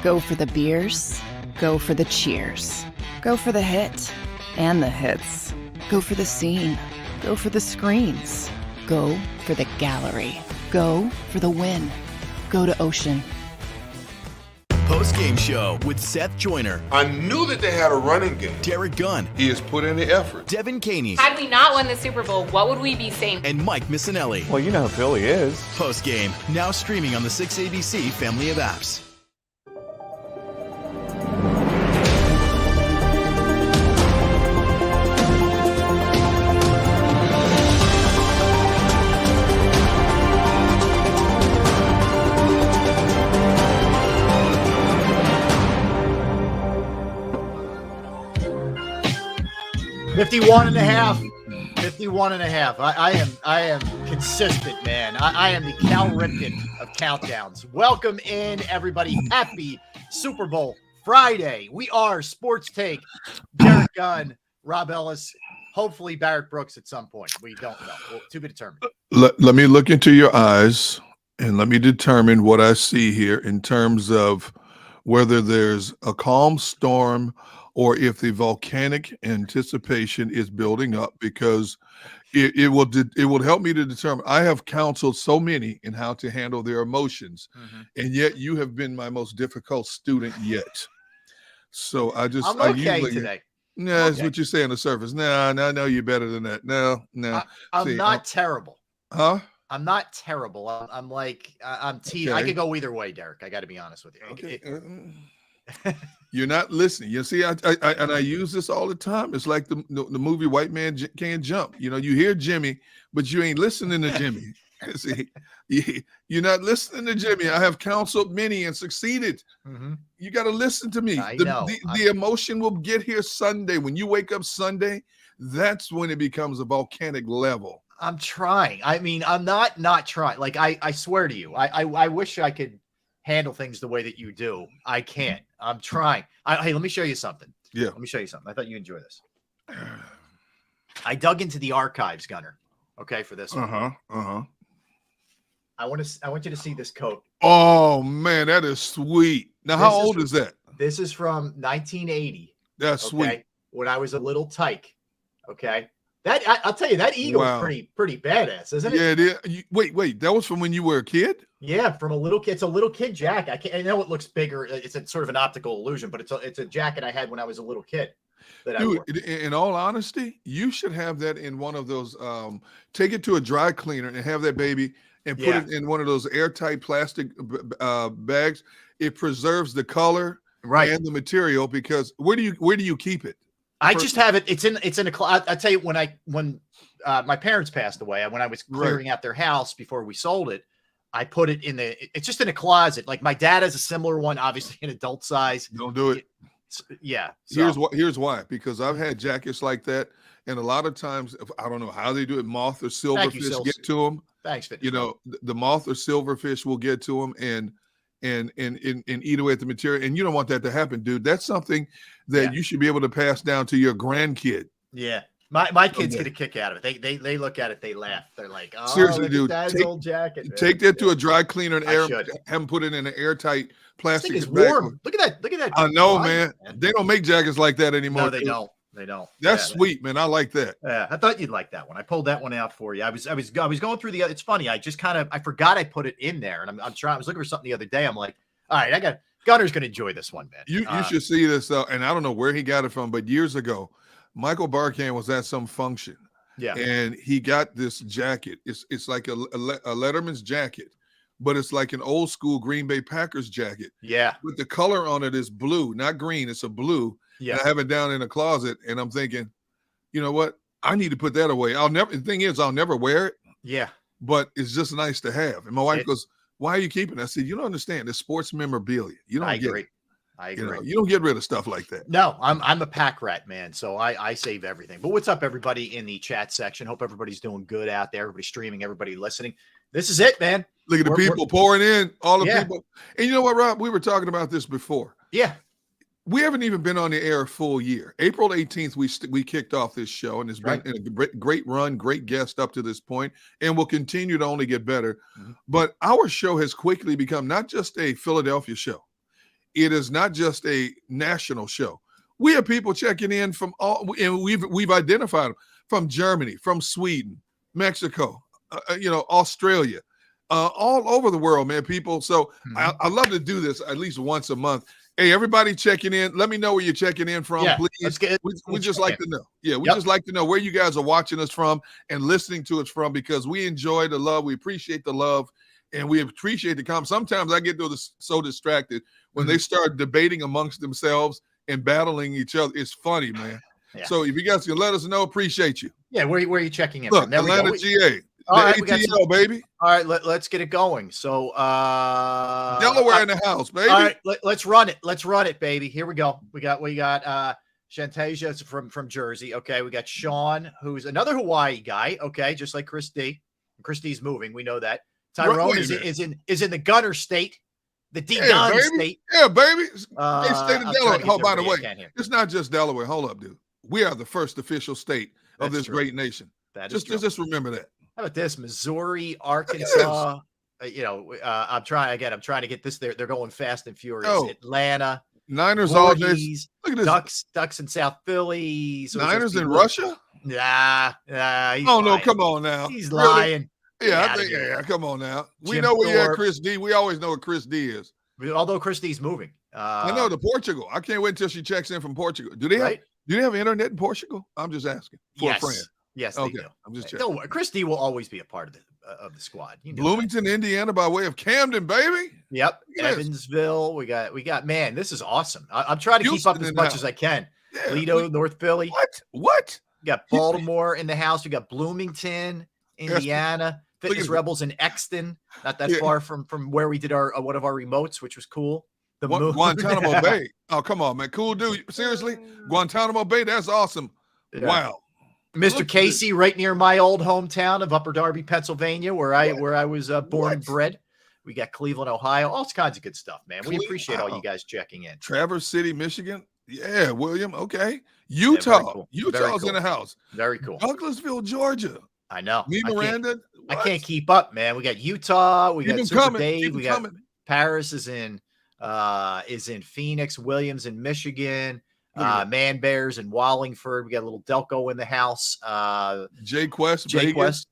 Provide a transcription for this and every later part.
Go for the beers. Go for the cheers. Go for the hit and the hits. Go for the scene. Go for the screens. Go for the gallery. Go for the win. Go to Ocean. Post-game show with Seth Joyner. I knew that they had a running game. Derek Gunn. He has put in the effort. Devin Caney. Had we not won the Super Bowl, what would we be saying? And Mike Missinelli. Well, you know who Philly is. Post-game, now streaming on the 6ABC family of apps. $51 and a half. I am consistent, man. I am the Cal Ripken of countdowns. Welcome in, everybody. Happy Super Bowl Friday. We are Sports Take. Derek Gunn, Rob Ellis, hopefully Barrett Brooks at some point. We don't know. Well, to be determined. Let me look into your eyes and let me determine what I see here in terms of whether there's a calm storm or if the volcanic anticipation is building up, because it will help me to determine. I have counseled so many in how to handle their emotions, and yet you have been my most difficult student yet. So I'm okay today. Nah, that's what you say on the surface. No, you're better than that. No. I'm not terrible. Huh? I'm not terrible. I'm teasing. Okay. I could go either way, Derek. I got to be honest with you. Okay. You're not listening. You see, I use this all the time. It's like the movie White Man Can't Jump. You know, you hear Jimmy, but you ain't listening to Jimmy. See, you're not listening to Jimmy. I have counseled many and succeeded. You got to listen to me. The emotion will get here Sunday. When you wake up Sunday, that's when it becomes a volcanic level. I'm trying. I mean, I'm not trying. Like, I swear to you, I wish I could handle things the way that you do. I can't. I'm trying. Hey, let me show you something. Yeah. Let me show you something. I thought you'd enjoy this. I dug into the archives, Gunner. Okay, for this one. I want you to see this coat. Oh man, that is sweet. Now, how old is that? This is from 1980. That's sweet. When I was a little tyke. Okay. I'll tell you, that eagle is pretty badass, isn't it? Yeah, it is. Wait, that was from when you were a kid? Yeah, from a little kid. It's a little kid jacket. I know it looks bigger. It's a sort of an optical illusion, but it's a jacket I had when I was a little kid. Dude, in all honesty, you should have that in one of those. Take it to a dry cleaner and have that baby and put it in one of those airtight plastic bags. It preserves the color and the material, because where do you keep it? I just have it. It's in a closet. I tell you, when my parents passed away, when I was clearing out their house before we sold it, I put it it's just in a closet. Like, my dad has a similar one, obviously in adult size. Don't do it. Yeah. So. Here's why. Because I've had jackets like that, and a lot of times, I don't know how they do it. Moth or silverfish get to them. Thanks, Fitness. You know, the moth or silverfish will get to them and eat away at the material. And you don't want that to happen, dude. That's something that you should be able to pass down to your grandkid. Yeah. My kids get a kick out of it. They look at it, they laugh. They're like, oh, seriously, dude, Dad's old jacket. Man. Take that to a dry cleaner and have them put it in an airtight plastic bag. It's warm. Look at that. I know, man. They don't make jackets like that anymore. No, they don't. They don't. That's sweet, man. I like that. Yeah, I thought you'd like that one. I pulled that one out for you. I was going through it's funny. I just I forgot I put it in there, and I'm trying. I was looking for something the other day. I'm like, all right, Gunner's going to enjoy this one, man. You should see this, though, and I don't know where he got it from, but years ago, Michael Barkan was at some function, and he got this jacket. It's like a Letterman's jacket, but it's like an old school Green Bay Packers jacket. Yeah, but the color on it is blue, not green. It's a blue. Yeah, I have it down in a closet, and I'm thinking, you know what? I need to put that away. The thing is, I'll never wear it. Yeah, but it's just nice to have. And my wife goes, "Why are you keeping it?" I said, "You don't understand. It's sports memorabilia. You don't get it. I agree. You don't get rid of stuff like that." No, I'm a pack rat, man. So I save everything. But what's up, everybody in the chat section? Hope everybody's doing good out there. Everybody streaming, everybody listening. This is it, man. Look at the people pouring in. All the people. And you know what, Rob? We were talking about this before. Yeah. We haven't even been on the air a full year. April 18th, we kicked off this show, and it's been a great run, great guest up to this point, and will continue to only get better. But our show has quickly become not just a Philadelphia show. it is not just a national show. We have people checking in from all, and we've identified them from Germany, from Sweden, Mexico, Australia, all over the world, man. People. So I love to do this at least once a month. Hey, everybody checking in. Let me know where you're checking in from, please. We just like to know. Yeah, we just like to know where you guys are watching us from and listening to us from, because we enjoy the love. We appreciate the love, and we appreciate the comments. Sometimes I get so distracted when they start debating amongst themselves and battling each other. It's funny, man. Yeah. So if you guys can let us know, appreciate you. Yeah, where are you checking in Look, from? There Atlanta, we go. GA. All right, ATL, baby. All right, let's get it going. So Delaware in the house, baby. All right, let's run it. Let's run it, baby. Here we go. We got Shantasia from Jersey. Okay, we got Sean, who's another Hawaii guy. Okay, just like Chris D. Chris D's moving. We know that. Tyrone is in the Gunner state, the D-Gun state. Yeah, baby. State of Delaware. Oh, by the way, it's not just Delaware. Hold up, dude. We are the first official state of this great nation. Just remember that. How about this? Missouri, Arkansas. I'm trying to get this. They're going fast and furious. Oh. Atlanta, Niners all day. Look at this. Ducks in South Philly. So Niners in Russia? Nah. No, come on now. He's lying. Yeah, come on now. We know where you're at, Chris D. We always know what Chris D is. Although Chris D's moving. I know, to Portugal. I can't wait until she checks in from Portugal. Do they have internet in Portugal? I'm just asking for a friend. Yes, they do. I'm just checking. Chris D will always be a part of the squad. Bloomington, Indiana, by way of Camden, baby. Yep. Evansville. We got. Man, this is awesome. I'm trying to keep up as much as I can. Yeah, Toledo, North Philly. What? We got Baltimore in the house. We got Bloomington, Indiana. Fitness Rebels in Exton, not that far from where we did our one of our remotes, which was cool. Guantanamo Bay. Oh, come on, man. Cool dude. Seriously? Guantanamo Bay, that's awesome. Yeah. Wow. Mr. Casey, right near my old hometown of Upper Darby, Pennsylvania, where I was born and bred. We got Cleveland, Ohio, all kinds of good stuff, man. We appreciate all you guys checking in. Traverse City, Michigan. Yeah, William. Okay. Utah. Yeah, cool. Utah's in the house. Very cool. Douglasville, Georgia. I know. Me, Miranda. I can't keep up, man. We got Utah. We got Super Dave. We got Paris is in Phoenix. Williams in Michigan. Man Bears in Wallingford. We got a little Delco in the house. Jay Quest, Vegas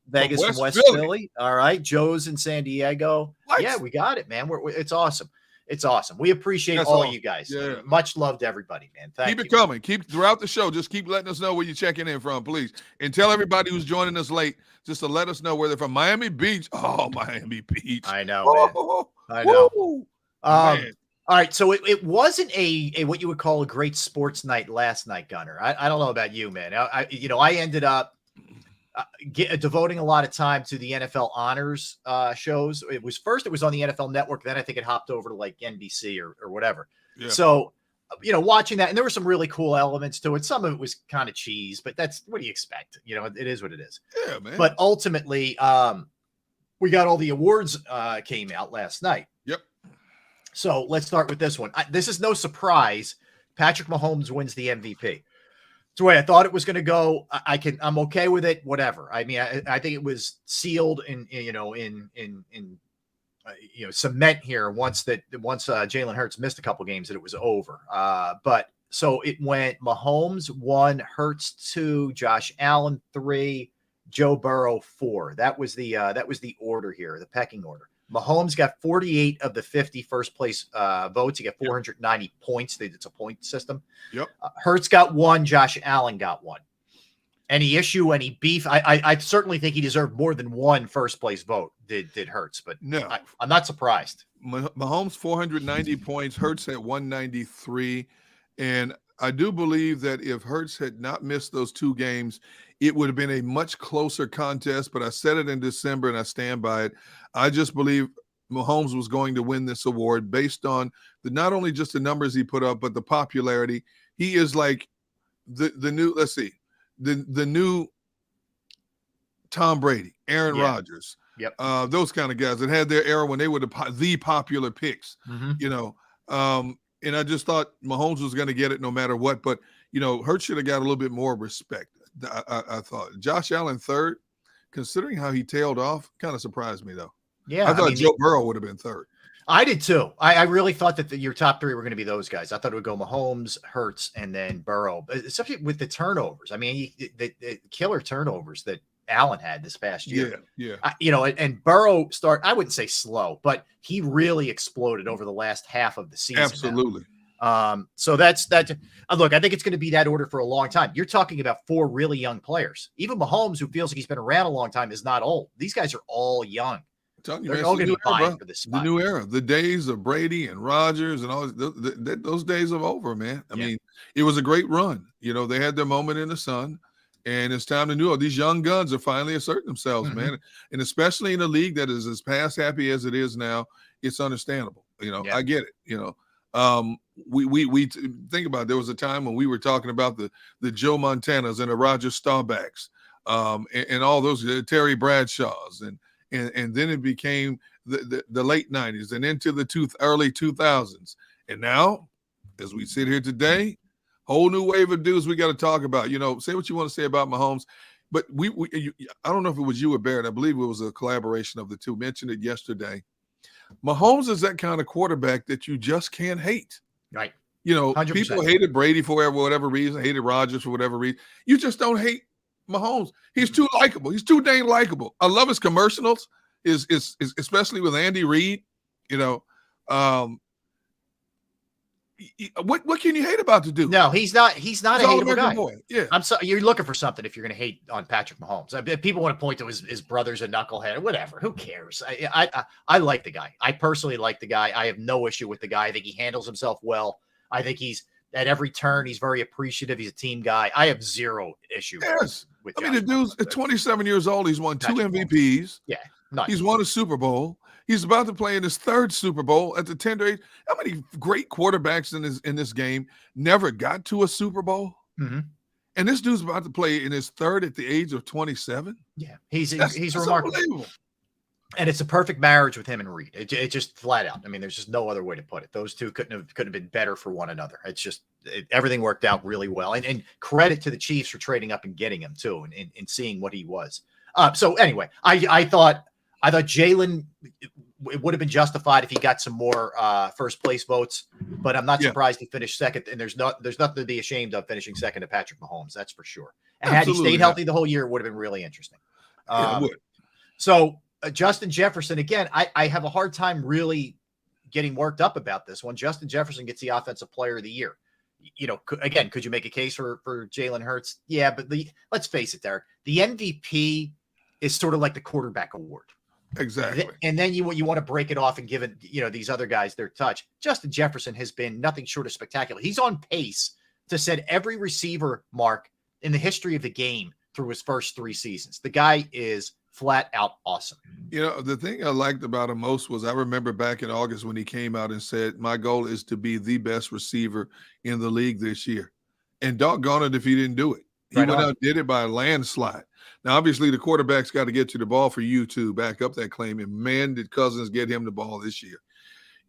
from West Philly. All right. Joe's in San Diego. What? Yeah, we got it, man. It's awesome. It's awesome. We appreciate all you guys. Yeah. Much love to everybody, man. Thank you. Keep it coming. Keep throughout the show. Just keep letting us know where you're checking in from, please. And tell everybody who's joining us late just to let us know where they're from. Miami Beach. Oh, Miami Beach. I know, man. I know. All right, so it wasn't a what you would call a great sports night last night, Gunner. I don't know about you, man. I ended up devoting a lot of time to the NFL honors shows. It was on the NFL Network, then I think it hopped over to like NBC or whatever. Yeah. So, watching that, and there were some really cool elements to it. Some of it was kind of cheese, but that's what do you expect? It is what it is. Yeah, man. But ultimately, we got all the awards came out last night. Yep. So let's start with this one. This is no surprise. Patrick Mahomes wins the MVP. It's the way I thought it was going to go. I'm okay with it. Whatever. I mean, I think it was sealed in cement here once Jalen Hurts missed a couple games that it was over. But so it went Mahomes 1, Hurts 2, Josh Allen 3, Joe Burrow 4. That was the order here, the pecking order. Mahomes got 48 of the 50 first place votes. He got 490 points. It's a point system. Yep. Hurts got 1. Josh Allen got 1. Any issue, any beef? I certainly think he deserved more than 1 first place vote. Did Hurts, but no, I'm not surprised. Mahomes 490 points. Hurts at 193, and I do believe that if Hurts had not missed those 2 games, it would have been a much closer contest. But I said it in December, and I stand by it. I just believe Mahomes was going to win this award based on not only just the numbers he put up, but the popularity. He is like the new. Let's see, the new Tom Brady, Aaron Rodgers. Yep. Those kind of guys that had their era when they were the popular picks. Mm-hmm. And I just thought Mahomes was going to get it no matter what. But, Hurts should have got a little bit more respect. I thought. Josh Allen 3rd, considering how he tailed off, kind of surprised me, though. Yeah. I thought Joe Burrow would have been 3rd. I did too. I really thought that your top three were going to be those guys. I thought it would go Mahomes, Hurts, and then Burrow, especially with the turnovers. I mean, the killer turnovers that Allen had this past year. Yeah. And Burrow I wouldn't say slow, but he really exploded over the last half of the season. Absolutely. So that's that. Look, I think it's going to be that order for a long time. You're talking about four really young players. Even Mahomes, who feels like he's been around a long time, is not old. These guys are all young. They're all going to be vying for this spot. The new era, the days of Brady and Rodgers and all those days are over, man. I mean, it was a great run. They had their moment in the sun, and it's time to know these young guns are finally asserting themselves, man. And especially in a league that is as pass happy as it is now, it's understandable. I get it. We think about it. There was a time when we were talking about the Joe Montanas and the Roger Staubachs, and all those Terry Bradshaws and then it became the late 90s and into the early 2000s. And now, as we sit here today, whole new wave of dudes we got to talk about. Say what you want to say about Mahomes, but I don't know if it was you or Barrett. I believe it was a collaboration of the two. Mentioned it yesterday. Mahomes is that kind of quarterback that you just can't hate. Right. 100%. People hated Brady for whatever reason, hated Rodgers for whatever reason. You just don't hate Mahomes. He's too likable. He's too dang likable. I love his commercials. Is especially with Andy Reid. What can you hate about the dude? No, he's not a hateable guy. Boy. Yeah, I'm sorry. You're looking for something if you're going to hate on Patrick Mahomes. People want to point to his brother's a knucklehead or whatever. Who cares? I like the guy. I personally like the guy. I have no issue with the guy. I think he handles himself well. I think he's at every turn. He's very appreciative. He's a team guy. I have zero issue. Yes. With the dude's 27 years old. He's won two MVPs. Yeah. He's won a Super Bowl. He's about to play in his third Super Bowl at the tender age. How many great quarterbacks in this game never got to a Super Bowl? Mm-hmm. And this dude's about to play in his third at the age of 27. Yeah, he's remarkable. And it's a perfect marriage with him and Reed. It just flat out. I mean, there's just no other way to put it. Those two couldn't have been better for one another. It's just everything worked out really well. And credit to the Chiefs for trading up and getting him too, and seeing what he was. So anyway, I thought Jalen, it would have been justified if he got some more first place votes, but I'm not surprised he finished second. And there's nothing to be ashamed of finishing second to Patrick Mahomes. That's for sure. And had he stayed healthy the whole year, it would have been really interesting. It would. So Justin Jefferson, again, I have a hard time really getting worked up about this one. Justin Jefferson gets the offensive player of the year. Could you make a case for Jalen Hurts? Yeah, but let's face it, Derek, the MVP is sort of like the quarterback award. Exactly. And then you want to break it off and give it, these other guys their touch. Justin Jefferson has been nothing short of spectacular. He's on pace to set every receiver mark in the history of the game through his first 3 seasons. The guy is flat out awesome. The thing I liked about him most was I remember back in August when he came out and said, my goal is to be the best receiver in the league this year. And doggone it if he didn't do it. He went out and did it by a landslide. Now, obviously, the quarterback's got to get you the ball for you to back up that claim. And, man, did Cousins get him the ball this year.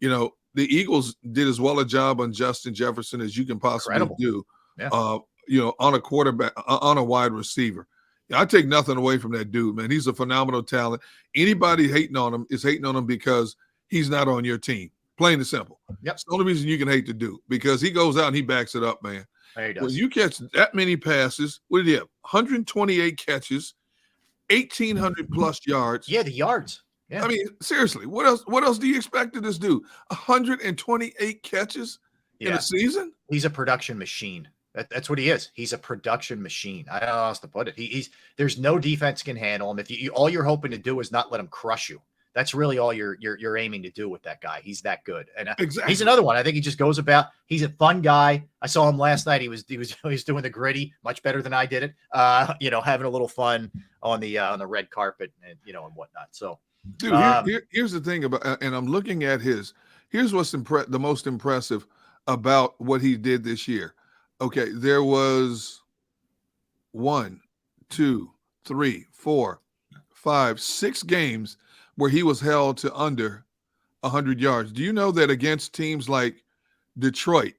The Eagles did as well a job on Justin Jefferson as you can possibly do, on a quarterback, on a wide receiver. I take nothing away from that dude, man. He's a phenomenal talent. Anybody hating on him is hating on him because he's not on your team. Plain and simple. Yep. It's the only reason you can hate the dude because he goes out and he backs it up, man. He does. When you catch that many passes, what did he have? 128 catches, 1,800 plus yards. Yeah, the yards. Yeah. I mean, seriously, what else do you expect of this dude? 128 catches in a season? He's a production machine. That's what he is. He's a production machine. I don't know how else to put it. There's no defense can handle him. If all you're hoping to do is not let him crush you. That's really all you're aiming to do with that guy. He's that good. And exactly. He's another one. I think he just goes about. He's a fun guy. I saw him last night. He was doing the gritty much better than I did it. Having a little fun on the red carpet and and whatnot. So, dude, here's the thing about, and I'm looking at here's what's the most impressive about what he did this year. Okay, there was 1, 2, 3, 4, 5, 6 games where he was held to under 100 yards. Do you know that against teams like Detroit,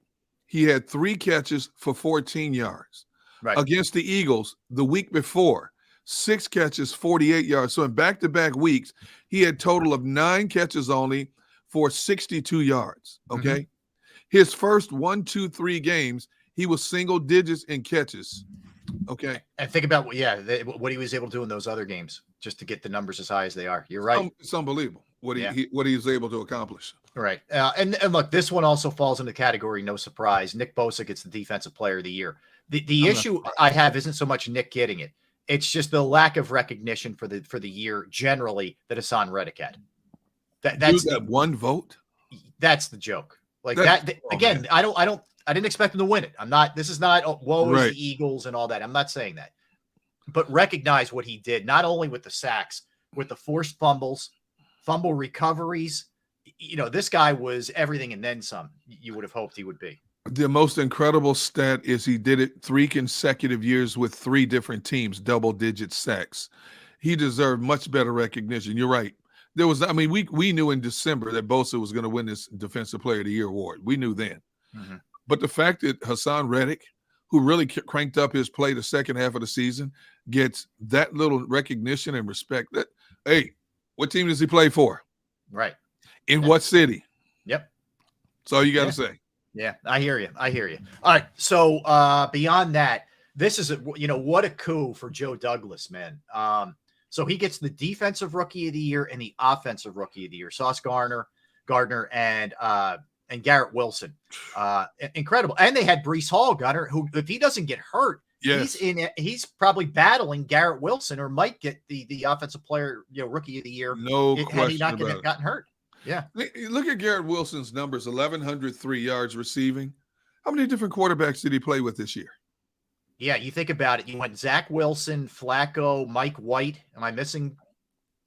he had 3 catches for 14 yards? Right. Against the Eagles, the week before, 6 catches, 48 yards. So in back-to-back weeks, he had total of 9 catches only for 62 yards. Okay. His first 1, 2, 3 games, he was single digits in catches. Okay. And think about what he was able to do in those other games just to get the numbers as high as they are. You're right. It's unbelievable what he was able to accomplish. Right. And look, this one also falls in the category, no surprise. Nick Bosa gets the defensive player of the year. The issue I have isn't so much Nick getting it. It's just the lack of recognition for the year generally that Hassan Reddick had. That's that one vote. That's the joke. Like again, I didn't expect him to win it. This is not woe is the Eagles and all that. I'm not saying that. But recognize what he did, not only with the sacks, with the forced fumbles, fumble recoveries. This guy was everything and then some. You would have hoped he would be. The most incredible stat is he did it 3 consecutive years with 3 different teams, double-digit sacks. He deserved much better recognition. You're right. We knew in December that Bosa was going to win this Defensive Player of the Year award. We knew then. But the fact that Hassan Reddick, who really cranked up his play the second half of the season, gets that little recognition and respect. What team does he play for? Right. In what city? Yep. That's all you got to say. Yeah, I hear you. All right. So beyond that, this is what a coup for Joe Douglas, man. So he gets the defensive rookie of the year and the offensive rookie of the year. Sauce Gardner, and Garrett Wilson. Incredible. And they had Breece Hall, Gunner, who, if he doesn't get hurt, he's probably battling Garrett Wilson, or might get the offensive player, rookie of the year. No question had he not about gotten hurt. Yeah. Look at Garrett Wilson's numbers: 1,103 yards receiving. How many different quarterbacks did he play with this year? Yeah, you think about it. You went Zach Wilson, Flacco, Mike White. Am I missing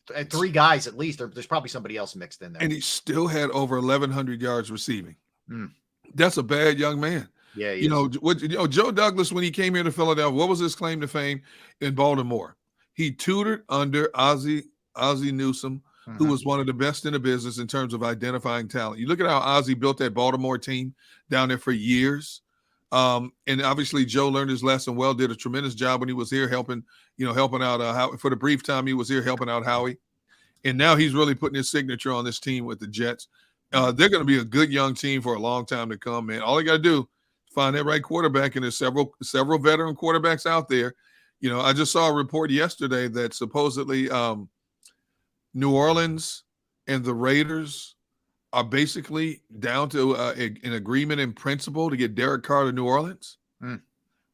3 guys at least? There's probably somebody else mixed in there. And he still had over 1,100 yards receiving. That's a bad young man. Yeah, Joe Douglas, when he came here to Philadelphia, what was his claim to fame in Baltimore? He tutored under Ozzie Newsome, who was one of the best in the business in terms of identifying talent. You look at how Ozzie built that Baltimore team down there for years. And obviously Joe learned his lesson well, did a tremendous job when he was here helping out for the brief time he was here helping out Howie. And now he's really putting his signature on this team with the Jets. They're going to be a good young team for a long time to come, man. All they got to do is find that right quarterback, and there's several veteran quarterbacks out there. I just saw a report yesterday that supposedly New Orleans and the Raiders are basically down to an agreement in principle to get Derek Carr to New Orleans.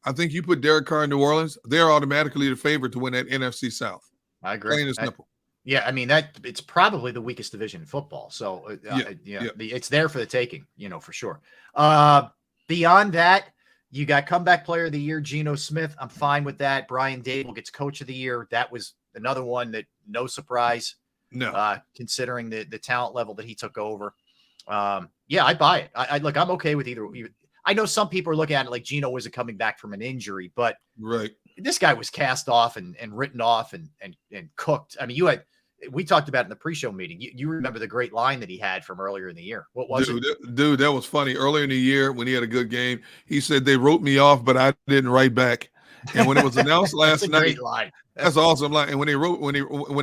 I think you put Derek Carr in New Orleans, they're automatically the favorite to win that NFC South. I agree. Plain and simple. Yeah, I mean, it's probably the weakest division in football. So it's there for the taking, for sure. Beyond that, you got comeback player of the year, Geno Smith. I'm fine with that. Brian Dable gets coach of the year. That was another one that no surprise. No, considering the talent level that he took over. I buy it. I'm okay with either. I know some people are looking at it like Geno wasn't coming back from an injury, but this guy was cast off and written off and cooked. I mean, we talked about it in the pre-show meeting. You remember the great line that he had from earlier in the year. What was it? Dude, that was funny. Earlier in the year when he had a good game, he said, "They wrote me off, but I didn't write back." And when it was announced last night, great line. That's awesome line. And when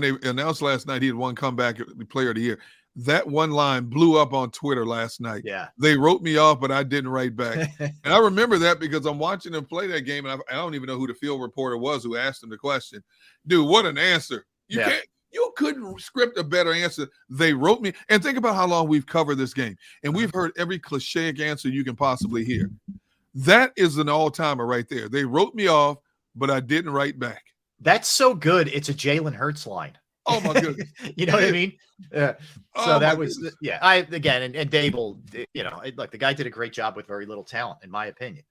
they announced last night he had won comeback player of the year, that one line blew up on Twitter last night. Yeah, they wrote me off, but I didn't write back. And I remember that because I'm watching him play that game, and I don't even know who the field reporter was who asked him the question. Dude, what an answer! You couldn't script a better answer. They wrote me, and think about how long we've covered this game, and we've heard every cliche answer you can possibly hear. That is an all-timer right there. They wrote me off, but I didn't write back. That's so good. It's a Jalen Hurts line. Oh my goodness. You know what I mean? So that was, goodness. And Dable, look, the guy did a great job with very little talent, in my opinion.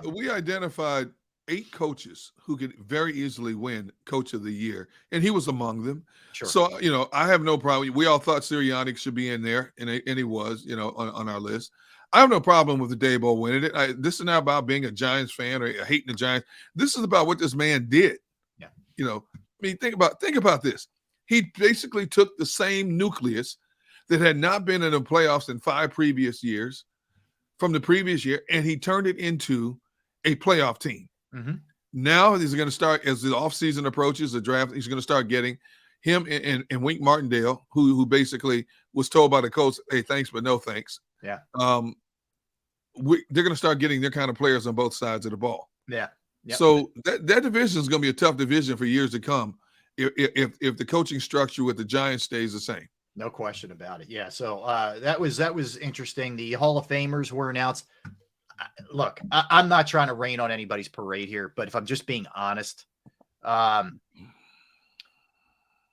We identified 8 coaches who could very easily win Coach of the Year, and he was among them. Sure. So, I have no problem. We all thought Sirianni should be in there, and he was, on our list. I have no problem with the Dable winning it. This is not about being a Giants fan or hating the Giants. This is about what this man did. Yeah. Think about this. He basically took the same nucleus that had not been in the playoffs in 5 previous years from the previous year, and he turned it into a playoff team. Now he's going to start, as the offseason approaches, the draft, he's going to start getting, him and Wink Martindale, who basically was told by the coach, "Hey, thanks, but no thanks." Yeah. They're going to start getting their kind of players on both sides of the ball. Yeah. Yep. So that division is going to be a tough division for years to come if the coaching structure with the Giants stays the same. No question about it. Yeah. So that was interesting. The Hall of Famers were announced. Look, I'm not trying to rain on anybody's parade here, but if I'm just being honest,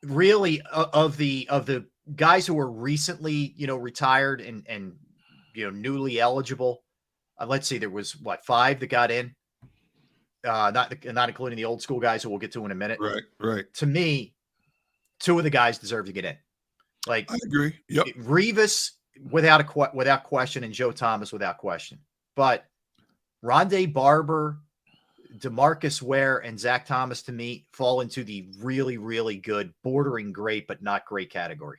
really of the guys who were recently, retired and newly eligible, let's see, there was 5 that got in, not including the old school guys who we'll get to in a minute. Right. To me, 2 of the guys deserve to get in. Like, I agree. Yep. Revis without question, and Joe Thomas without question. But Rondé Barber, DeMarcus Ware, and Zach Thomas, to me, fall into the really, really good, bordering great, but not great category.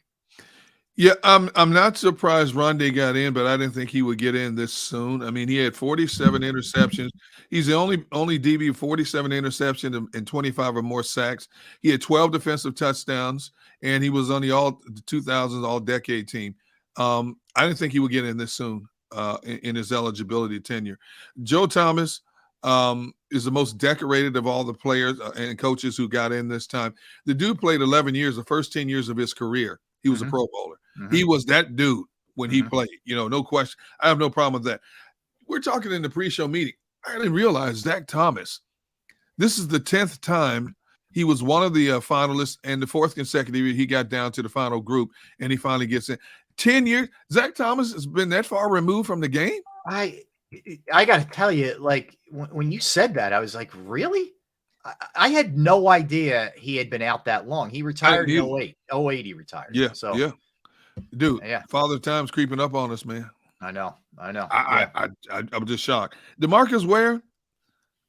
Yeah, I'm not surprised Rondé got in, but I didn't think he would get in this soon. I mean, he had 47 interceptions. He's the only DB 47 interceptions and 25 or more sacks. He had 12 defensive touchdowns, and he was on the 2000s All-Decade team. I didn't think he would get in this soon in his eligibility tenure. Joe Thomas is the most decorated of all the players and coaches who got in this time. The dude played 11 years, the first 10 years of his career. He was a Pro Bowler. He was that dude when he played, no question. I have no problem with that. We're talking in the pre-show meeting. I didn't realize Zach Thomas, this is the 10th time he was one of the finalists, and the 4th consecutive year he got down to the final group, and he finally gets in. 10 years, Zach Thomas has been that far removed from the game? I got to tell you, like, when you said that, I was like, really? I had no idea he had been out that long. He retired in 08. 08 he retired. Yeah, so, yeah. Dude, yeah. Father Time's creeping up on us, man. I know. I'm just shocked. DeMarcus Ware,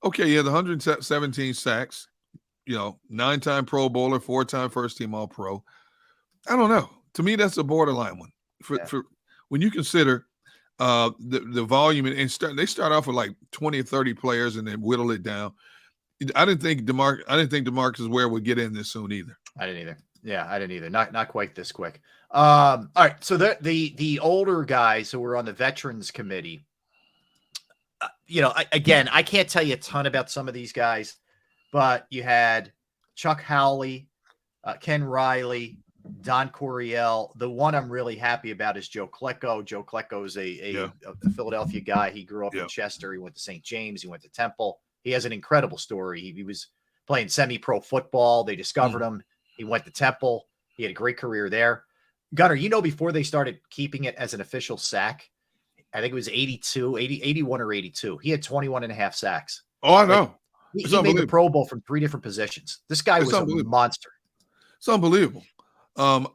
okay, he had 117 sacks, 9-time Pro Bowler, 4-time first-team All-Pro. I don't know. To me, that's a borderline one. For when you consider the volume and they start off with like 20 or 30 players and then whittle it down. I didn't think DeMarcus Ware would get in this soon either. I didn't either. Yeah, I didn't either. Not quite this quick. All right. So the older guys who were on the veterans committee, again, I can't tell you a ton about some of these guys, but you had Chuck Howley, Ken Riley, Don Coryell. The one I'm really happy about is Joe Klecko. Joe Klecko is a Philadelphia guy. He grew up in Chester. He went to St. James. He went to Temple. He has an incredible story. He was playing semi-pro football. They discovered him. He went to Temple. He had a great career there. Gunnar, before they started keeping it as an official sack, I think it was 81 or 82. He had 21 and a half sacks. Oh, I know. He made the Pro Bowl from 3 different positions. This guy was a monster. It's unbelievable. I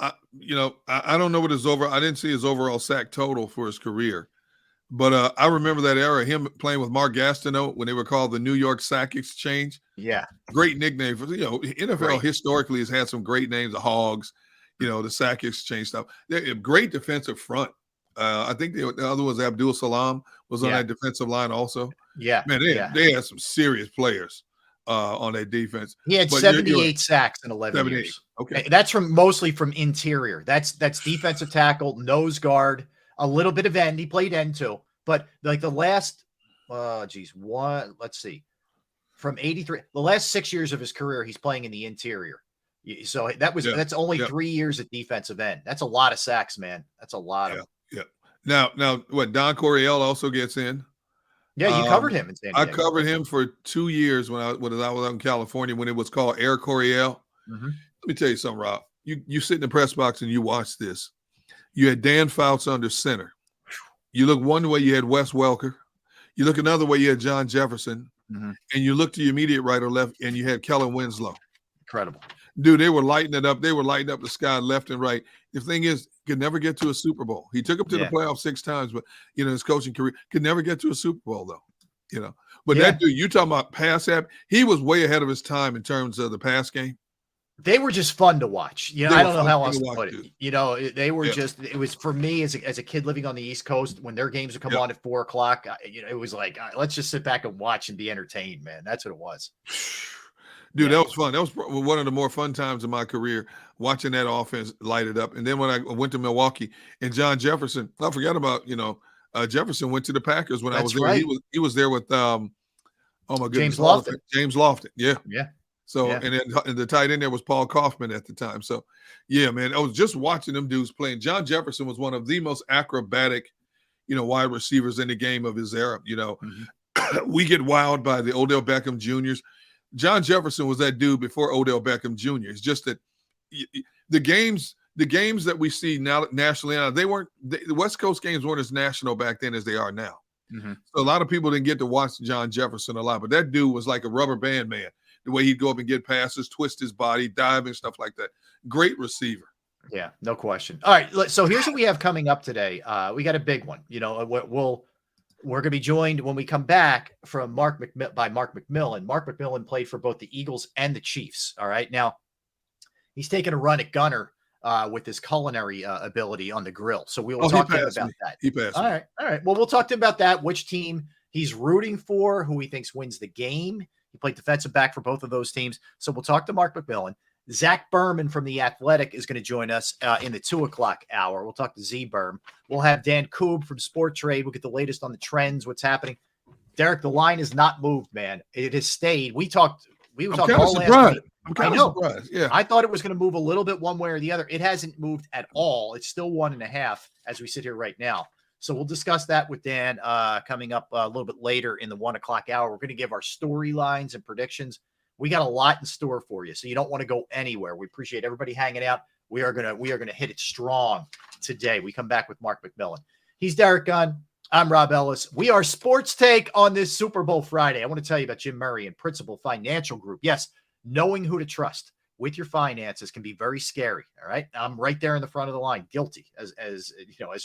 don't know what I didn't see his overall sack total for his career. But I remember that era, him playing with Mark Gastineau when they were called the New York Sack Exchange. Yeah. Great nickname. For NFL historically has had some great names, the Hogs, the Sack Exchange stuff. They're a great defensive front. I think the other was Abdul Salam was on that defensive line also. Yeah. Man, they had some serious players on that defense. He had 78 sacks in 11 years. Okay. That's mostly from interior. That's defensive tackle, nose guard, a little bit of end. He played end too. But like the last, let's see. From 83, the last 6 years of his career, he's playing in the interior. So that's only 3 years at defensive end. That's a lot of sacks, man. That's a lot of. Yeah. Now what? Don Coryell also gets in. Yeah, you covered him in San Diego. I covered him for 2 years when I was out in California when it was called Air Coryell. Mm-hmm. Let me tell you something, Rob. You sit in the press box and you watch this. You had Dan Fouts under center. You look one way, you had Wes Welker. You look another way, you had John Jefferson. Mm-hmm. And you look to your immediate right or left, and you had Kellen Winslow. Incredible. Dude, they were lighting it up. They were lighting up the sky left and right. The thing is, could never get to a Super Bowl. He took them to the playoffs 6 times, but, his coaching career could never get to a Super Bowl, though, But that dude, you talking about pass app, he was way ahead of his time in terms of the pass game. They were just fun to watch. I don't know how else to put it. They were just, it was for me as a kid living on the East Coast, when their games would come on at 4:00, it was like, let's just sit back and watch and be entertained, man. That's what it was. Dude, that was fun. That was one of the more fun times in my career, watching that offense light it up. And then when I went to Milwaukee and John Jefferson, I forgot about, Jefferson went to the Packers when I was there. Right. He was there with oh my goodness, James Lofton. James Lofton. Yeah. Yeah. So Yeah. and then the tight end there was Paul Kaufman at the time. So yeah, man, I was just watching them dudes playing. John Jefferson was one of the most acrobatic, wide receivers in the game of his era. We get wowed by the Odell Beckham Juniors. John Jefferson was that dude before Odell Beckham Jr. It's just that the games that we see now nationally, the West Coast games weren't as national back then as they are now. Mm-hmm. So a lot of people didn't get to watch John Jefferson a lot, but that dude was like a rubber band man. The way he'd go up and get passes, twist his body, dive and stuff like that. Great receiver. Yeah, no question. All right, so here's what we have coming up today. We got a big one. We're going to be joined when we come back from Mark McMillan. Mark McMillan played for both the Eagles and the Chiefs. All right, now he's taking a run at Gunner with his culinary ability on the grill. So we will talk to him about that. He passed. All right. Well, we'll talk to him about that. Which team he's rooting for, who he thinks wins the game. He played defensive back for both of those teams. So we'll talk to Mark McMillan. Zach Berman from The Athletic is going to join us in the 2:00 hour. We'll talk to Z Berm. We'll have Dan Koob from Sport Trade. We'll get the latest on the trends, what's happening. Derek, the line has not moved, man. It has stayed. We talked all last week. I'm kind of surprised. Yeah. I thought it was going to move a little bit one way or the other. It hasn't moved at all. It's still 1.5 as we sit here right now. So we'll discuss that with Dan coming up a little bit later in the 1:00 hour. We're going to give our storylines and predictions. We got a lot in store for you, so you don't want to go anywhere. We appreciate everybody hanging out. We are gonna hit it strong today. We come back with Mark McMillan. He's Derek Gunn. I'm Rob Ellis. We are Sports Take on this Super Bowl Friday. I want to tell you about Jim Murray and Principal Financial Group. Yes, knowing who to trust with your finances can be very scary. All right, I'm right there in the front of the line, guilty as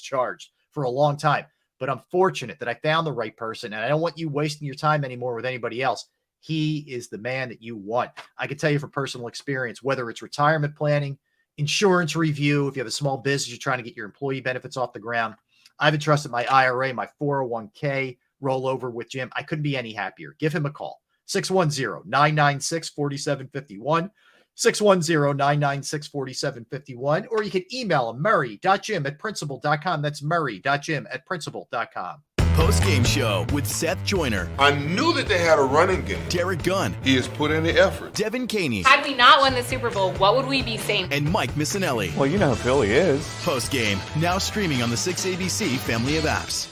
charged for a long time. But I'm fortunate that I found the right person, and I don't want you wasting your time anymore with anybody else. He is the man that you want. I can tell you from personal experience, whether it's retirement planning, insurance review, if you have a small business, you're trying to get your employee benefits off the ground. I've entrusted my IRA, my 401k rollover with Jim. I couldn't be any happier. Give him a call. 610-996-4751. 610-996-4751. Or you can email him, murray.jim@principal.com. That's murray.jim@principal.com. Post-game show with Seth Joyner, I knew that they had a running game. Derek Gunn, He has put in the effort. Devin Caney, Had we not won the Super Bowl, what would we be saying? and Mike Missinelli. Well, you know who Philly is. Post-game, now streaming on the 6ABC family of apps.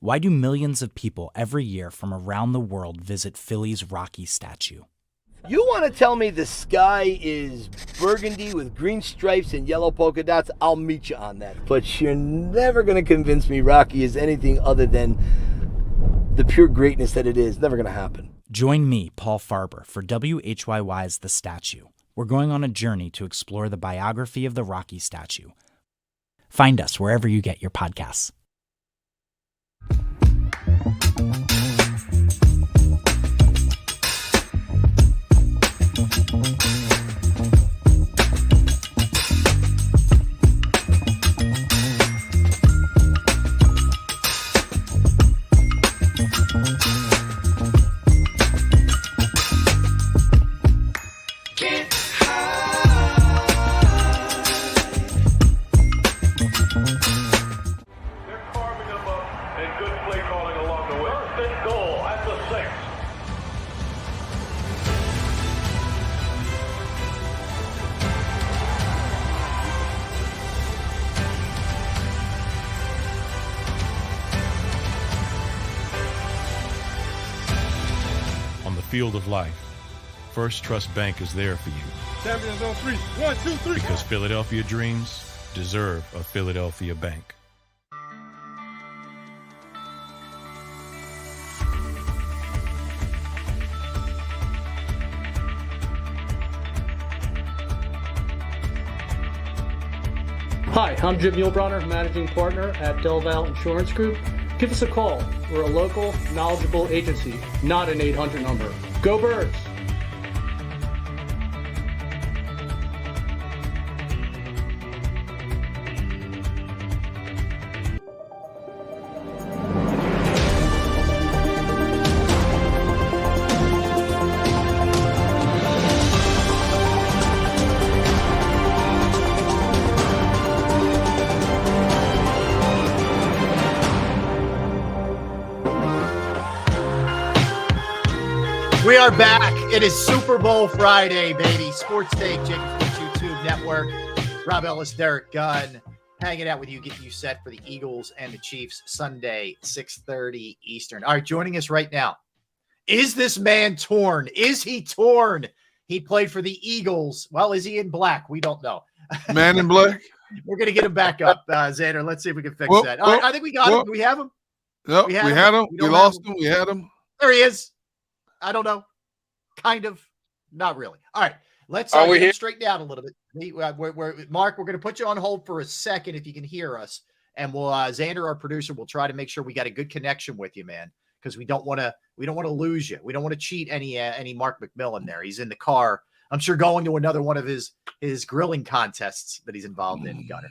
Why do millions of people every year from around the world visit Philly's Rocky statue? You want to tell me the sky is burgundy with green stripes and yellow polka dots? I'll meet you on that. But you're never going to convince me Rocky is anything other than the pure greatness that it is. Never going to happen. Join me, Paul Farber, for WHYY's The Statue. We're going on a journey to explore the biography of the Rocky statue. Find us wherever you get your podcasts. Field of life, First Trust Bank is there for you. Champions on 3. 1, 2, 3. Because Philadelphia dreams deserve a Philadelphia bank. Hi, I'm Jim Muehlbronner, Managing Partner at Del Val Insurance Group. Give us a call. We're a local, knowledgeable agency, not an 800 number. Go Birds! We are back. It is Super Bowl Friday, baby. Sports Take, JAKIB Sports YouTube Network. Rob Ellis, Derek Gunn, hanging out with you, getting you set for the Eagles and the Chiefs Sunday, 6:30 Eastern. All right, joining us right now. Is this man torn? Is he torn? He played for the Eagles. Well, is he in black? We don't know. Man in black? We're going to get him back up, Xander. Let's see if we can fix that. All right, I think we got him. Do we have him? No, we had him. We lost him. We had him. There he is. I don't know. Kind of. Not really. All right. Let's get him straightened out a little bit. Mark, we're going to put you on hold for a second if you can hear us. And we'll Xander, our producer, will try to make sure we got a good connection with you, man, because we don't want to lose you. We don't want to cheat any Mark McMillan there. He's in the car. I'm sure going to another one of his grilling contests that he's involved in, Gunner.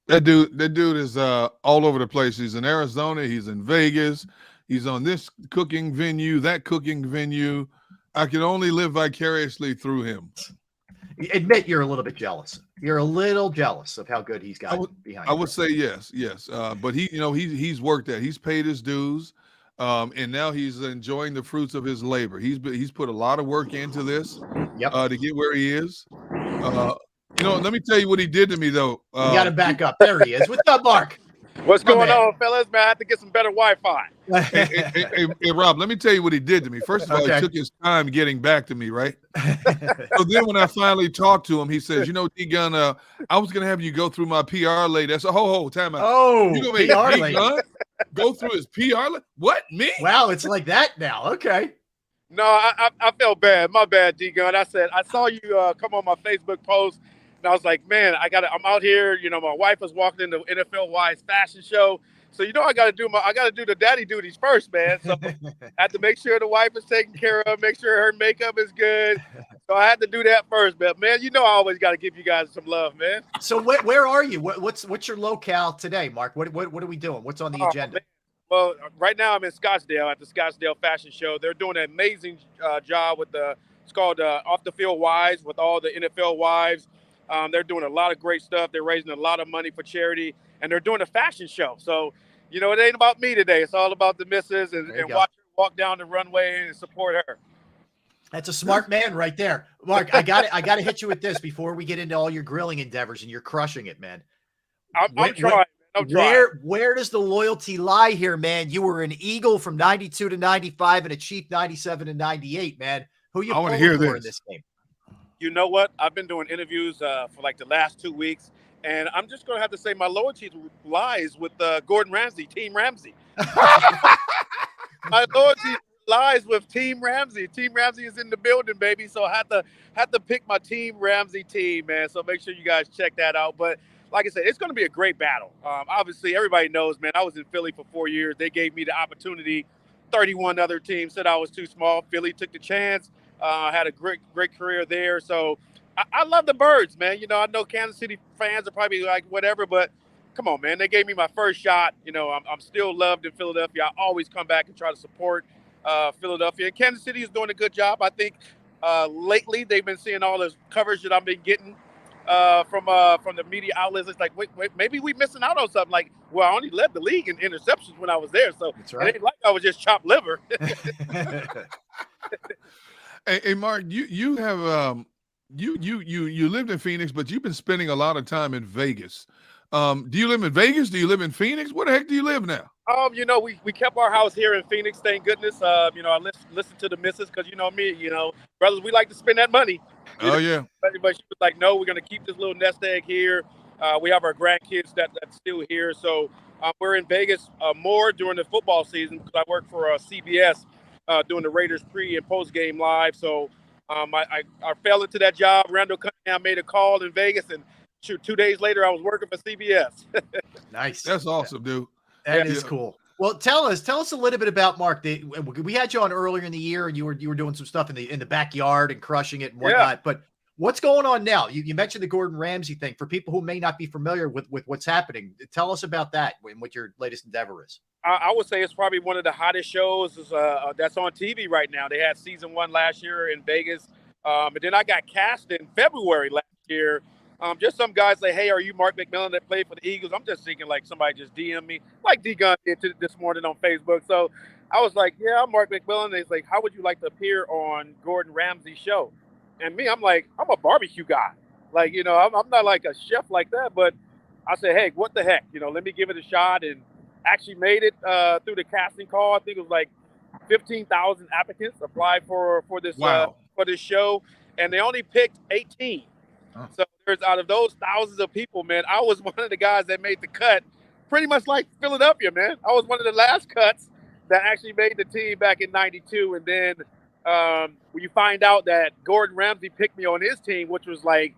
That dude is all over the place. He's in Arizona. He's in Vegas. He's on this cooking venue, that cooking venue. I can only live vicariously through him. Admit you're a little bit jealous. You're a little jealous of how good he's got behind. I would say yes. But he's worked that. He's paid his dues, and now he's enjoying the fruits of his labor. He's put a lot of work into this to get where he is. Let me tell you what he did to me, though. You got to back up. There he is. What's up, Mark? What's going on, fellas? Man, I have to get some better Wi-Fi. Hey, Rob, let me tell you what he did to me. First of all, he took his time getting back to me, right? So then when I finally talked to him, he says, D-Gun, I was going to have you go through my PR lady. I said, time out. Oh, you going to make D-Gun go through his PR lady? What, me? Wow, it's like that now. Okay. No, I felt bad. My bad, D-Gun. I said, I saw you come on my Facebook post. And I was like, man, I'm out here. My wife was walking in the NFL Wise fashion show. So, I got to do the daddy duties first, man. So I had to make sure the wife is taken care of, make sure her makeup is good. So I had to do that first, but man, I always got to give you guys some love, man. So where are you? What's your locale today, Mark? What are we doing? What's on the agenda? Man. Well, right now I'm in Scottsdale at the Scottsdale Fashion Show. They're doing an amazing job with it's called Off the Field Wives with all the NFL wives. They're doing a lot of great stuff. They're raising a lot of money for charity, and they're doing a fashion show. So, it ain't about me today. It's all about the missus and watch her walk down the runway and support her. That's a smart man right there. Mark, I got to hit you with this before we get into all your grilling endeavors, and you're crushing it, man. I'm trying. Where does the loyalty lie here, man? You were an Eagle from 92 to 95 and a Chief 97 to 98, man. Who you pulling for in this game? You know what? I've been doing interviews for like the last 2 weeks, and I'm just going to have to say my loyalty lies with Gordon Ramsay, Team Ramsay. My loyalty lies with Team Ramsay. Team Ramsay is in the building, baby. So I had to pick my Team Ramsay team, man. So make sure you guys check that out. But like I said, it's going to be a great battle. Obviously, everybody knows, man, I was in Philly for 4 years. They gave me the opportunity. 31 other teams said I was too small. Philly took the chance. Had a great career there. So I love the Birds, man. I know Kansas City fans are probably like whatever, but come on, man. They gave me my first shot. I'm still loved in Philadelphia. I always come back and try to support Philadelphia. And Kansas City is doing a good job. I think lately they've been seeing all this coverage that I've been getting from the media outlets. It's like, wait, maybe we missing out on something. Like, well, I only led the league in interceptions when I was there. So It ain't like I was just chopped liver. Hey, Mark, you have you lived in Phoenix, but you've been spending a lot of time in Vegas. Do you live in Vegas? Do you live in Phoenix? Where the heck do you live now? We kept our house here in Phoenix, thank goodness. I listen to the missus because me, brothers, we like to spend that money. Oh yeah. But she was like, no, we're gonna keep this little nest egg here. We have our grandkids that's still here, so we're in Vegas more during the football season because I work for CBS. Doing the Raiders pre and post game live. So I fell into that job. Randall Cunningham made a call in Vegas, and shoot, 2 days later, I was working for CBS. Nice. That's awesome, dude. That is cool. Well, tell us a little bit about Mark. We had you on earlier in the year, and you were doing some stuff in the backyard and crushing it and whatnot. But what's going on now? You mentioned the Gordon Ramsay thing. For people who may not be familiar with what's happening, tell us about that and what your latest endeavor is. I would say it's probably one of the hottest shows that's on TV right now. They had season 1 last year in Vegas, and then I got cast in February last year. Just some guys say, "Hey, are you Mark McMillan that played for the Eagles?" I'm just thinking like somebody just DM me, like D-Gun did this morning on Facebook. So I was like, "Yeah, I'm Mark McMillan." They's like, "How would you like to appear on Gordon Ramsay's show?" And me, I'm like, "I'm a barbecue guy. Like, I'm not like a chef like that." But I said, "Hey, what the heck? Let me give it a shot." And actually made it through the casting call. I think it was like 15,000 applicants applied for this for this show, and they only picked 18. Oh. So there's out of those thousands of people, man, I was one of the guys that made the cut. Pretty much like Philadelphia, man. I was one of the last cuts that actually made the team back in '92, and then when you find out that Gordon Ramsay picked me on his team, which was like,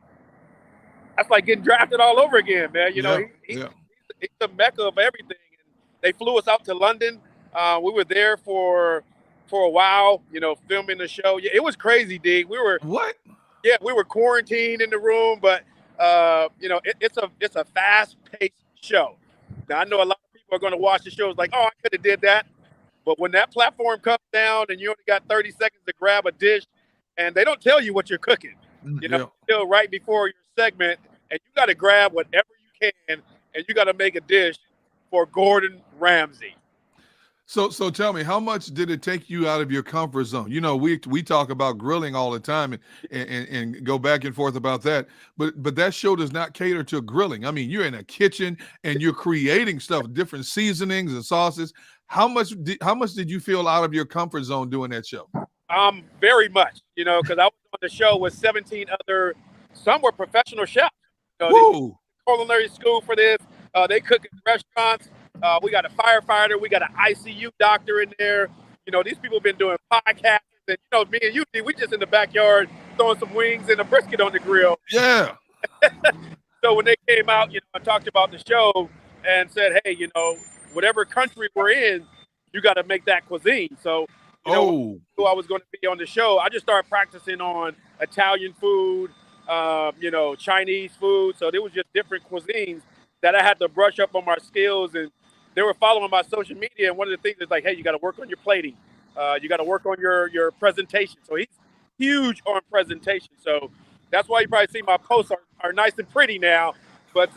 that's like getting drafted all over again, man. He's the mecca of everything. And they flew us out to London. We were there for a while, filming the show. Yeah, it was crazy, D. We were we were quarantined in the room, but it's a fast-paced show. Now I know a lot of people are going to watch the show like, "Oh, I could have did that," but when that platform comes down and you only got 30 seconds to grab a dish, and they don't tell you what you're cooking, until right before your segment, and you got to grab whatever you can, and you got to make a dish for Gordon Ramsay. So tell me, how much did it take you out of your comfort zone? We talk about grilling all the time and go back and forth about that, but that show does not cater to grilling. I mean, you're in a kitchen and you're creating stuff, different seasonings and sauces. How much did you feel out of your comfort zone doing that show? Very much, because I was on the show with 17 other, some were professional chefs. They culinary school for this. They cook in restaurants. We got a firefighter. We got an ICU doctor in there. These people have been doing podcasts. And, me and you, we just in the backyard throwing some wings and a brisket on the grill. Yeah. So when they came out, I talked about the show and said, "Hey, whatever country we're in, you got to make that cuisine." So, I was going to be on the show. I just started practicing on Italian food, Chinese food. So there was just different cuisines that I had to brush up on my skills, and they were following my social media. And one of the things is like, "Hey, you got to work on your plating. You got to work on your presentation." So he's huge on presentation. So that's why you probably see my posts are nice and pretty now. But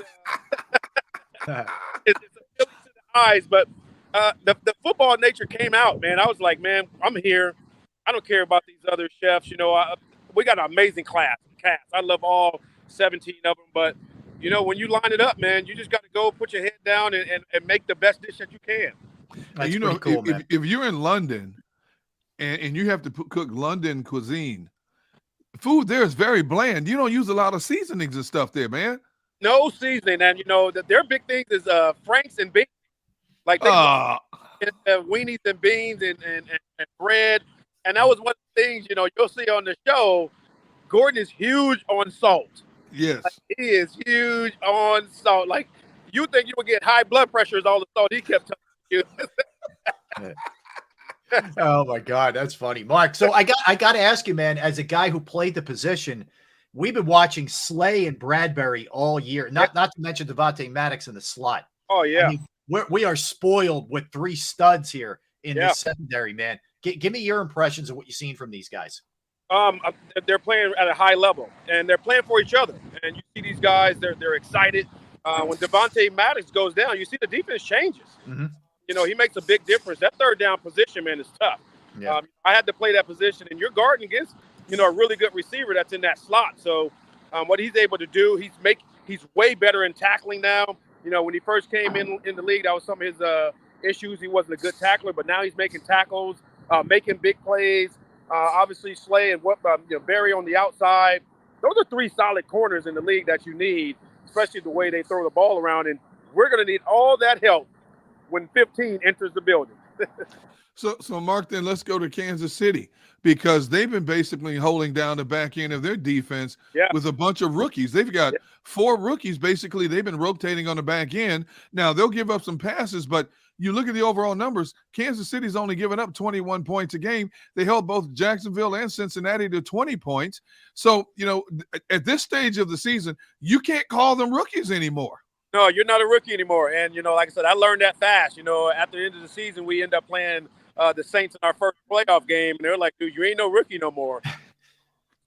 it's appealing to the eyes. But the football nature came out, man. I was like, man, I'm here. I don't care about these other chefs. We got an amazing cast. I love all 17 of them. But when you line it up, man, you just got to go put your head down and make the best dish that you can. That's pretty cool, man. If you're in London and you have to cook London cuisine, food there is very bland. You don't use a lot of seasonings and stuff there, man. No seasoning. And, their big things is franks and beans. Like weenies and beans and bread. And that was one of the things, you'll see on the show. Gordon is huge on salt. Yes. Like, he is huge on salt. Like, you think you would get high blood pressure as all the salt he kept telling you. Oh my God, that's funny, Mark. So I got to ask you, man, as a guy who played the position, we've been watching Slay and Bradbury all year. Not to mention Devontae Maddox in the slot. Oh yeah, I mean, we are spoiled with 3 studs here in the secondary, man. Give me your impressions of what you've seen from these guys. They're playing at a high level, and they're playing for each other. And you see these guys; they're excited. When Devontae Maddox goes down, you see the defense changes. Mm-hmm. He makes a big difference. That third down position, man, is tough. Yeah. I had to play that position, and you're guarding against, a really good receiver that's in that slot. So, what he's able to do, he's way better in tackling now. When he first came in the league, that was some of his issues. He wasn't a good tackler, but now he's making tackles, making big plays. Obviously, Slay and Barry on the outside. Those are 3 solid corners in the league that you need, especially the way they throw the ball around. And we're going to need all that help when 15 enters the building. So Mark, then let's go to Kansas City, because they've been basically holding down the back end of their defense with a bunch of rookies. They've got 4 rookies. Basically, they've been rotating on the back end. Now, they'll give up some passes, but you look at the overall numbers, Kansas City's only given up 21 points a game. They held both Jacksonville and Cincinnati to 20 points. So, at this stage of the season, you can't call them rookies anymore. No, you're not a rookie anymore. And, like I said, I learned that fast. At the end of the season, we end up playing the Saints in our first playoff game, and they're like, dude, you ain't no rookie no more.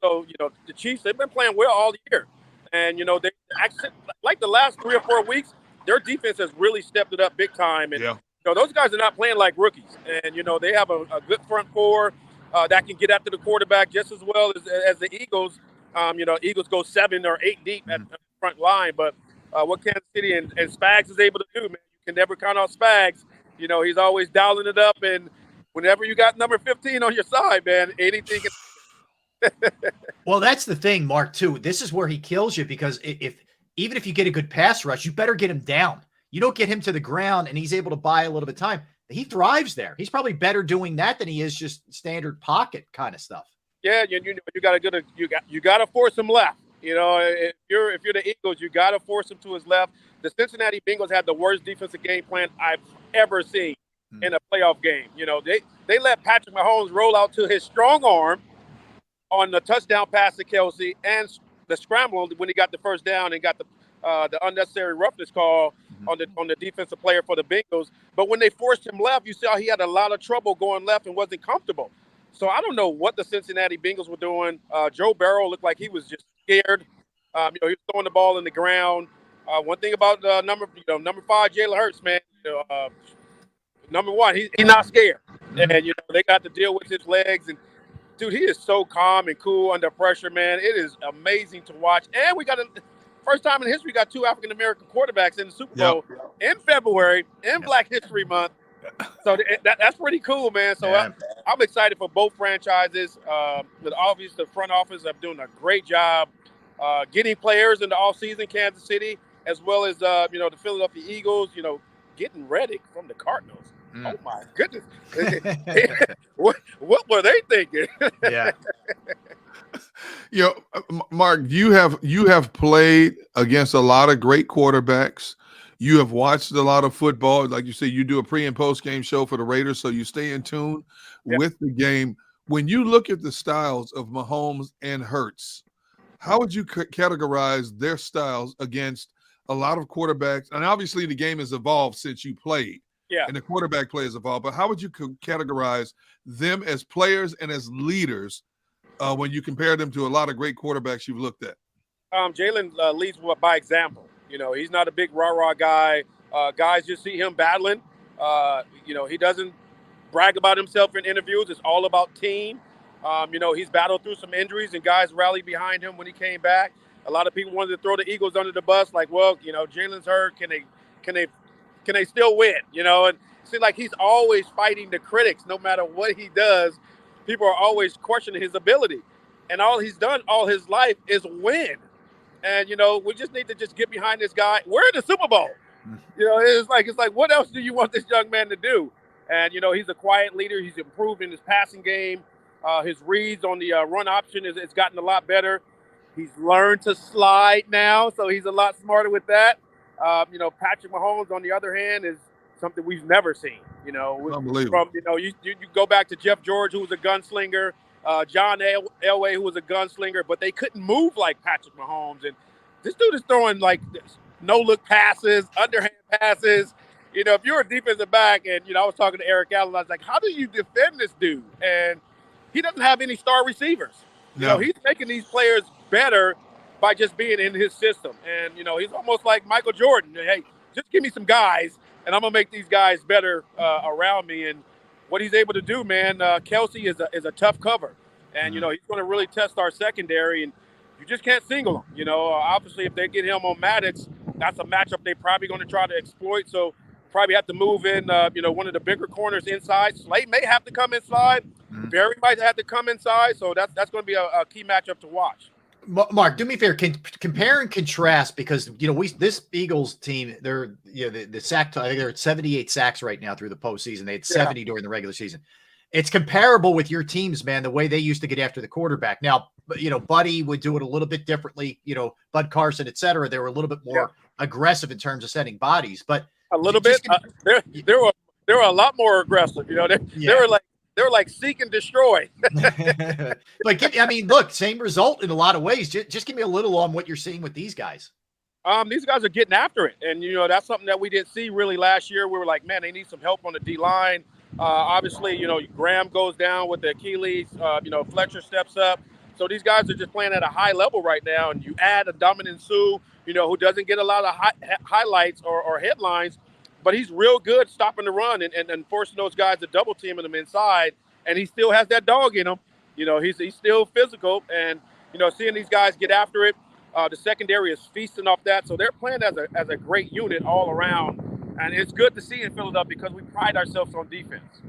So, the Chiefs, they've been playing well all year. And, they actually, like the last 3 or 4 weeks, their defense has really stepped it up big time. And, those guys are not playing like rookies. And, they have a good front four that can get after the quarterback just as well as the Eagles. Eagles go 7 or 8 deep at the front line. But what Kansas City and Spags is able to do, man, you can never count out Spags. He's always dialing it up. And whenever you got number 15 on your side, man, anything can Well, that's the thing, Mark, too. This is where he kills you, because even if you get a good pass rush, you better get him down. You don't get him to the ground and he's able to buy a little bit of time. He thrives there. He's probably better doing that than he is just standard pocket kind of stuff. Yeah, you got to force him left. If you're the Eagles, you got to force him to his left. The Cincinnati Bengals had the worst defensive game plan I've ever seen in a playoff game. They let Patrick Mahomes roll out to his strong arm on the touchdown pass to Kelsey and the scramble when he got the first down and got the unnecessary roughness call on the defensive player for the Bengals. But when they forced him left, you saw he had a lot of trouble going left and wasn't comfortable. So I don't know what the Cincinnati Bengals were doing. Joe Burrow looked like he was just scared. He was throwing the ball in the ground. One thing about number 5, Jalen Hurts, man. Number 1, he's not scared, and they got to deal with his legs. And dude, he is so calm and cool under pressure, man. It is amazing to watch. And we got first time in history, we got 2 African American quarterbacks in the Super Bowl in February in Black History Month. So that's pretty cool, man. So I'm excited for both franchises. The front office are doing a great job getting players in the offseason, Kansas City, as well as the Philadelphia Eagles, getting Reddick from the Cardinals. Oh my goodness. What were they thinking? Mark, you have played against a lot of great quarterbacks. You have watched a lot of football. Like you say, you do a pre and post game show for the Raiders, so you stay in tune with the game. When you look at the styles of Mahomes and Hurts, how would you categorize their styles against a lot of quarterbacks? And obviously the game has evolved since you played. And the quarterback play has evolved. But how would you categorize them as players and as leaders when you compare them to a lot of great quarterbacks you've looked at? Jalen leads by example. He's not a big rah-rah guy. Guys just see him battling. He doesn't brag about himself in interviews. It's all about team. He's battled through some injuries, and guys rallied behind him when he came back. A lot of people wanted to throw the Eagles under the bus, like, well, Jalen's hurt. Can they still win? And it seems like he's always fighting the critics. No matter what he does, people are always questioning his ability. And all he's done all his life is win. And, we just need to just get behind this guy. We're in the Super Bowl. It's like, what else do you want this young man to do? And, he's a quiet leader. He's improved in his passing game. His reads on the run option it's gotten a lot better. He's learned to slide now, so he's a lot smarter with that. Patrick Mahomes, on the other hand, is something we've never seen. Unbelievable. You go back to Jeff George, who was a gunslinger, John Elway, who was a gunslinger, but they couldn't move like Patrick Mahomes. And this dude is throwing like no-look passes, underhand passes. If you're a defensive back, and I was talking to Eric Allen, I was like, how do you defend this dude? And he doesn't have any star receivers. He's making these players better by just being in his system. And, he's almost like Michael Jordan. Hey, just give me some guys, and I'm going to make these guys better around me. And what he's able to do, man, Kelsey is a tough cover. And, he's going to really test our secondary, and you just can't single him. Obviously, if they get him on Maddox, that's a matchup they're probably going to try to exploit. So probably have to move in, one of the bigger corners inside. Slate may have to come inside. Barry might have to come inside. So that's going to be a key matchup to watch. Mark, do me a favor. Compare and contrast, because this Eagles team, they're the sack. I think they're at 78 sacks right now through the postseason. They had 70 during the regular season. It's comparable with your teams, man. The way they used to get after the quarterback. Now, Buddy would do it a little bit differently. Bud Carson, et cetera. They were a little bit more aggressive in terms of setting bodies, but a little bit. They were a lot more aggressive. They were like seek and destroy. But look, same result in a lot of ways. Just give me a little on what you're seeing with these guys. These guys are getting after it. And, that's something that we didn't see really last year. We were like, man, they need some help on the D-line. Obviously, Graham goes down with the Achilles. Fletcher steps up. So these guys are just playing at a high level right now. And you add a Dominic Sue, who doesn't get a lot of highlights or headlines, but he's real good stopping the run and forcing those guys to double team him inside. And he still has that dog in him. He's still physical. And, seeing these guys get after it, the secondary is feasting off that. So they're playing as a great unit all around. And it's good to see in Philadelphia because we pride ourselves on defense.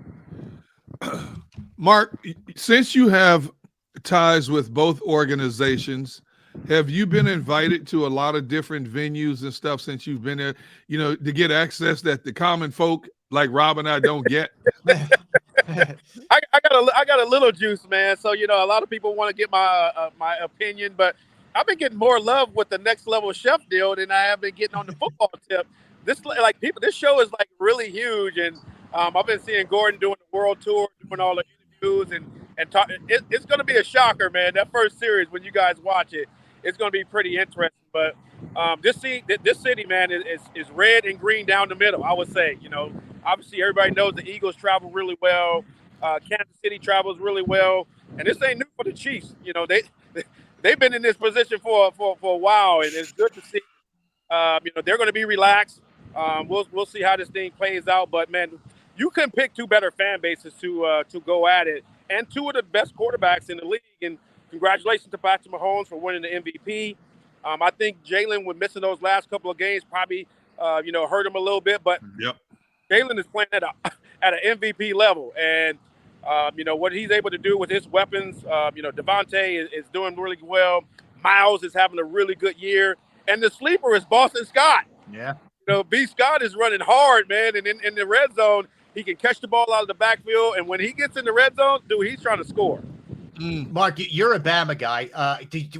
Mark, since you have ties with both organizations, have you been invited to a lot of different venues and stuff since you've been there, to get access that the common folk like Rob and I don't get? I got a little juice, man. So, a lot of people want to get my opinion, but I've been getting more love with the Next Level Chef deal than I have been getting on the football tip. This show is like really huge. And I've been seeing Gordon doing the world tour, doing all the interviews and talk. It's going to be a shocker, man. That first series, when you guys watch it, it's going to be pretty interesting. But this city, man, is red and green down the middle, I would say. Obviously everybody knows the Eagles travel really well. Kansas City travels really well. And this ain't new for the Chiefs. They've been in this position for a while, and it's good to see. They're going to be relaxed. We'll see how this thing plays out. But, man, you couldn't pick two better fan bases to go at it, and two of the best quarterbacks in the league. And congratulations to Patrick Mahomes for winning the MVP. I think Jalen, with missing those last couple of games, probably hurt him a little bit. But Jalen is playing at an MVP level, and what he's able to do with his weapons. Devontae is doing really well. Miles is having a really good year, and the sleeper is Boston Scott. Yeah. B. Scott is running hard, man, and in the red zone, he can catch the ball out of the backfield, and when he gets in the red zone, dude, he's trying to score. Mark, you're a Bama guy.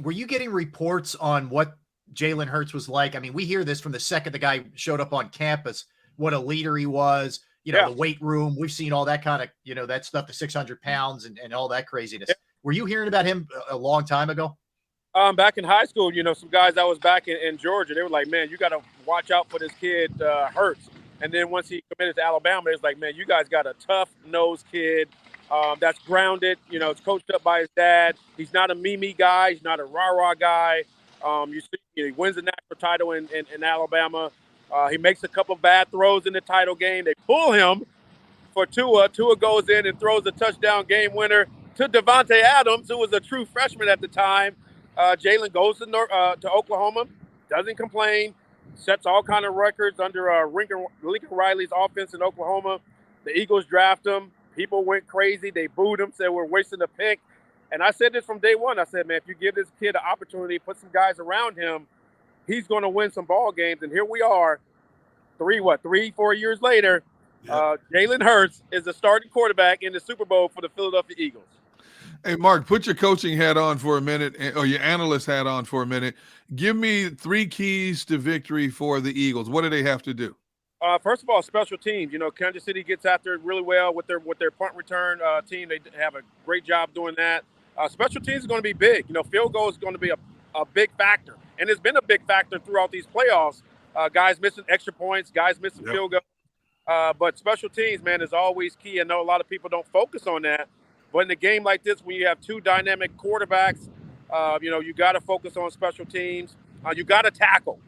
Were you getting reports on what Jalen Hurts was like? I mean, we hear this from the second the guy showed up on campus, what a leader he was, the weight room. We've seen all that kind of, that stuff, the 600 pounds and all that craziness. Yeah. Were you hearing about him a long time ago? Back in high school, some guys that was back in Georgia, they were like, man, you got to watch out for this kid, Hurts. And then once he committed to Alabama, it's like, man, you guys got a tough-nosed kid that's grounded. It's coached up by his dad. He's not a me guy. He's not a rah-rah guy. You see, he wins the national title in Alabama. He makes a couple bad throws in the title game. They pull him for Tua. Tua goes in and throws a touchdown game winner to Devontae Adams, who was a true freshman at the time. Jalen goes to Oklahoma, doesn't complain, sets all kind of records under Lincoln Riley's offense in Oklahoma. The Eagles draft him. People went crazy. They booed him, said we're wasting a pick. And I said this from day one. I said, man, if you give this kid an opportunity, put some guys around him, he's going to win some ball games. And here we are, 4 years later. Jalen Hurts is the starting quarterback in the Super Bowl for the Philadelphia Eagles. Hey, Mark, put your coaching hat on for a minute, or your analyst hat on for a minute. Give me 3 keys to victory for the Eagles. What do they have to do? First of all, special teams. Kansas City gets after it really well with their punt return team. They have a great job doing that. Special teams is going to be big. Field goal is going to be a big factor, and it's been a big factor throughout these playoffs. Guys missing extra points, guys missing field goals. But special teams, man, is always key. I know a lot of people don't focus on that. But in a game like this, when you have 2 dynamic quarterbacks, you got to focus on special teams. You got to tackle.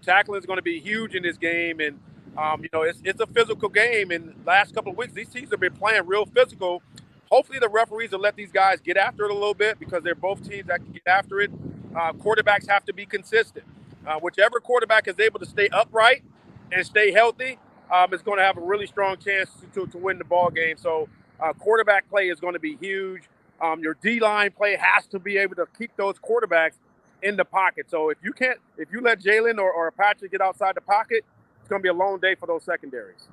Tackling is going to be huge in this game. And, it's a physical game. And last couple of weeks, these teams have been playing real physical. Hopefully the referees will let these guys get after it a little bit because they're both teams that can get after it. Quarterbacks have to be consistent. Whichever quarterback is able to stay upright and stay healthy is going to have a really strong chance to win the ball game. So quarterback play is going to be huge. Your D-line play has to be able to keep those quarterbacks in the pocket. So if you let Jalen or Patrick get outside the pocket, it's going to be a long day for those secondaries.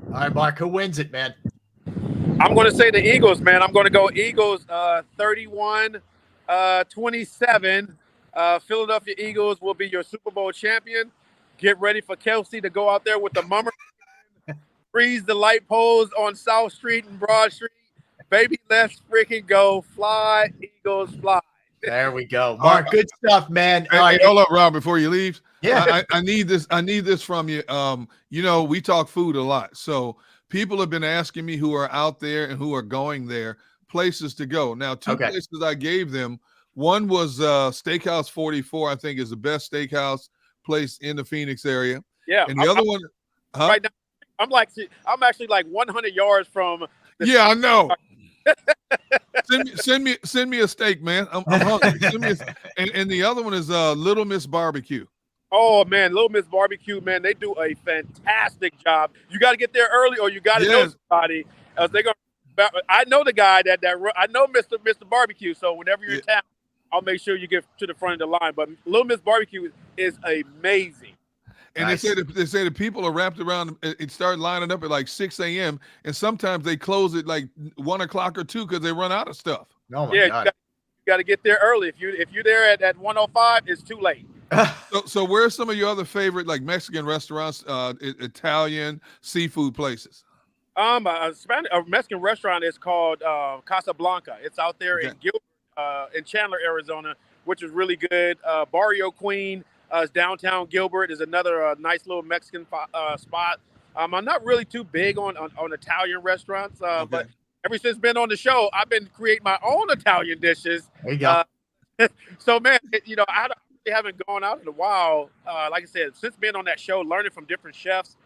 All right, Mark, who wins it, man? I'm going to say the Eagles, man. I'm going to go Eagles 31-27. Philadelphia Eagles will be your Super Bowl champion. Get ready for Kelsey to go out there with the mummer, freeze the light poles on South Street and Broad Street. Baby, let's freaking go. Fly, Eagles, fly. There we go. Mark, good stuff, man. Hey, All right. hold up, Rob, before you leave. Yeah. I need this. I need this from you. You know, we talk food a lot. So people have been asking me who are out there and who are going there, places to go. Now, two places I gave them. One was Steakhouse 44, I think is the best steakhouse place in the Phoenix area. Yeah. And the other one, right now, I'm actually like 100 yards from. I know. send me a steak, man. I'm hungry. And the other one is Little Miss Barbecue. Oh man, Little Miss Barbecue, man, they do a fantastic job. You got to get there early, or you got to know somebody. They're gonna. I know the guy that I know, Mr. Barbecue. So whenever you're in town, I'll make sure you get to the front of the line. But Little Miss Barbecue is amazing. And they say that people are wrapped around and start lining up at like 6 a.m. and sometimes they close at like 1 o'clock or 2 because they run out of stuff. Oh my God. You got to get there early. If you're there at 1:05, it's too late. So where's some of your other favorite like Mexican restaurants, Italian, seafood places? A Mexican restaurant is called Casablanca. It's out there in Gilbert, in Chandler, Arizona, which is really good. Barrio Queen. Downtown Gilbert is another nice little Mexican spot. I'm not really too big on Italian restaurants, but ever since been on the show, I've been creating my own Italian dishes. There you go. So, man, I haven't gone out in a while. Like I said, since being on that show, learning from different chefs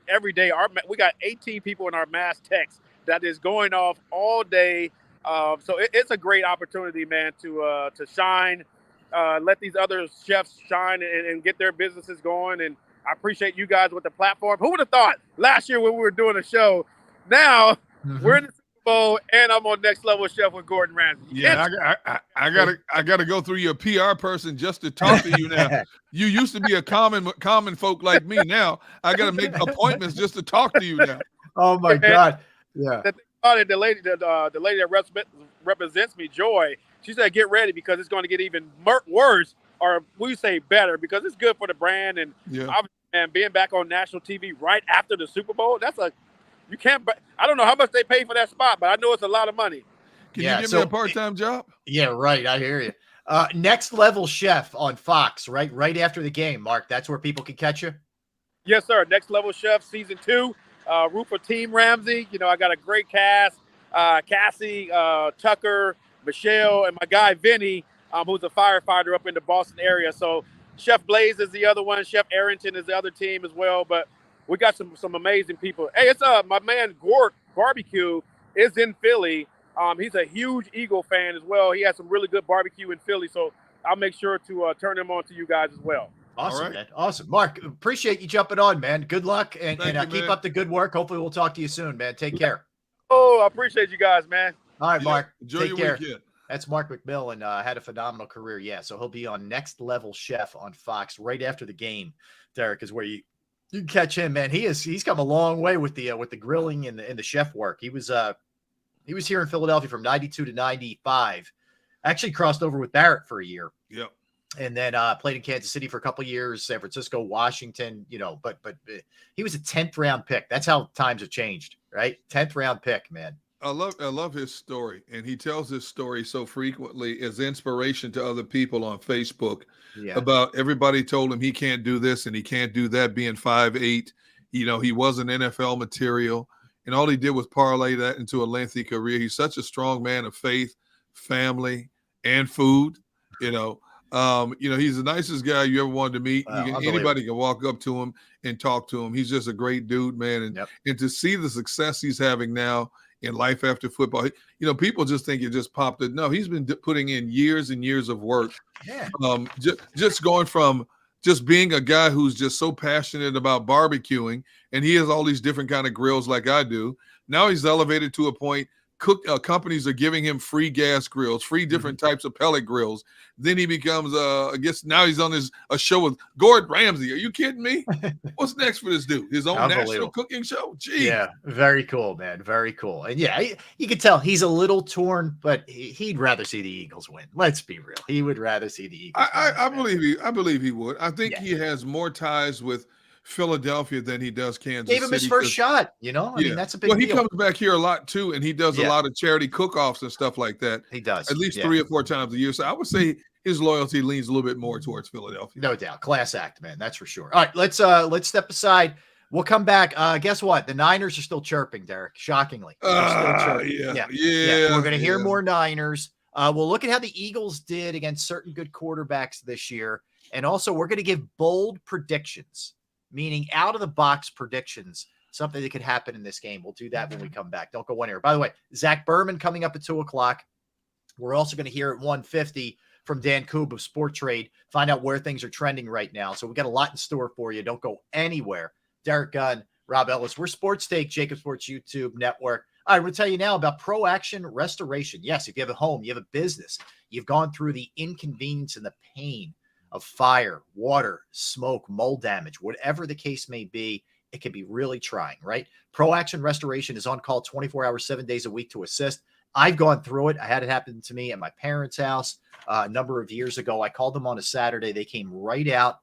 every day. We got 18 people in our mass text that is going off all day. So it's a great opportunity, man, to shine. Let these other chefs shine and get their businesses going. And I appreciate you guys with the platform. Who would have thought last year when we were doing a show, now we're in the Super Bowl and I'm on Next Level Chef with Gordon Ramsay. Yeah, I gotta go through your PR person just to talk to you now. You used to be a common folk like me. Now I gotta make appointments just to talk to you now. Oh my God. Yeah. The lady that represents me, Joy, she said, get ready because it's going to get even worse, or we say better, because it's good for the brand. And obviously, man, being back on national TV right after the Super Bowl, I don't know how much they pay for that spot, but I know it's a lot of money. Can you give me a part-time job? Yeah, right. I hear you. Next Level Chef on Fox, right after the game, Mark. That's where people can catch you? Yes, sir. Next Level Chef Season 2. Root for Team Ramsey. I got a great cast. Cassie, Tucker, Michelle, and my guy Vinny, who's a firefighter up in the Boston area. So Chef Blaze is the other one. Chef Arrington is the other team as well. But we got some amazing people. Hey, it's my man Gort Barbecue is in Philly. He's a huge Eagle fan as well. He has some really good barbecue in Philly. So I'll make sure to turn him on to you guys as well. Awesome, man. Awesome. Mark, appreciate you jumping on, man. Good luck and keep up the good work. Hopefully we'll talk to you soon, man. Take care. Oh, I appreciate you guys, man. All right, Mark. Enjoy take your care. weekend. That's Mark McMillan. Had a phenomenal career. Yeah, so he'll be on Next Level Chef on Fox right after the game. Derek is where you can catch him, man. He's come a long way with the grilling and the chef work. He was here in Philadelphia from 92 to 95. Actually crossed over with Barrett for a year. Yep. And then played in Kansas City for a couple of years, San Francisco, Washington, but he was a 10th round pick. That's how times have changed, right? 10th round pick, man. I love his story, and he tells his story so frequently as inspiration to other people on Facebook about everybody told him he can't do this and he can't do that, being 5'8". He wasn't NFL material, and all he did was parlay that into a lengthy career. He's such a strong man of faith, family, and food. He's the nicest guy you ever wanted to meet. Anybody can walk up to him and talk to him. He's just a great dude, man. And to see the success he's having now in life after football, people just think it just popped it. No, he's been putting in years and years of work. Yeah. Just going from just being a guy who's just so passionate about barbecuing, and he has all these different kind of grills like I do. Now he's elevated to a point companies are giving him free gas grills, free different types of pellet grills. Then he becomes, I guess now he's on a show with Gordon Ramsay. Are you kidding me? What's next for this dude? His own national cooking show? Gee. Yeah, very cool, man. Very cool. And yeah, you can tell he's a little torn, but he'd rather see the Eagles win. Let's be real. He would rather see the Eagles win. I believe he would. I think he has more ties with Philadelphia than he does Kansas City. Gave him his first shot, I mean, that's a big deal. He comes back here a lot too, and he does a lot of charity cook-offs and stuff like that. He does. At least 3 or 4 times a year. So I would say his loyalty leans a little bit more towards Philadelphia. No doubt. Class act, man. That's for sure. All right, let's step aside. We'll come back. Guess what? The Niners are still chirping, Derek. Shockingly. They're still chirping. Yeah. We're going to hear more Niners. We'll look at how the Eagles did against certain good quarterbacks this year. And also, we're going to give bold predictions, meaning out-of-the-box predictions, something that could happen in this game. We'll do that when we come back. Don't go anywhere. By the way, Zach Berman coming up at 2 o'clock. We're also going to hear at 1:50 from Dan Koob of Sport Trade, find out where things are trending right now. So we got a lot in store for you. Don't go anywhere. Derek Gunn, Rob Ellis. We're Sports Take, JAKIB Sports YouTube Network. All right, we'll tell you now about Pro Action Restoration. Yes, if you have a home, you have a business, you've gone through the inconvenience and the pain of fire, water, smoke, mold damage, whatever the case may be, it can be really trying, right? Pro Action Restoration is on call 24 hours, 7 days a week to assist. I've gone through it. I had it happen to me at my parents' house a number of years ago. I called them on a Saturday. They came right out.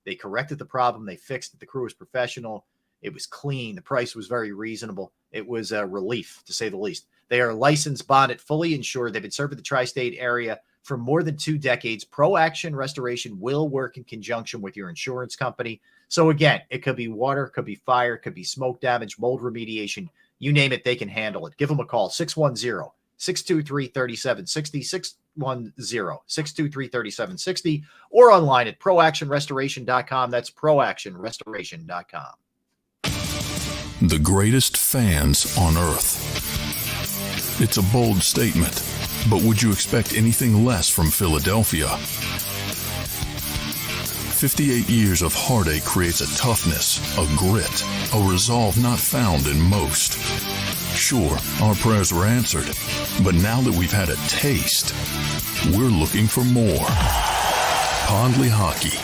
They corrected the problem. They fixed it. The crew was professional. It was clean. The price was very reasonable. It was a relief, to say the least. They are licensed, bonded, fully insured. They've been serving the tri-state area for more than 2 decades. Pro Action Restoration will work in conjunction with your insurance company. So again, it could be water, could be fire, could be smoke damage, mold remediation. You name it, they can handle it. Give them a call, 610-623-3760, 610-623-3760, or online at proactionrestoration.com. That's proactionrestoration.com. The greatest fans on earth. It's a bold statement, but would you expect anything less from Philadelphia? 58 years of heartache creates a toughness, a grit, a resolve not found in most. Sure, our prayers were answered, but now that we've had a taste, we're looking for more. Pondley Hockey,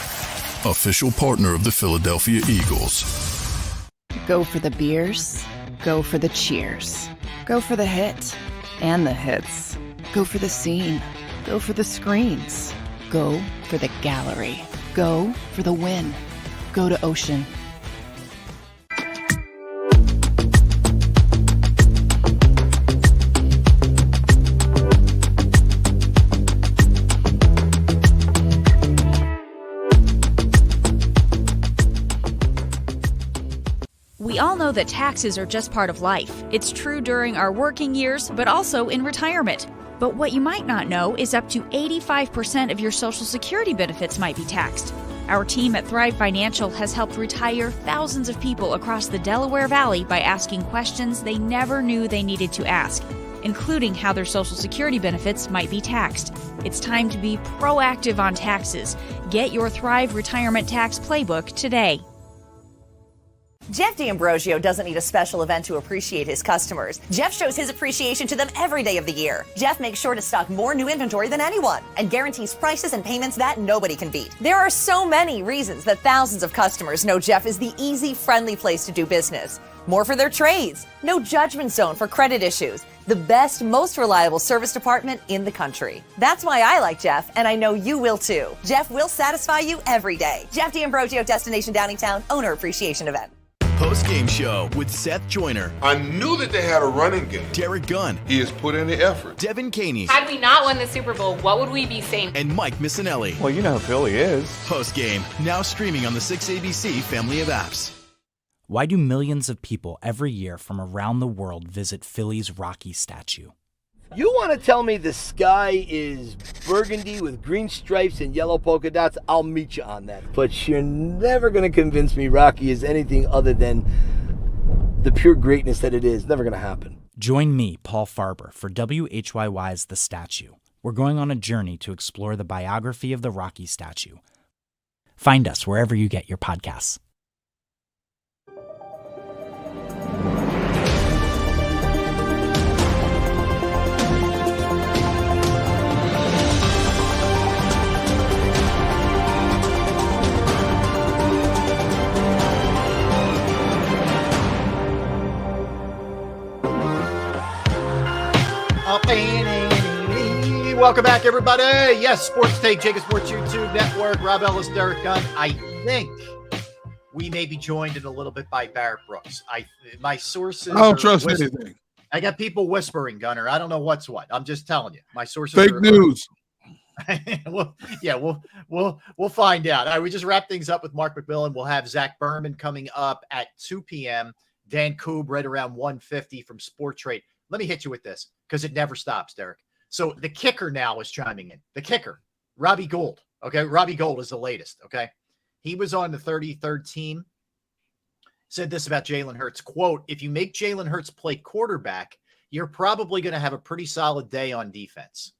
official partner of the Philadelphia Eagles. Go for the beers, go for the cheers, go for the hit and the hits, go for the scene, go for the screens, go for the gallery, go for the win, go to Ocean. We all know that taxes are just part of life. It's true during our working years, but also in retirement. But what you might not know is up to 85% of your Social Security benefits might be taxed. Our team at Thrive Financial has helped retire thousands of people across the Delaware Valley by asking questions they never knew they needed to ask, including how their Social Security benefits might be taxed. It's time to be proactive on taxes. Get your Thrive Retirement Tax Playbook today. Jeff D'Ambrosio doesn't need a special event to appreciate his customers. Jeff shows his appreciation to them every day of the year. Jeff makes sure to stock more new inventory than anyone and guarantees prices and payments that nobody can beat. There are so many reasons that thousands of customers know Jeff is the easy, friendly place to do business. More for their trades. No judgment zone for credit issues. The best, most reliable service department in the country. That's why I like Jeff, and I know you will too. Jeff will satisfy you every day. Jeff D'Ambrosio, Destination Downingtown, Owner Appreciation Event. Post-game show with Seth Joyner. I knew that they had a running game. Derek Gunn. He has put in the effort. Devin Caney. Had we not won the Super Bowl, what would we be saying? And Mike Missinelli. Well, you know who Philly is. Post-game, now streaming on the 6ABC family of apps. Why do millions of people every year from around the world visit Philly's Rocky statue? You want to tell me the sky is burgundy with green stripes and yellow polka dots? I'll meet you on that. But you're never going to convince me Rocky is anything other than the pure greatness that it is. Never going to happen. Join me, Paul Farber, for WHYY's The Statue. We're going on a journey to explore the biography of the Rocky statue. Find us wherever you get your podcasts. welcome back, everybody. Yes, Sports Take, JAKIB Sports YouTube Network. Rob Ellis, Derek Gunn. I think we may be joined in a little bit by Barrett Brooks. My sources. I don't trust anything. I got people whispering, Gunner. I don't know what's what. I'm just telling you. My sources. Fake news. We'll find out. All right, we just wrap things up with Mark McMillan. We'll have Zach Berman coming up at 2 p.m. Dan Koob right around 1:50 from Sport Trade. Let me hit you with this because it never stops, Derek. So the kicker now is chiming in. The kicker, Robbie Gould. Okay, Robbie Gould is the latest. Okay, he was on the 33rd team. Said this about Jalen Hurts, quote, if you make Jalen Hurts play quarterback, you're probably going to have a pretty solid day on defense.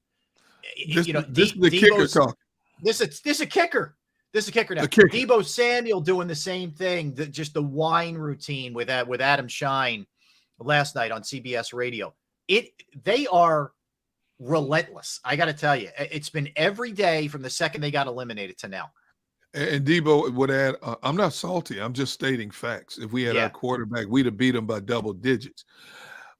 This is the kicker talk. This is a kicker. This is a kicker now. Deebo Samuel doing the same thing, just the wine routine with Adam Shine last night on CBS Radio. They are relentless. I got to tell you, it's been every day from the second they got eliminated to now. And Deebo would add, I'm not salty. I'm just stating facts. If we had our quarterback, we'd have beat him by double digits.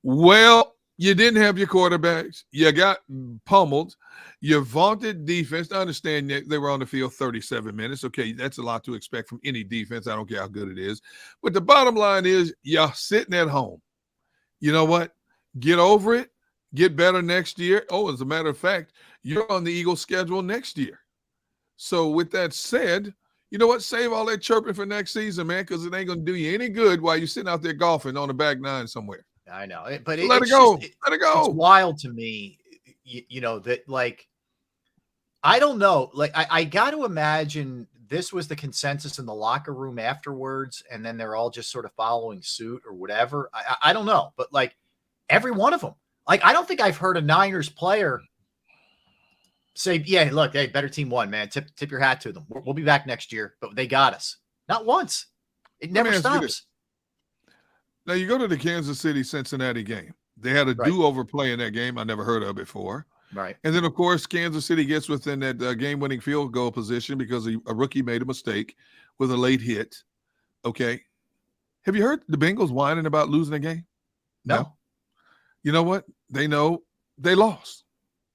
Well, you didn't have your quarterbacks. You got pummeled. Your vaunted defense. I understand they were on the field 37 minutes. Okay, that's a lot to expect from any defense. I don't care how good it is. But the bottom line is you're sitting at home. You know what? Get over it. Get better next year. Oh, as a matter of fact, you're on the Eagles schedule next year. So with that said, you know what? Save all that chirping for next season, man, because it ain't going to do you any good while you're sitting out there golfing on the back nine somewhere. I know, but let it go. Let it go. It's wild to me, you know, that like, I don't know. Like, I got to imagine this was the consensus in the locker room afterwards, and then they're all just sort of following suit or whatever. I don't know, but like every one of them, like, I don't think I've heard a Niners player say, yeah, look, hey, better team won, man. Tip your hat to them. We'll be back next year, but they got us. Not once. It never stops. Now, you go to the Kansas City-Cincinnati game. They had a do-over play in that game I never heard of before. Right. And then, of course, Kansas City gets within that game-winning field goal position because a rookie made a mistake with a late hit. Okay. Have you heard the Bengals whining about losing a game? No. You know what? They know they lost.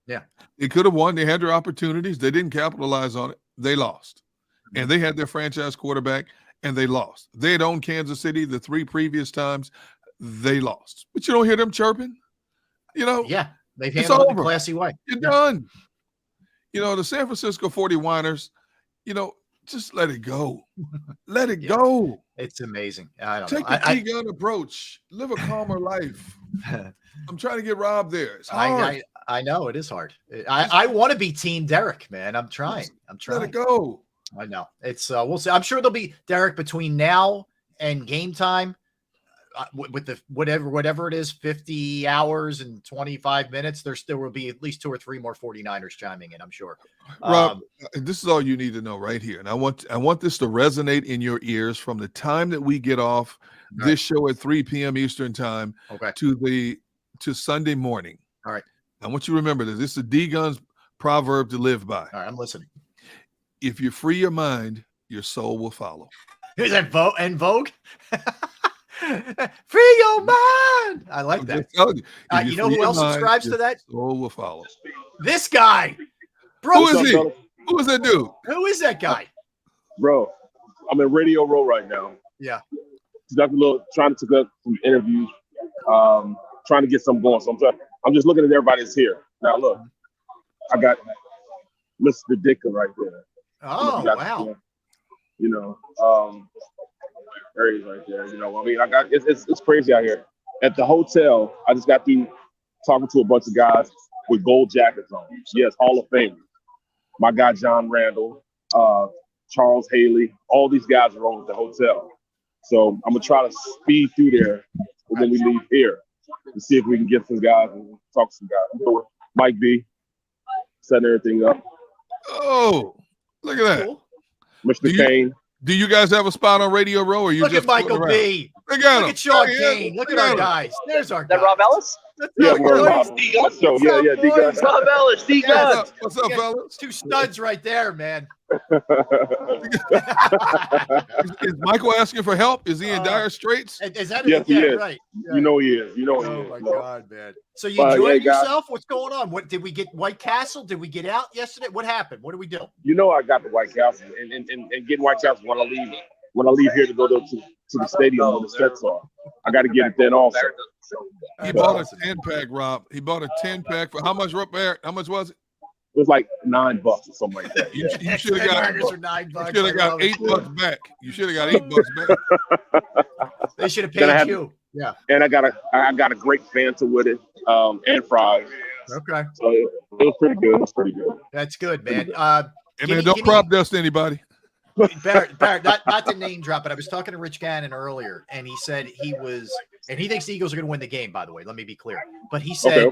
Yeah. They could have won. They had their opportunities. They didn't capitalize on it. They lost. And they had their franchise quarterback, and they lost. They had owned Kansas City the 3 previous times. They lost. But you don't hear them chirping. You know? Yeah. They've handled it in a classy way. You're done. You know, the San Francisco 49ers, you know, just let it go. Let it go. It's amazing. I don't Take know. the T-gun approach. Live a calmer life. I'm trying to get Rob there. It's hard. I know it is hard. I want to be Team Derek, man. I'm trying. Let it go. I know. It's we'll see. I'm sure there'll be, Derek, between now and game time, with the whatever it is, 50 hours and 25 minutes, there still will be at least 2 or 3 more 49ers chiming in, I'm sure. Rob, this is all you need to know right here. And I want this to resonate in your ears from the time that we get off this show at 3 p.m. Eastern time to Sunday morning. All right. I want you to remember this. This is a D-Gun's proverb to live by. All right, I'm listening. If you free your mind, your soul will follow. Is that Vogue? Free your mind. I like that. You know who else subscribes to that? Soul will follow. This guy. Bro, who is he? Who is that dude? Who is that guy? Bro, I'm in Radio Row right now. Yeah. Trying to get some interviews, trying to get some going. So I'm just looking at everybody that's here. Now look, I got Mr. Dicker right there. Oh, wow. You know, there he is right there. You know, I mean, it's crazy out here. At the hotel, I just got through talking to a bunch of guys with gold jackets on. Yes, Hall of Fame. My guy John Randall, Charles Haley, all these guys are over at the hotel. So I'm gonna try to speed through there when we leave here to see if we can get some guys and talk to some guys. I'm doing Mike B, setting everything up. Oh, look at that. Cool. Mr. Kane. Do you guys have a spot on Radio Row, or you look just at Michael B? Look at Sean Kane. Look at our guys. There's our guys. Rob Ellis? Yeah, D-Gun. Rob Ellis, D-Gun. What's up, fellas? 2 studs right there, man. Is Michael asking for help? Is he in dire straits? Is that Yes, he is. right? You know he is. You know he Oh is. my No. God, man! So you enjoyed yourself? What's going on? What did we get? White Castle? Did we get out yesterday? What happened? What did we do? You know I got the White Castle, and getting White Castle when I leave here to go to the stadium where the sets are. I got to get it then also. He bought a 10-pack, Rob. He bought a 10-pack for how much, Robert? How much was it? It was like $9 or something like that. You should have got $9. Should have got $8 back. You should have got $8 back. They should have paid you. Yeah. And I got a great Fanta with it, and fries. Okay. So it was pretty good. It was pretty good. That's good, man. And man, don't prop dust anybody. Barrett, not to name drop, but I was talking to Rich Gannon earlier, and he said he thinks the Eagles are going to win the game, by the way. Let me be clear. But he said,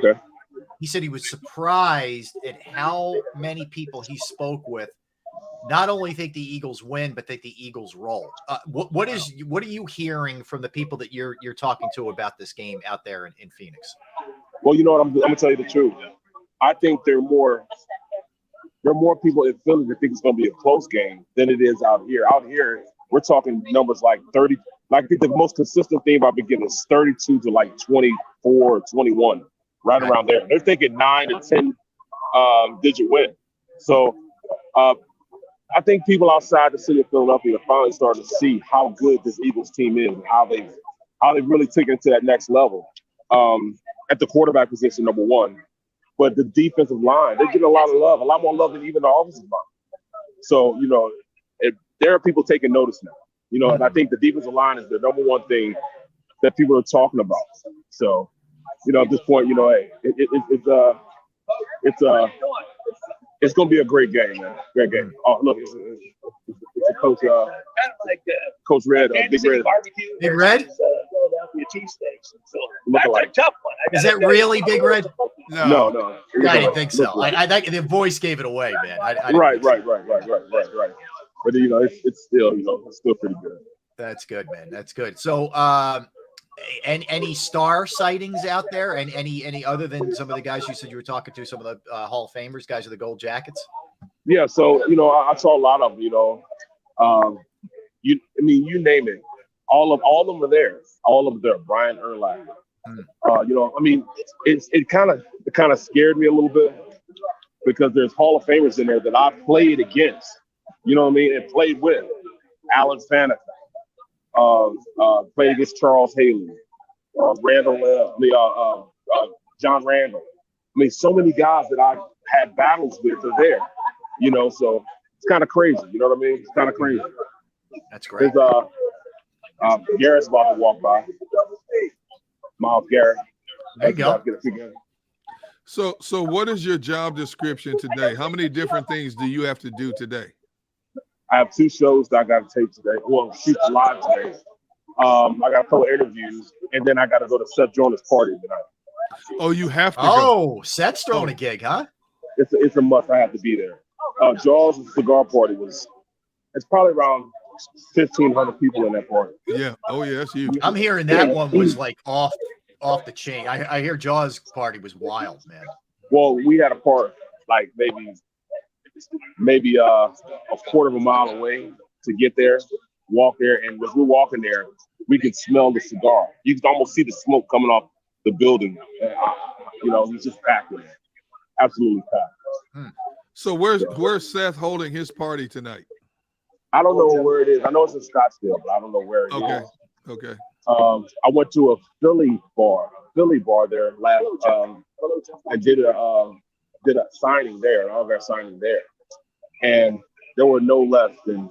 he said he was surprised at how many people he spoke with not only think the Eagles win, but think the Eagles roll. What are you hearing from the people that you're talking to about this game out there in Phoenix? Well, you know what? I'm going to tell you the truth. I think there are more people in Philly that think it's going to be a close game than it is out here. Out here, we're talking numbers like 30. Like I think the most consistent theme I've been getting is 32 to like 24, 21, right around there. They're thinking 9 to 10 digit win. So I think people outside the city of Philadelphia are finally starting to see how good this Eagles team is and how they've really taken it to that next level. At the quarterback position, number one. But the defensive line, they get a lot of love, a lot more love than even the offensive line. So, you know, there are people taking notice now, you know, and I think the defensive line is the number one thing that people are talking about. So, you know, at this point, you know, hey, it's going to be a great game, man. Great game. Oh, look, it's a Coach Red, Big Red. Big Red? That's a tough one. Is that really Big Red? No. I didn't think so. I the voice gave it away, man. Right. But you know, it's still, you know, it's still pretty good. That's good, man. That's good. So, and any star sightings out there, and any other than some of the guys you said you were talking to, some of the Hall of Famers, guys with the gold jackets? Yeah. So, you know, I saw a lot of them. You know, you name it. All of them are there. All of them there. Brian Urlacher. You know, I mean, it kind of scared me a little bit because there's Hall of Famers in there that I played against, you know what I mean, and played with. Alan Faneca, played against Charles Haley, John Randall. I mean, so many guys that I had battles with are there, you know, so it's kind of crazy, you know what I mean? It's kind of crazy. That's great. Garrett's about to walk by. Miles Garrett. There you go. So what is your job description today? How many different things do you have to do today? I have 2 shows that I got to tape today. Well, shoot live today. I got a couple of interviews, and then I got to go to Seth Jonas' party tonight. Oh, you have to go. Seth's throwing a gig, huh? It's a must. I have to be there. Jaws' cigar party it's probably around 1,500 people in that party. Yeah. Oh, yeah, that's huge. I'm hearing that one was like off the chain. I hear Jaws' party was wild, man. Well, we had a part like maybe a quarter of a mile away to get there, walk there, and as we're walking there, we could smell the cigar. You could almost see the smoke coming off the building. You know, it's just packed in there. Absolutely packed. So where's Seth holding his party tonight? I don't know where it is. I know it's in Scottsdale, but I don't know where it is. Okay. I went to a Philly bar there last. I did a signing there, an autograph signing there, and there were no less than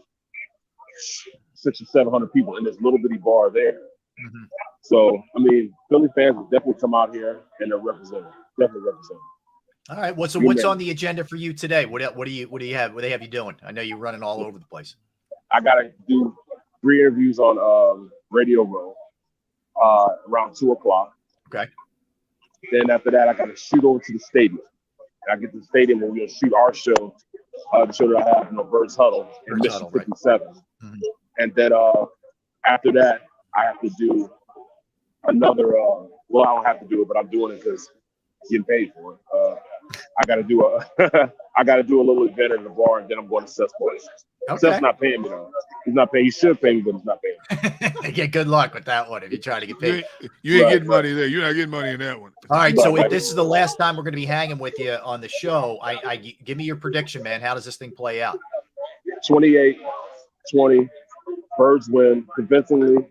600 or 700 people in this little bitty bar there. Mm-hmm. So, I mean, Philly fans will definitely come out here and they're represented. Definitely represented. All right. What's on the agenda for you today? What do you have? What do they have you doing? I know you're running all over the place. I gotta do 3 interviews on Radio Row around 2:00. Okay. Then after that, I gotta shoot over to the stadium. And I get to the stadium and we'll shoot our show, the show that I have, Bird's Huddle in Mission 57. Right. Mm-hmm. And then after that, I have to do another. Well, I don't have to do it, but I'm doing it because I'm getting paid for it. I got to do a little event in the bar, and then I'm going to Seth's place. Okay. Seth's not paying me though. He's not paying. He should pay me, but he's not paying me. Yeah, good luck with that one if you try to get paid. You ain't getting money there. You're not getting money in that one. All right, so if this is the last time we're going to be hanging with you on the show, I give me your prediction, man. How does this thing play out? 28-20, Birds win convincingly.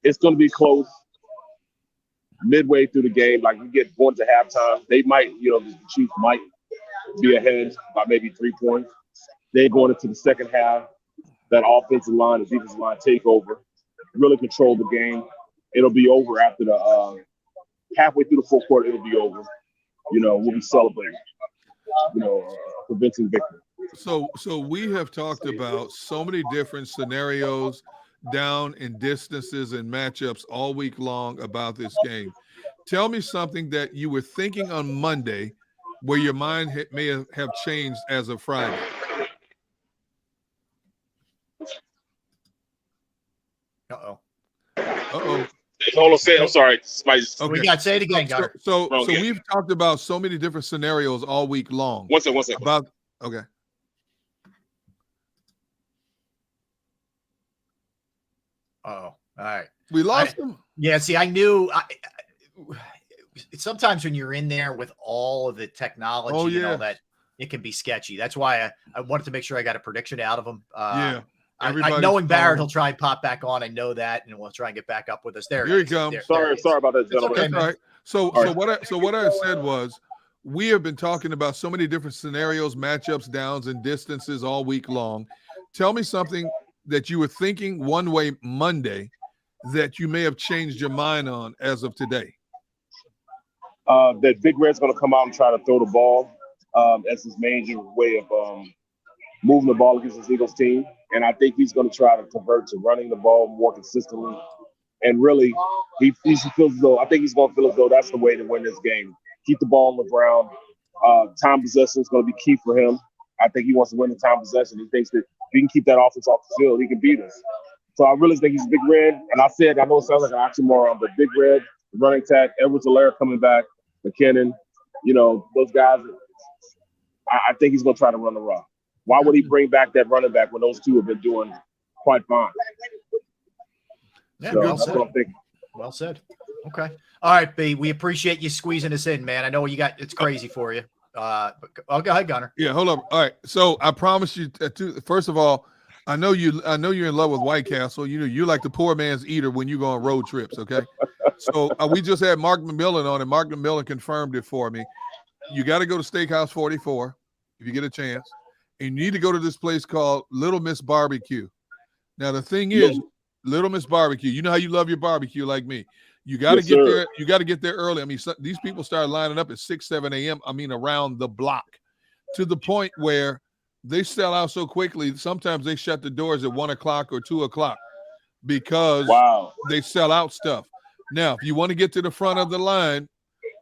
It's going to be close. Midway through the game, like we get going to halftime, they might, the Chiefs might be ahead by maybe 3 points. They're going into the second half. That offensive line, the defensive line take over, really control the game. It'll be over after the halfway through the fourth quarter. It'll be over. We'll be celebrating. Convincing victory. So we have talked about so many different scenarios, down and distances and matchups all week long about this game. Tell me something that you were thinking on Monday where your mind may have changed as of Friday. Uh-oh. Hold on, say it. I'm sorry. Okay. We got to say it again, Gunner. So we've talked about so many different scenarios all week long. One second. Okay. Uh-oh. All right. We lost him. Yeah, see, I knew sometimes when you're in there with all of the technology and all that, it can be sketchy. That's why I wanted to make sure I got a prediction out of him. Knowing Barrett, he'll try and pop back on. I know that, and we'll try and get back up with us. Here he comes. Sorry about that, gentlemen. Okay, all right. So what I said was, we have been talking about so many different scenarios, matchups, downs, and distances all week long. Tell me something that you were thinking one way Monday that you may have changed your mind on as of today. That Big Red's going to come out and try to throw the ball as his major way of moving the ball against his Eagles team. And I think he's going to try to convert to running the ball more consistently. And really, he feels as though, I think he's going to feel as though that's the way to win this game. Keep the ball on the ground. Time possession is going to be key for him. I think he wants to win the time possession. He thinks that if he can keep that offense off the field, he can beat us. So I really think he's Big Red. And I know it sounds like an oxymoron, but Big Red, the running attack, Edwards-Helaire coming back, McKinnon, those guys. I think he's going to try to run the rock. Why would he bring back that running back when those two have been doing quite fine? Yeah, so well that's said. what I'm thinking. Well said. Okay. All right, B. We appreciate you squeezing us in, man. I know it's crazy for you. But go ahead, Gunner. Yeah, hold up. All right. So I promise you, first of all, I know you're in love with White Castle. You like the poor man's eater when you go on road trips. Okay. So we just had Mark McMillan on, and Mark McMillan confirmed it for me. You got to go to Steakhouse 44 if you get a chance. And you need to go to this place called Little Miss Barbecue. Now, the thing is, Little Miss Barbecue, you know how you love your barbecue like me. You got to get there. You got to get there early. I mean, these people started lining up at 6, 7 a.m. I mean, around the block, to the point where they sell out so quickly. Sometimes they shut the doors at 1 o'clock or 2 o'clock because they sell out stuff. Now, if you want to get to the front of the line,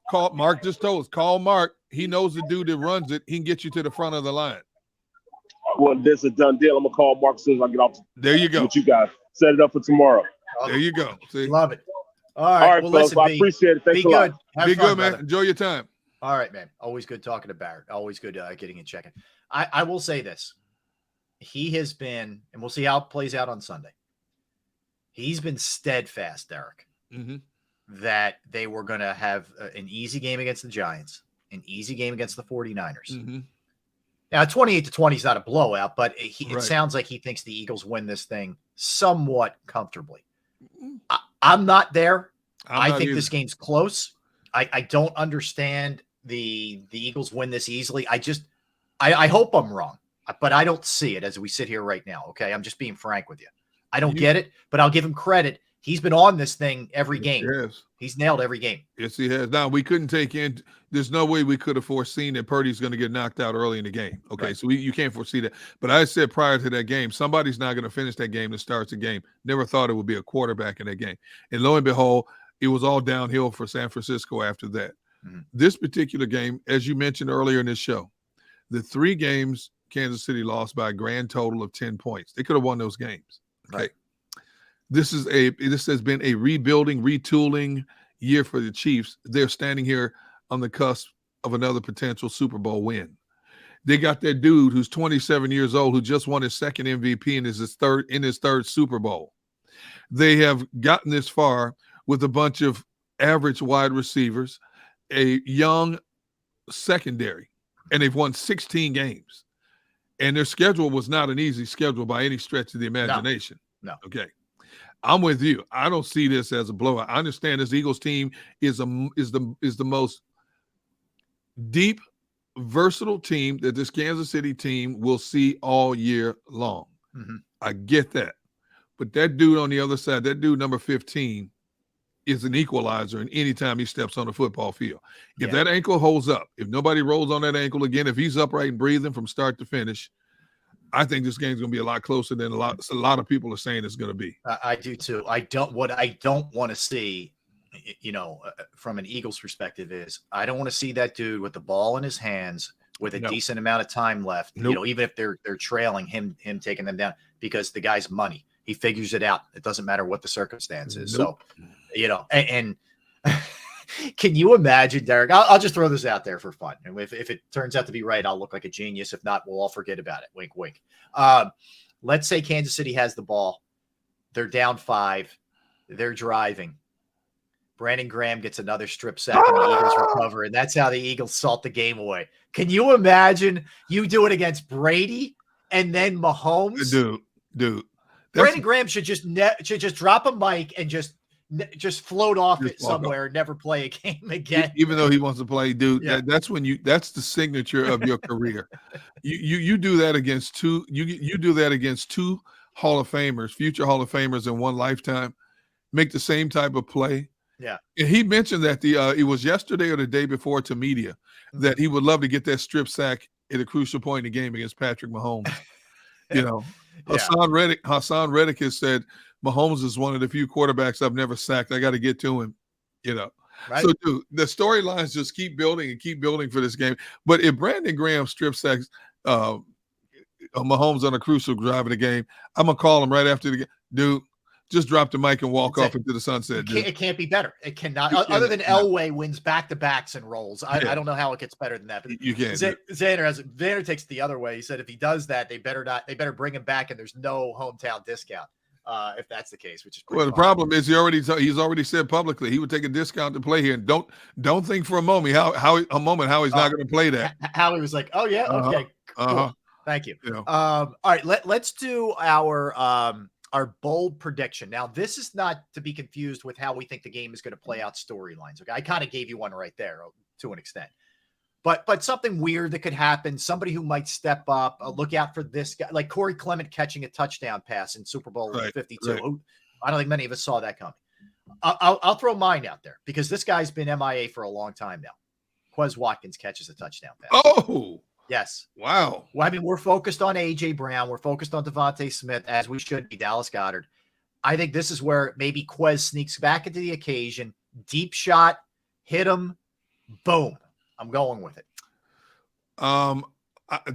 call Mark. Just told us, call Mark. He knows the dude that runs it. He can get you to the front of the line. Well, this is a done deal. I'm gonna call Mark as soon as I get off. There you go. With you guys, set it up for tomorrow. There you go. See? Love it. All right. Well, folks, listen, I appreciate it. Thanks be a lot. good. Be Have fun, good, man. brother. Enjoy your time. All right, man. Always good talking to Barrett. Always good getting and checking. I will say this. He has been, and we'll see how it plays out on Sunday. He's been steadfast, Derek, that they were going to have an easy game against the Giants, an easy game against the 49ers. Now, 28-20 is not a blowout, but it sounds like he thinks the Eagles win this thing somewhat comfortably. I'm not there. I think this game's close. I don't understand the Eagles win this easily. I hope I'm wrong, but I don't see it as we sit here right now. Okay. I'm just being frank with you. I don't get it, but I'll give him credit. He's been on this thing every game. Yes. He's nailed every game. Yes, he has. Now, we couldn't take in – there's no way we could have foreseen that Purdy's going to get knocked out early in the game. Okay, so you can't foresee that. But I said prior to that game, somebody's not going to finish that game that starts the game. Never thought it would be a quarterback in that game. And lo and behold, it was all downhill for San Francisco after that. This particular game, as you mentioned earlier in this show, the 3 games Kansas City lost by a grand total of 10 points. They could have won those games. Okay. This has been a rebuilding, retooling year for the Chiefs. They're standing here on the cusp of another potential Super Bowl win. They got that dude who's 27 years old who just won his second MVP and is his third Super Bowl. They have gotten this far with a bunch of average wide receivers, a young secondary, and they've won 16 games. And their schedule was not an easy schedule by any stretch of the imagination. No. Okay. I'm with you. I don't see this as a blowout. I understand this Eagles team is the most deep, versatile team that this Kansas City team will see all year long. Mm-hmm. I get that. But that dude on the other side, that dude number 15, is an equalizer in any time he steps on the football field. If that ankle holds up, if nobody rolls on that ankle again, if he's upright and breathing from start to finish, I think this game's going to be a lot closer than a lot of people are saying it's going to be. I do too. I don't want to see, from an Eagles perspective is I don't want to see that dude with the ball in his hands with a decent amount of time left, even if they're trailing him taking them down, because the guy's money. He figures it out. It doesn't matter what the circumstance is. So, and can you imagine, Derek? I'll just throw this out there for fun. And if it turns out to be right, I'll look like a genius. If not, we'll all forget about it. Wink, wink. Let's say Kansas City has the ball. They're down 5. They're driving. Brandon Graham gets another strip sack and the Eagles recover. And that's how the Eagles salt the game away. Can you imagine you do it against Brady and then Mahomes? Dude. Brandon Graham should just drop a mic and just float off it somewhere, never play a game again. Even though he wants to play, dude. Yeah. That's the signature of your career. You do that against two. You do that against 2 Hall of Famers, future Hall of Famers in one lifetime. Make the same type of play. Yeah. And he mentioned that it was yesterday or the day before to media that he would love to get that strip sack at a crucial point in the game against Patrick Mahomes. Hassan Reddick has said Mahomes is one of the few quarterbacks I've never sacked. I got to get to him, Right. So, dude, the storylines just keep building for this game. But if Brandon Graham strip sacks Mahomes on a crucial drive of the game, I'm going to call him right after the game. Dude, just drop the mic and walk off into the sunset. It can't be better. It cannot. Other than Elway wins back-to-backs and rolls. I don't know how it gets better than that. But you can't. Xander takes it the other way. He said if he does that, they better bring him back and there's no hometown discount. If that's the case, which is the problem is he's already said publicly he would take a discount to play here. And don't think for a moment how he's not going to play that. How he was like, oh yeah, okay, cool. Thank you. All right, let's do our bold prediction. Now, this is not to be confused with how we think the game is going to play out storylines. Okay, I kind of gave you one right there to an extent. But something weird that could happen, somebody who might step up, look out for this guy, like Corey Clement catching a touchdown pass in Super Bowl 52. Right. I don't think many of us saw that coming. I'll throw mine out there because this guy's been MIA for a long time now. Quez Watkins catches a touchdown pass. Oh, yes. Wow. Well, I mean, we're focused on A.J. Brown. We're focused on Devontae Smith, as we should be, Dallas Goedert. I think this is where maybe Quez sneaks back into the occasion. Deep shot, hit him, boom. I'm going with it.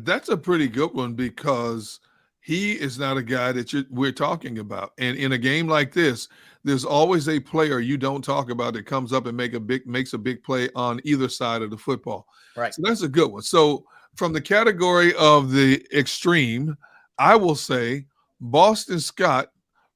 That's a pretty good one because he is not a guy that we're talking about. And in a game like this, there's always a player you don't talk about that comes up and makes a big play on either side of the football. Right. So that's a good one. So from the category of the extreme, I will say Boston Scott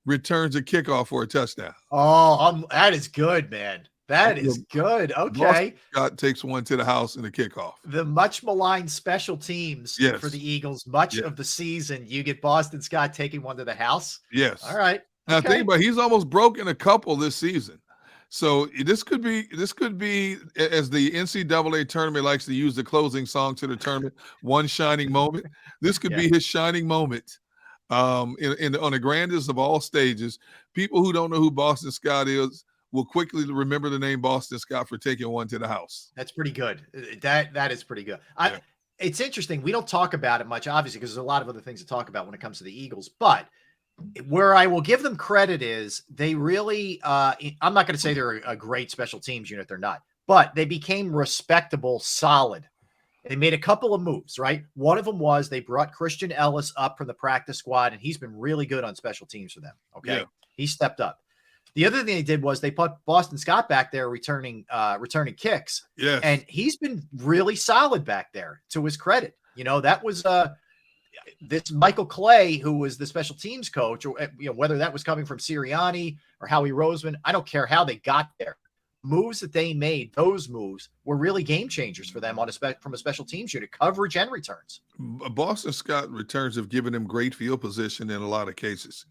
returns a kickoff for a touchdown. Oh, that is good, man. That is good. Okay. Scott takes one to the house in the kickoff. The much maligned special teams for the Eagles, much of the season, you get Boston Scott taking one to the house. Yes. All right. Now think about he's almost broken a couple this season. So this could be, as the NCAA tournament likes to use the closing song to the tournament, one shining moment. This could be his shining moment. On the grandest of all stages, people who don't know who Boston Scott is will quickly remember the name Boston Scott for taking one to the house. That's pretty good. That is pretty good. It's interesting. We don't talk about it much, obviously, because there's a lot of other things to talk about when it comes to the Eagles. But where I will give them credit is they really, I'm not going to say they're a great special teams unit. They're not. But they became respectable, solid. They made a couple of moves, right? One of them was they brought Christian Ellis up from the practice squad, and he's been really good on special teams for them. Okay. Yeah. He stepped up. The other thing they did was they put Boston Scott back there returning kicks. Yes. And he's been really solid back there, to his credit. That was this Michael Clay, who was the special teams coach, or whether that was coming from Sirianni or Howie Roseman, I don't care how they got there. Moves that they made, those moves were really game changers for them from a special teams unit, coverage and returns. Boston Scott returns have given him great field position in a lot of cases,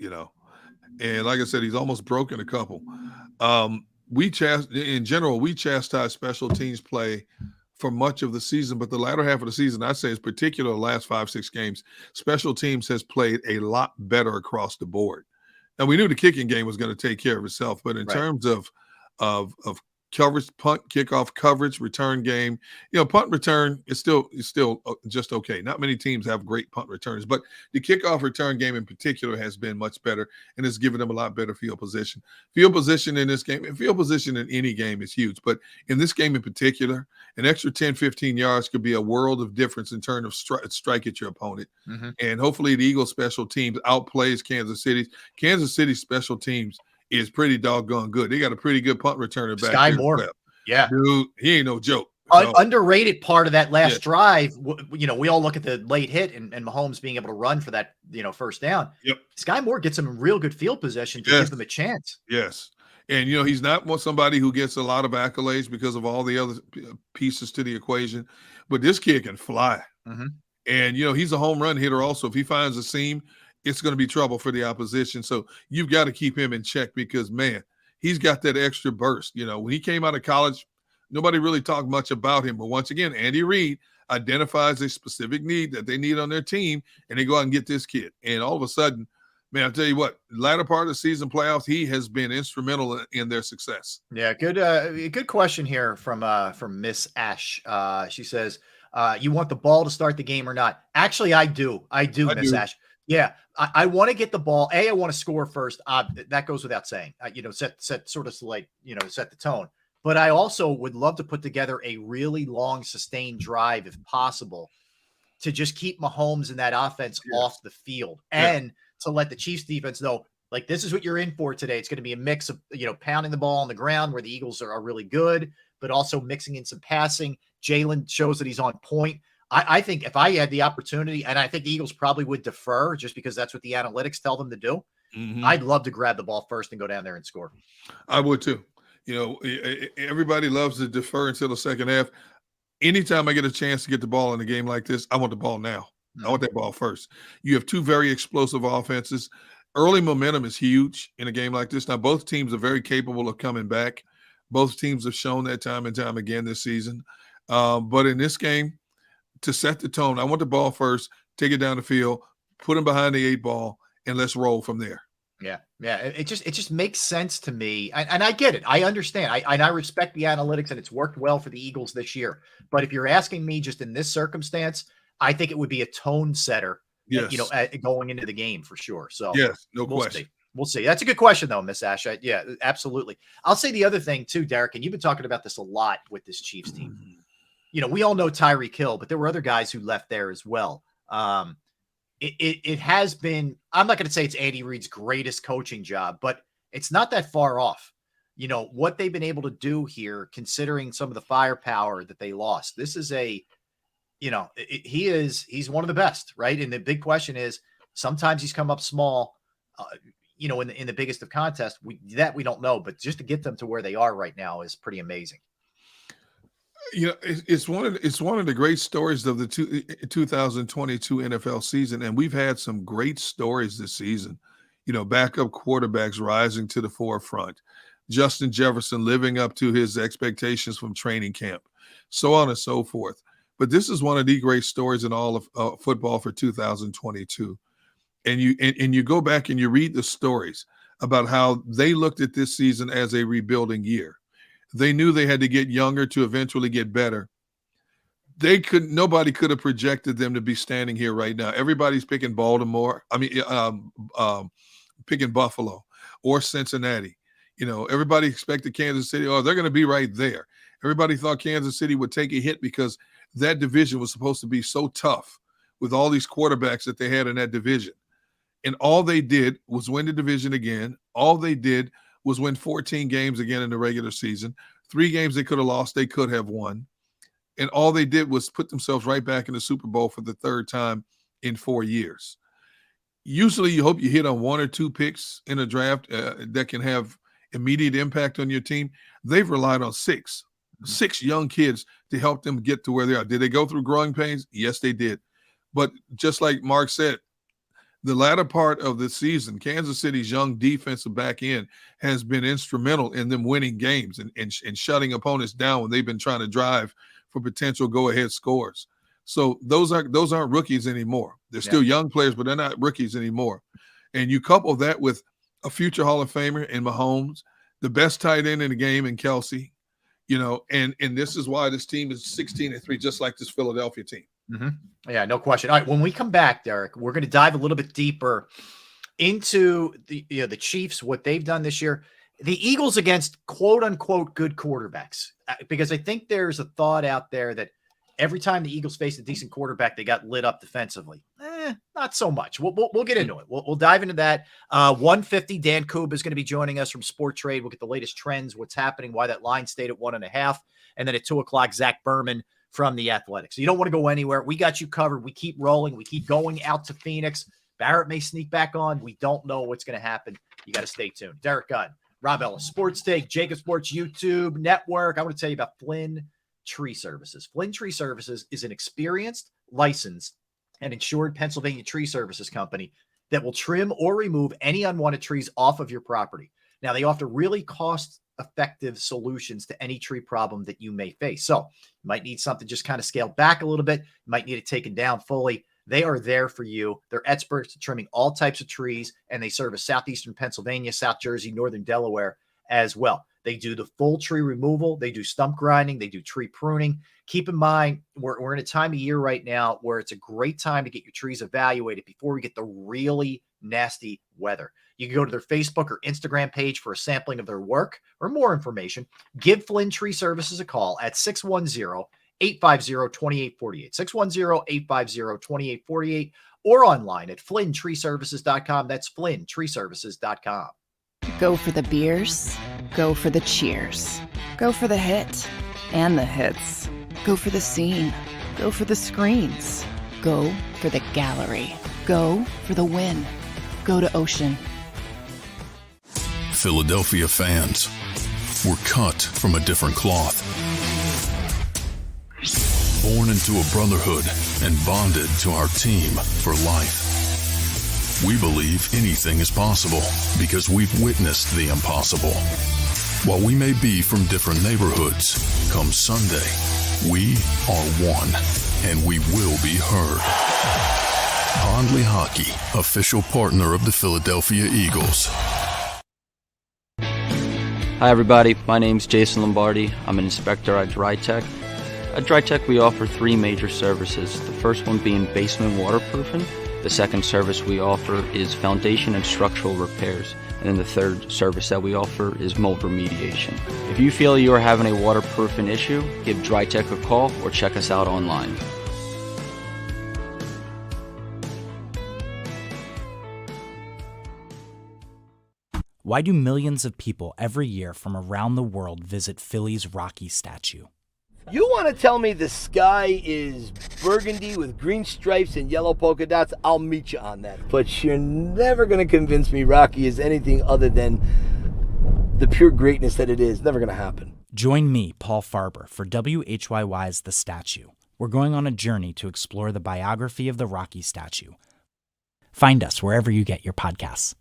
And like I said, he's almost broken a couple. In general, we chastise special teams play for much of the season, but the latter half of the season, I'd say, is particular the last 5-6 games, special teams has played a lot better across the board. Now, we knew the kicking game was going to take care of itself, but in terms of coverage, punt, kickoff coverage, return game, punt return is still just okay. Not many teams have great punt returns, but the kickoff return game in particular has been much better and has given them a lot better field position. Field position in this game, and field position in any game is huge, but in this game in particular, an extra 10, 15 yards could be a world of difference in terms of strike at your opponent. Mm-hmm. And hopefully the Eagles special teams outplays Kansas City. Kansas City special teams is pretty doggone good. They got a pretty good punt returner back Sky here. Moore. Yeah. Dude, he ain't no joke. Underrated part of that last drive, we all look at the late hit and Mahomes being able to run for that, first down. Yep. Sky Moore gets him real good field position to give them a chance. Yes. And, he's not somebody who gets a lot of accolades because of all the other pieces to the equation, but this kid can fly. Mm-hmm. And, he's a home run hitter also. If he finds a seam, it's going to be trouble for the opposition. So you've got to keep him in check because, man, he's got that extra burst. When he came out of college, nobody really talked much about him. But once again, Andy Reid identifies a specific need that they need on their team, and they go out and get this kid. And all of a sudden, man, I'll tell you what, latter part of the season playoffs, he has been instrumental in their success. Yeah, good question here from Miss Ash. She says, you want the ball to start the game or not? Actually, I do, Miss Ash. Yeah, I want to get the ball. I want to score first. That goes without saying. Set the tone. But I also would love to put together a really long, sustained drive, if possible, to just keep Mahomes and that offense off the field, and to let the Chiefs defense know, like, this is what you're in for today. It's going to be a mix of pounding the ball on the ground where the Eagles are really good, but also mixing in some passing. Jalen shows that he's on point. I think if I had the opportunity, and I think the Eagles probably would defer just because that's what the analytics tell them to do, I'd love to grab the ball first and go down there and score. I would too. Everybody loves to defer until the second half. Anytime I get a chance to get the ball in a game like this, I want the ball now. I want that ball first. You have two very explosive offenses. Early momentum is huge in a game like this. Now, both teams are very capable of coming back. Both teams have shown that time and time again this season. But in this game, to set the tone, I want the ball first, take it down the field, put him behind the 8 ball, and let's roll from there. Yeah. It just makes sense to me. And I get it. I understand. I respect the analytics, and it's worked well for the Eagles this year. But if you're asking me just in this circumstance, I think it would be a tone setter, going into the game for sure. So yes, no question. We'll see. That's a good question, though, Miss Ash. Yeah, absolutely. I'll say the other thing, too, Derek, and you've been talking about this a lot with this Chiefs team. We all know Tyreek Hill, but there were other guys who left there as well. It has been, I'm not going to say it's Andy Reid's greatest coaching job, but it's not that far off. What they've been able to do here, considering some of the firepower that they lost. This is he's one of the best, right? And the big question is, sometimes he's come up small, in the biggest of contests. We don't know, but just to get them to where they are right now is pretty amazing. It's one of the great stories of the 2022 NFL season, and we've had some great stories this season. Backup quarterbacks rising to the forefront, Justin Jefferson living up to his expectations from training camp, so on and so forth. But this is one of the great stories in all of football for 2022. And you go back and you read the stories about how they looked at this season as a rebuilding year. They knew they had to get younger to eventually get better. Nobody could have projected them to be standing here right now. Everybody's picking Baltimore. Picking Buffalo or Cincinnati. Everybody expected Kansas City. Oh, they're going to be right there. Everybody thought Kansas City would take a hit because that division was supposed to be so tough with all these quarterbacks that they had in that division. And all they did was win the division again. All they did was win 14 games again in the regular season. 3 games they could have lost, they could have won. And all they did was put themselves right back in the Super Bowl for the 3rd time in 4 years. Usually you hope you hit on 1 or 2 picks in a draft that can have immediate impact on your team. They've relied on 6 young kids to help them get to where they are. Did they go through growing pains? Yes, they did. But just like Mark said, the latter part of the season, Kansas City's young defensive back end has been instrumental in them winning games and shutting opponents down when they've been trying to drive for potential go-ahead scores. So those aren't rookies anymore. They're still young players, but they're not rookies anymore. And you couple that with a future Hall of Famer in Mahomes, the best tight end in the game in Kelsey, and this is why this team is 16-3, just like this Philadelphia team. Yeah, no question. All right, when we come back, Derek, we're going to dive a little bit deeper into the Chiefs, what they've done this year, the Eagles against quote unquote good quarterbacks, because I think there's a thought out there that every time the Eagles faced a decent quarterback, they got lit up defensively. Not so much. We'll get into it. We'll dive into that. 150, Dan Koob is going to be joining us from Sport Trade. We'll get the latest trends, what's happening, why that line stayed at 1.5. And then at 2:00, Zach Berman from The Athletic. So you don't want to go anywhere. We got you covered. We keep rolling. We keep going out to Phoenix. Barrett may sneak back on. We don't know what's going to happen. You got to stay tuned. Derek Gunn, Rob Ellis, Sports Take, JAKIB Sports YouTube Network. I want to tell you about Flynn Tree Services. Flynn Tree Services is an experienced, licensed, and insured Pennsylvania tree services company that will trim or remove any unwanted trees off of your property. Now, they offer really cost-effective solutions to any tree problem that you may face. So you might need something just kind of scaled back a little bit. You might need it taken down fully. They are there for you. They're experts at trimming all types of trees, and they service southeastern Pennsylvania, South Jersey, northern Delaware as well. They do the full tree removal. They do stump grinding. They do tree pruning. Keep in mind, we're in a time of year right now where it's a great time to get your trees evaluated before we get the really nasty weather. You can go to their Facebook or Instagram page for a sampling of their work or more information. Give Flynn Tree Services a call at 610-850-2848, 610-850-2848, or online at flynntreeservices.com. That's flynntreeservices.com. Go for the beers, go for the cheers, go for the hit and the hits, go for the scene, go for the screens, go for the gallery, go for the win, go to Ocean. Philadelphia fans, we're cut from a different cloth. Born into a brotherhood and bonded to our team for life. We believe anything is possible because we've witnessed the impossible. While we may be from different neighborhoods, come Sunday, we are one, and we will be heard. Pondley Hockey, official partner of the Philadelphia Eagles. Hi everybody, my name's Jason Lombardi. I'm an inspector at DryTech. At DryTech we offer 3 major services, the first one being basement waterproofing. The second service we offer is foundation and structural repairs. And then the third service that we offer is mold remediation. If you feel you are having a waterproofing issue, give DryTech a call or check us out online. Why do millions of people every year from around the world visit Philly's Rocky statue? You want to tell me the sky is burgundy with green stripes and yellow polka dots? I'll meet you on that. But you're never going to convince me Rocky is anything other than the pure greatness that it is. Never going to happen. Join me, Paul Farber, for WHYY's The Statue. We're going on a journey to explore the biography of the Rocky statue. Find us wherever you get your podcasts.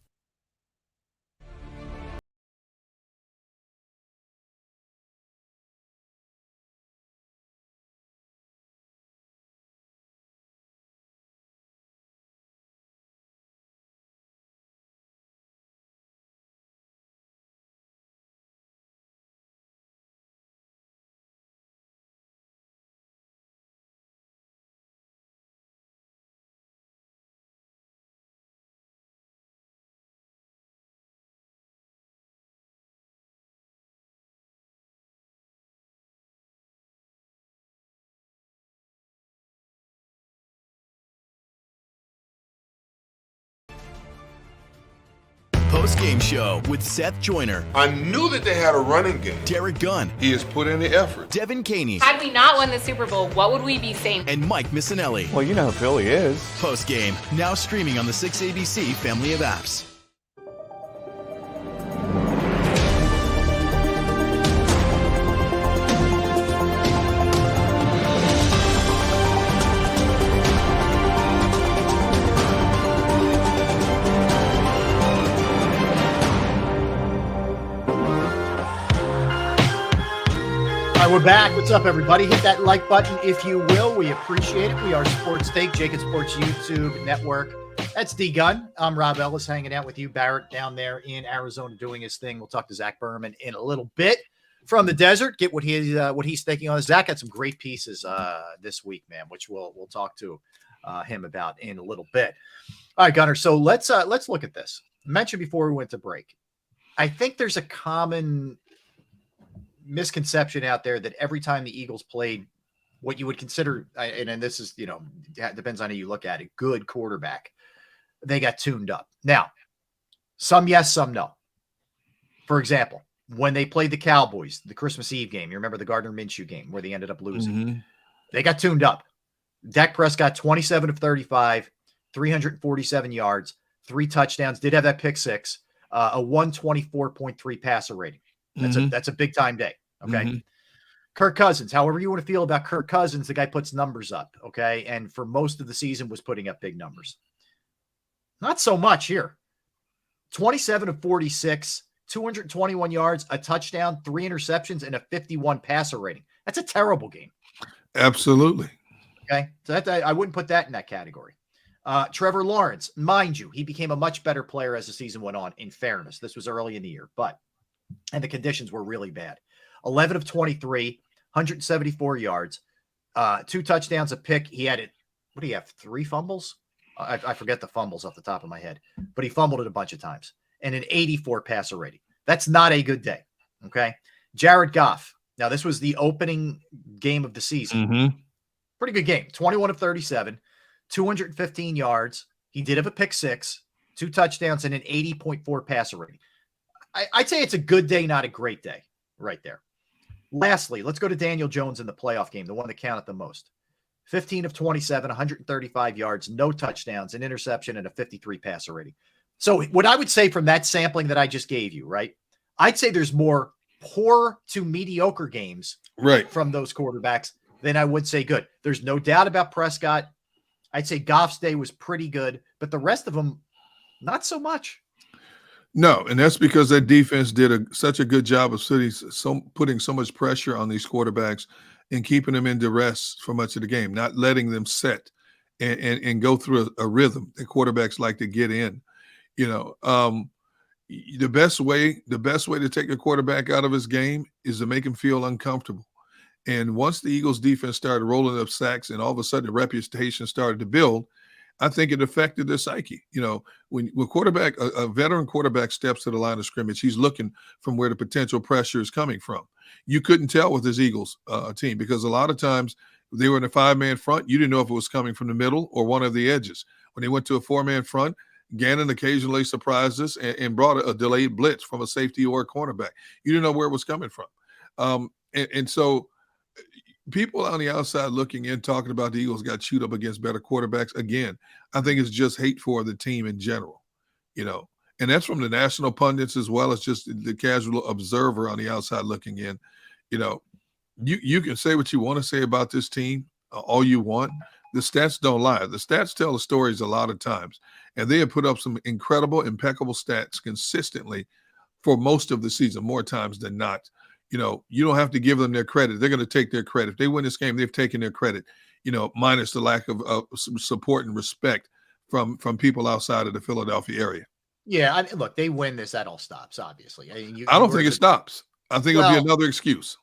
post-game show with Seth Joyner, I knew that they had a running game. Derek Gunn, He has put in the effort. Devin Caney, Had we not won the Super Bowl, what would we be saying? and Mike Missinelli. Well, you know who Philly is. Post-game, now streaming on the 6ABC family of apps. All right, we're back. What's up, everybody? Hit that like button if you will. We appreciate it. We are Sports Take, JAKIB Sports YouTube Network. That's D Gunn. I'm Rob Ellis hanging out with you. Barrett down there in Arizona doing his thing. We'll talk to Zach Berman in a little bit from the desert. Get what he's thinking on. Zach had some great pieces this week, man, which we'll talk to him about in a little bit. All right, Gunner. So let's look at this. I mentioned before we went to break. I think there's a common misconception out there that every time the Eagles played what you would consider, and this is, depends on how you look at it, good quarterback, they got tuned up. Now, some yes, some no. For example, when they played the Cowboys, the Christmas Eve game, you remember the Gardner Minshew game where they ended up losing. They got tuned up. Dak Prescott, 27 of 35, 347 yards, 3 touchdowns, did have that pick six, a 124.3 passer rating. That's a big time day. Okay. Kirk Cousins, however you want to feel about Kirk Cousins, the guy puts numbers up. Okay. And for most of the season was putting up big numbers. Not so much here. 27 of 46, 221 yards, a touchdown, 3 interceptions, and a 51 passer rating. That's a terrible game. Absolutely. Okay. So I wouldn't put that in that category. Trevor Lawrence, mind you, he became a much better player as the season went on, in fairness. This was early in the year, and the conditions were really bad. 11 of 23, 174 yards, 2 touchdowns, a pick. He had it. What do you have? 3 fumbles? I forget the fumbles off the top of my head, but he fumbled it a bunch of times, and an 84 passer rating. That's not a good day. Okay. Jared Goff. Now, this was the opening game of the season. Pretty good game. 21 of 37, 215 yards. He did have a pick six, 2 touchdowns, and an 80.4 passer rating. I'd say it's a good day, not a great day right there. Lastly, let's go to Daniel Jones in the playoff game, the one that counted the most. 15 of 27, 135 yards, no touchdowns, an interception, and a 53 passer rating. So what I would say from that sampling that I just gave you, right, I'd say there's more poor to mediocre games from those quarterbacks than I would say good. There's no doubt about Prescott. I'd say Goff's day was pretty good, but the rest of them, not so much. No, and that's because that defense did such a good job of putting so much pressure on these quarterbacks and keeping them in duress for much of the game, not letting them set and go through a rhythm that quarterbacks like to get in. The best way to take a quarterback out of his game is to make him feel uncomfortable. And once the Eagles defense started rolling up sacks and all of a sudden the reputation started to build, I think it affected their psyche. When a veteran quarterback steps to the line of scrimmage, he's looking from where the potential pressure is coming from. You couldn't tell with this Eagles team because a lot of times they were in a 5-man front. You didn't know if it was coming from the middle or one of the edges. When they went to a 4-man front, Gannon occasionally surprised us and brought a delayed blitz from a safety or a cornerback. You didn't know where it was coming from. And so people on the outside looking in, talking about the Eagles got chewed up against better quarterbacks. Again, I think it's just hate for the team in general, and that's from the national pundits as well as just the casual observer on the outside looking in. You can say what you want to say about this team, all you want. The stats don't lie. The stats tell the stories a lot of times, and they have put up some incredible, impeccable stats consistently for most of the season, more times than not. You don't have to give them their credit. They're going to take their credit. If they win this game, they've taken their credit, minus the lack of support and respect from people outside of the Philadelphia area. Yeah, look, they win this, that all stops, obviously. I don't think it stops. I think it'll be another excuse.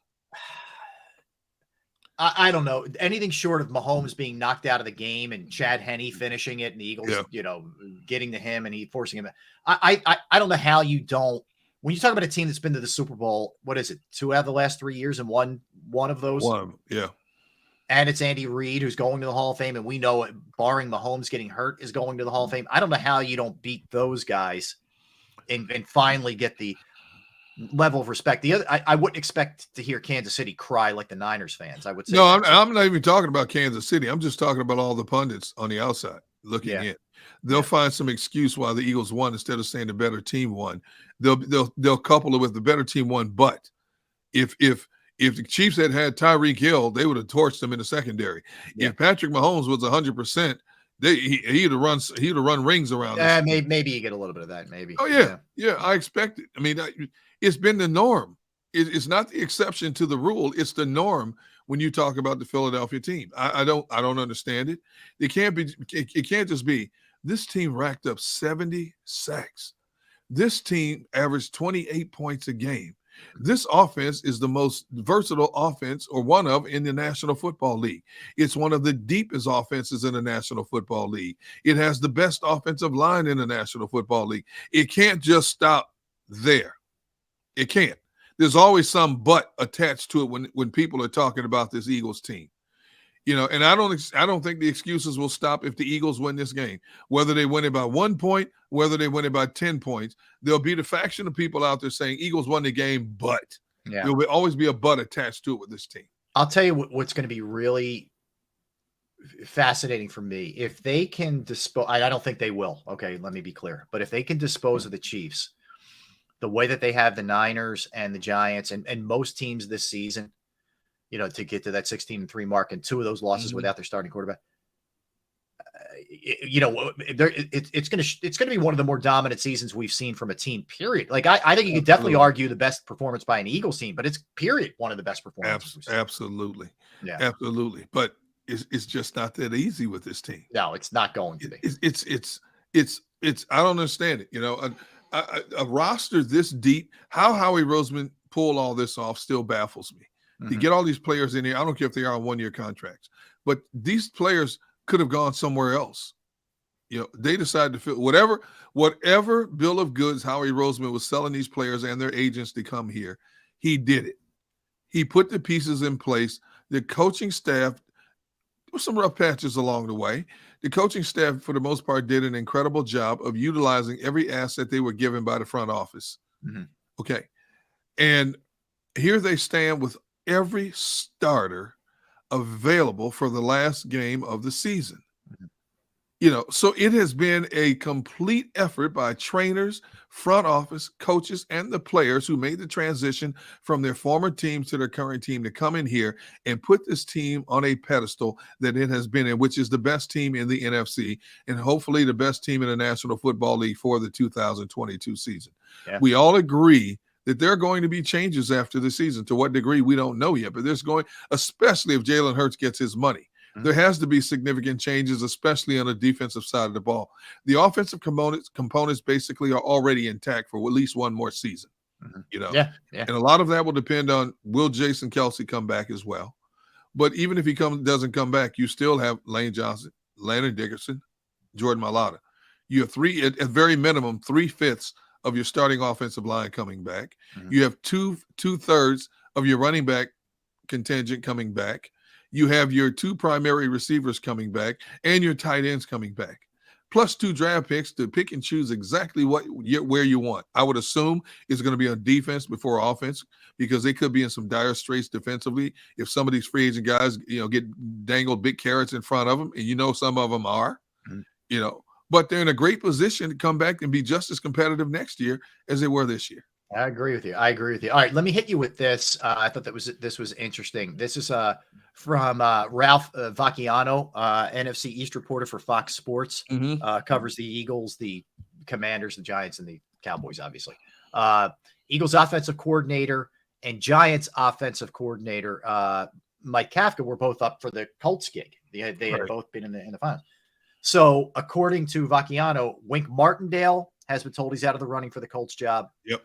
I don't know. Anything short of Mahomes being knocked out of the game and Chad Henne finishing it and the Eagles, getting to him and he forcing him. I don't know how you don't. When you talk about a team that's been to the Super Bowl, what is it? 2 out of the last 3 years and one of those? Yeah. And it's Andy Reid who's going to the Hall of Fame, and we know it, barring Mahomes getting hurt, is going to the Hall of Fame. I don't know how you don't beat those guys and finally get the level of respect. The other, I wouldn't expect to hear Kansas City cry like the Niners fans. I would say. No, I'm not even talking about Kansas City. I'm just talking about all the pundits on the outside looking in. They'll find some excuse why the Eagles won instead of saying the better team won. They'll couple it with the better team won. But if the Chiefs had Tyreek Hill, they would have torched them in the secondary. If Patrick Mahomes was 100%, he'd have run rings around. Maybe you get a little bit of that. Maybe. Oh yeah. I expect it. I mean, it's been the norm. It's not the exception to the rule. It's the norm when you talk about the Philadelphia team. I don't understand it. It can't just be this team racked up 70 sacks. This team averaged 28 points a game. This offense is the most versatile offense, or one of, in the National Football League. It's one of the deepest offenses in the National Football League. It has the best offensive line in the National Football League. It can't just stop there. It can't. There's always some but attached to it when people are talking about this Eagles team. And I don't think the excuses will stop if the Eagles win this game. Whether they win it by 1 point, whether they win it by 10 points, there'll be the faction of people out there saying Eagles won the game, but there will always be a but attached to it with this team. I'll tell you what's going to be really fascinating for me. If they can dispose, I don't think they will. Okay, let me be clear. But if they can dispose of the Chiefs the way that they have the Niners and the Giants and most teams this season, to get to that 16-3 mark, and 2 of those losses without their starting quarterback, it's going to be one of the more dominant seasons we've seen from a team, period. Like, I think you could definitely argue the best performance by an Eagles team, but it's period one of the best performances. Absolutely. Yeah. Absolutely. But it's just not that easy with this team. No, it's not going to be. It's I don't understand it. A roster this deep, how Howie Roseman pulled all this off still baffles me. To get all these players in here, I don't care if they are on 1-year contracts, but these players could have gone somewhere else. They decided to fill whatever bill of goods Howie Roseman was selling these players and their agents to come here. He did it. He put the pieces in place. The coaching staff, there were some rough patches along the way. The coaching staff, for the most part, did an incredible job of utilizing every asset they were given by the front office. Okay. And here they stand with every starter available for the last game of the season. So it has been a complete effort by trainers, front office, coaches, and the players who made the transition from their former teams to their current team to come in here and put this team on a pedestal that it has been in, which is the best team in the NFC and hopefully the best team in the National Football League for the 2022 season. Yeah. We all agree that there are going to be changes after the season. To what degree, we don't know yet, but there's going, especially if Jalen Hurts gets his money, there has to be significant changes, especially on the defensive side of the ball. The offensive components basically are already intact for at least one more season. And a lot of that will depend on, will Jason Kelce come back as well? But even if he doesn't come back, you still have Lane Johnson, Landon Dickerson, Jordan Mailata. You have at very minimum 3/5 of your starting offensive line coming back. You have two-thirds of your running back contingent coming back. You have your 2 primary receivers coming back and your tight ends coming back, plus 2 draft picks to pick and choose exactly where you want. I would assume it's going to be on defense before offense, because they could be in some dire straits defensively if some of these free agent guys, get dangled big carrots in front of them, and some of them are, but they're in a great position to come back and be just as competitive next year as they were this year. I agree with you. All right, let me hit you with this. I thought this was interesting. This is from Ralph Vacchiano, NFC East reporter for Fox Sports. Covers the Eagles, the Commanders, the Giants, and the Cowboys, obviously. Eagles offensive coordinator and Giants offensive coordinator Mike Kafka were both up for the Colts gig. They had both been in the finals. So according to Vacchiano, Wink Martindale has been told he's out of the running for the Colts job. Yep.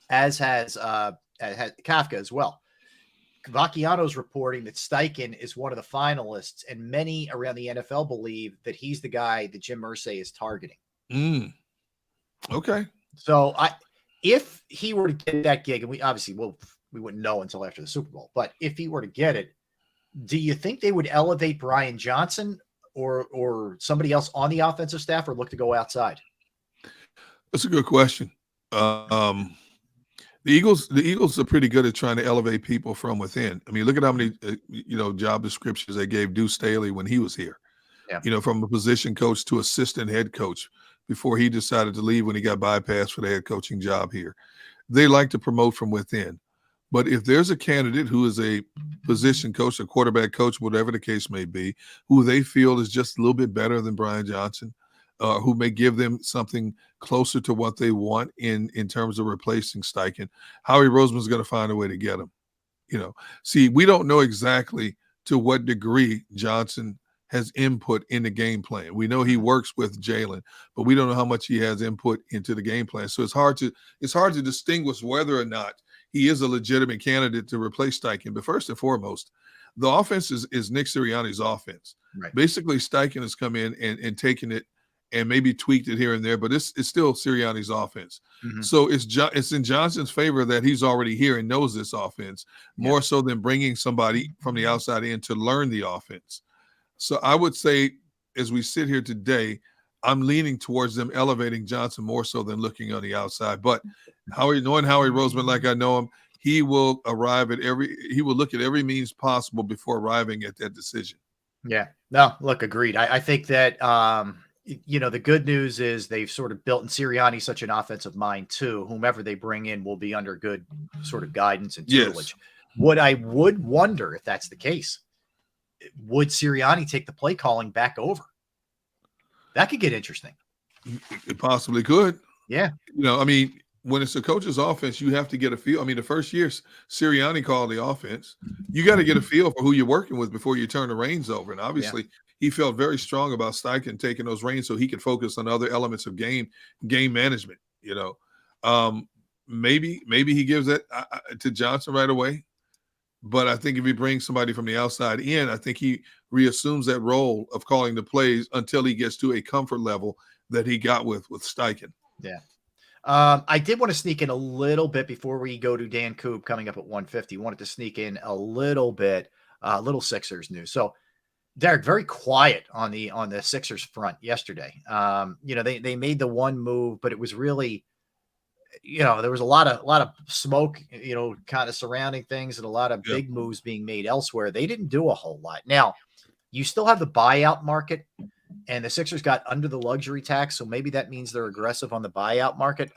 As has Kafka as well. Vacchiano's reporting that Steichen is one of the finalists, and many around the NFL believe that he's the guy that Jim Irsay is targeting. Okay. So if he were to get that gig, and we wouldn't know until after the Super Bowl, but if he were to get it, do you think they would elevate Brian Johnson or somebody else on the offensive staff, or look to go outside? That's a good question. Um, the Eagles are pretty good at trying to elevate people from within. I mean, look at how many job descriptions they gave Deuce Staley when he was here. Yeah. From a position coach to assistant head coach before he decided to leave when he got bypassed for the head coaching job here. They like to promote from within. But if there's a candidate who is a position coach, a quarterback coach, whatever the case may be, who they feel is just a little bit better than Brian Johnson, who may give them something closer to what they want in terms of replacing Steichen, Howie Roseman's going to find a way to get him. See, we don't know exactly to what degree Johnson has input in the game plan. We know he works with Jalen, but we don't know how much he has input into the game plan. So it's hard to distinguish whether or not he is a legitimate candidate to replace Steichen. But first and foremost, the offense is Nick Sirianni's offense. Right. Basically, Steichen has come in and taken it and maybe tweaked it here and there, but it's still Sirianni's offense. Mm-hmm. So it's in Johnson's favor that he's already here and knows this offense more so than bringing somebody from the outside in to learn the offense. So I would say, as we sit here today, I'm leaning towards them elevating Johnson more so than looking on the outside. But knowing Howie Roseman like I know him, he will look at every means possible before arriving at that decision. Yeah. No, look, agreed. I think that the good news is they've sort of built, and Sirianni such an offensive mind too. Whomever they bring in will be under good sort of guidance and tutelage. Yes. What I would wonder, if that's the case, would Sirianni take the play calling back over? That could get interesting. It possibly could. Yeah. When it's a coach's offense, you have to get a feel. The first year Sirianni called the offense. You got to get a feel for who you're working with before you turn the reins over. And obviously he felt very strong about Steichen taking those reins so he could focus on other elements of game management. Maybe he gives that to Johnson right away. But I think if he brings somebody from the outside in, I think he reassumes that role of calling the plays until he gets to a comfort level that he got with Steichen. Yeah. I did want to sneak in a little bit before we go to Dan Coop coming up at 1:50. Wanted to sneak in a little bit, little Sixers news. So, Derek, very quiet on the Sixers front yesterday. They made the one move, but it was really, there was a lot of smoke, kind of surrounding things, and a lot of big moves being made elsewhere. They didn't do a whole lot. Now, you still have the buyout market, and the Sixers got under the luxury tax, so maybe that means they're aggressive on the buyout market.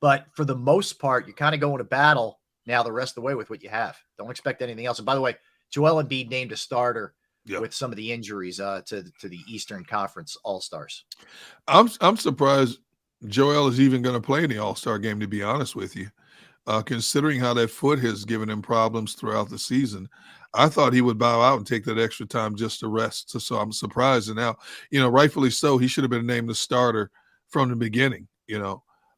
But for the most part, you're kind of going to battle now the rest of the way with what you have. Don't expect anything else. And by the way, Joel Embiid named a starter with some of the injuries to the Eastern Conference All-Stars. I'm surprised Joel is even going to play in the All-Star game, to be honest with you, considering how that foot has given him problems throughout the season. I thought he would bow out and take that extra time just to rest. So I'm surprised. And now, rightfully so, he should have been named the starter from the beginning,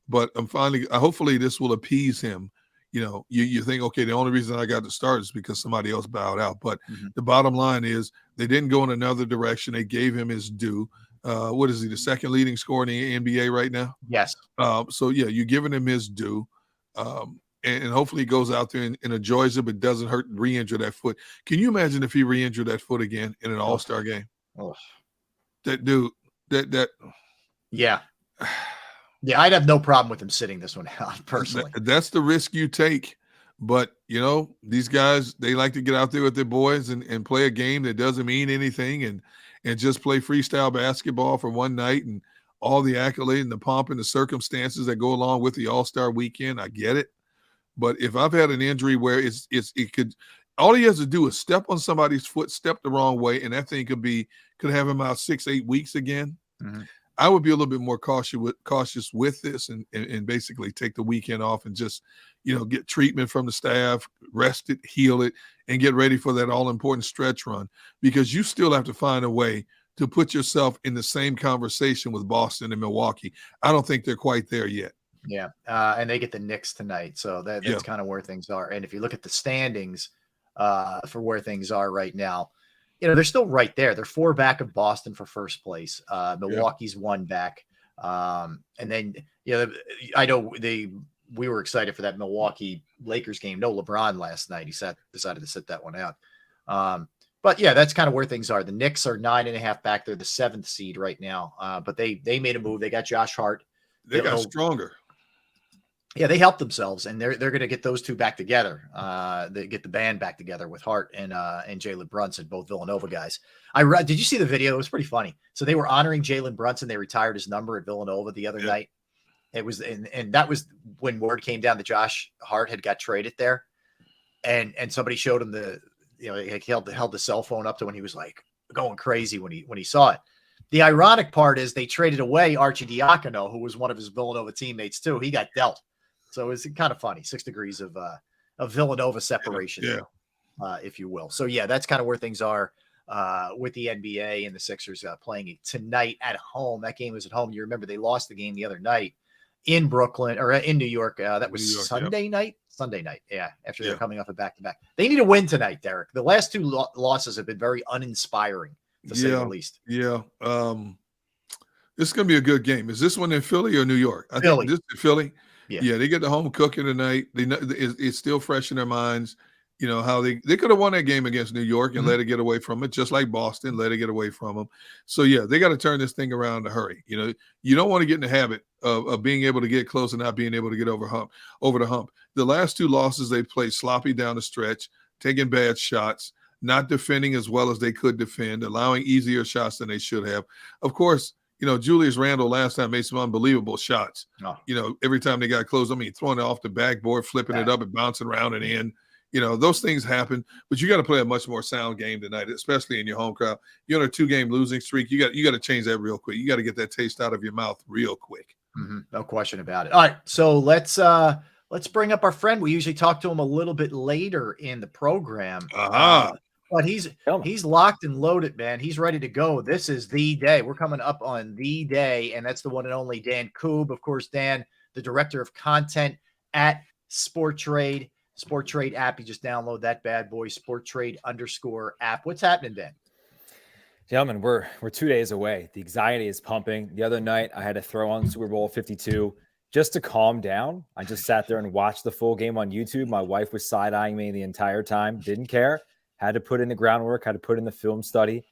but hopefully this will appease him. You think, okay, the only reason I got to start is because somebody else bowed out. But the bottom line is they didn't go in another direction. They gave him his due. What is he, the second leading scorer in the NBA right now? Yes. You're giving him his due. And hopefully he goes out there and enjoys it, but doesn't re-injure that foot. Can you imagine if he re-injured that foot again in an All-Star game? Oh. That dude, that. Yeah. Yeah, I'd have no problem with him sitting this one out, personally. That's the risk you take. But, these guys, they like to get out there with their boys and play a game that doesn't mean anything and just play freestyle basketball for one night and all the accolade and the pomp and the circumstances that go along with the All-Star weekend. I get it. But if I've had an injury where all he has to do is step on somebody's foot, step the wrong way, and that thing could have him out 6-8 weeks again. Mm-hmm. I would be a little bit more cautious with this and basically take the weekend off and just, get treatment from the staff, rest it, heal it, and get ready for that all-important stretch run, because you still have to find a way to put yourself in the same conversation with Boston and Milwaukee. I don't think they're quite there yet. Yeah, and they get the Knicks tonight, so that's kind of where things are. And if you look at the standings for where things are right now, they're still right there. They're 4 back of Boston for first place. Milwaukee's 1 back, and then I know we were excited for that Milwaukee Lakers game. No LeBron last night. He decided to sit that one out. But yeah, that's kind of where things are. The Knicks are 9.5 back. They're the 7th seed right now. But they made a move. They got Josh Hart. They got stronger. Yeah, they helped themselves, and they're going to get those two back together. They get the band back together with Hart and Jalen Brunson, both Villanova guys. Did you see the video? It was pretty funny. So they were honoring Jalen Brunson. They retired his number at Villanova the other night. It was, and that was when word came down that Josh Hart had got traded there, and somebody showed him he held the cell phone up to when he was like going crazy when he saw it. The ironic part is they traded away Archie Diacono, who was one of his Villanova teammates too. He got dealt. So it's kind of funny, 6 degrees of Villanova separation, if you will. So, yeah, that's kind of where things are with the NBA and the Sixers playing it tonight at home. That game was at home. You remember they lost the game the other night in Brooklyn or in New York. That was Sunday night. Sunday night, after they're coming off a back-to-back. They need a win tonight, Derek. The last two losses have been very uninspiring, to say the least. Yeah. This is going to be a good game. Is this one in Philly or New York? I think this is Philly. Yeah, they get the home cooking tonight. They know it's still fresh in their minds. You know how they could have won that game against New York and let it get away from it, just like Boston let it get away from them. So yeah, they got to turn this thing around in a hurry. You know, you don't want to get in the habit of being able to get close and not being able to get over the hump. The last two losses they played sloppy down the stretch, taking bad shots, not defending as well as they could defend, allowing easier shots than they should have. Of course, you know, Julius Randle last time made some unbelievable shots. You know, every time they got close, I mean, throwing it off the backboard, flipping it up and bouncing around and in. You know, those things happen, but you got to play a much more sound game tonight, especially in your home crowd. You're on a 2-game losing streak. You got to change that real quick. You got to get that taste out of your mouth real quick. No question about it. All right, so let's bring up our friend. We usually talk to him a little bit later in the program. But he's locked and loaded, man. He's ready to go. This is the day. We're coming up on the day, and that's the one and only Dan Koob. Of course, Dan, the director of content at Sporttrade app. You just download that bad boy, Sporttrade_app. What's happening, Dan? Gentlemen, we're 2 days away. The anxiety is pumping. The other night, I had to throw on Super Bowl 52 just to calm down. I just sat there and watched the full game on YouTube. My wife was side-eyeing me the entire time. Didn't care. Had to put in the groundwork, had to put in the film study.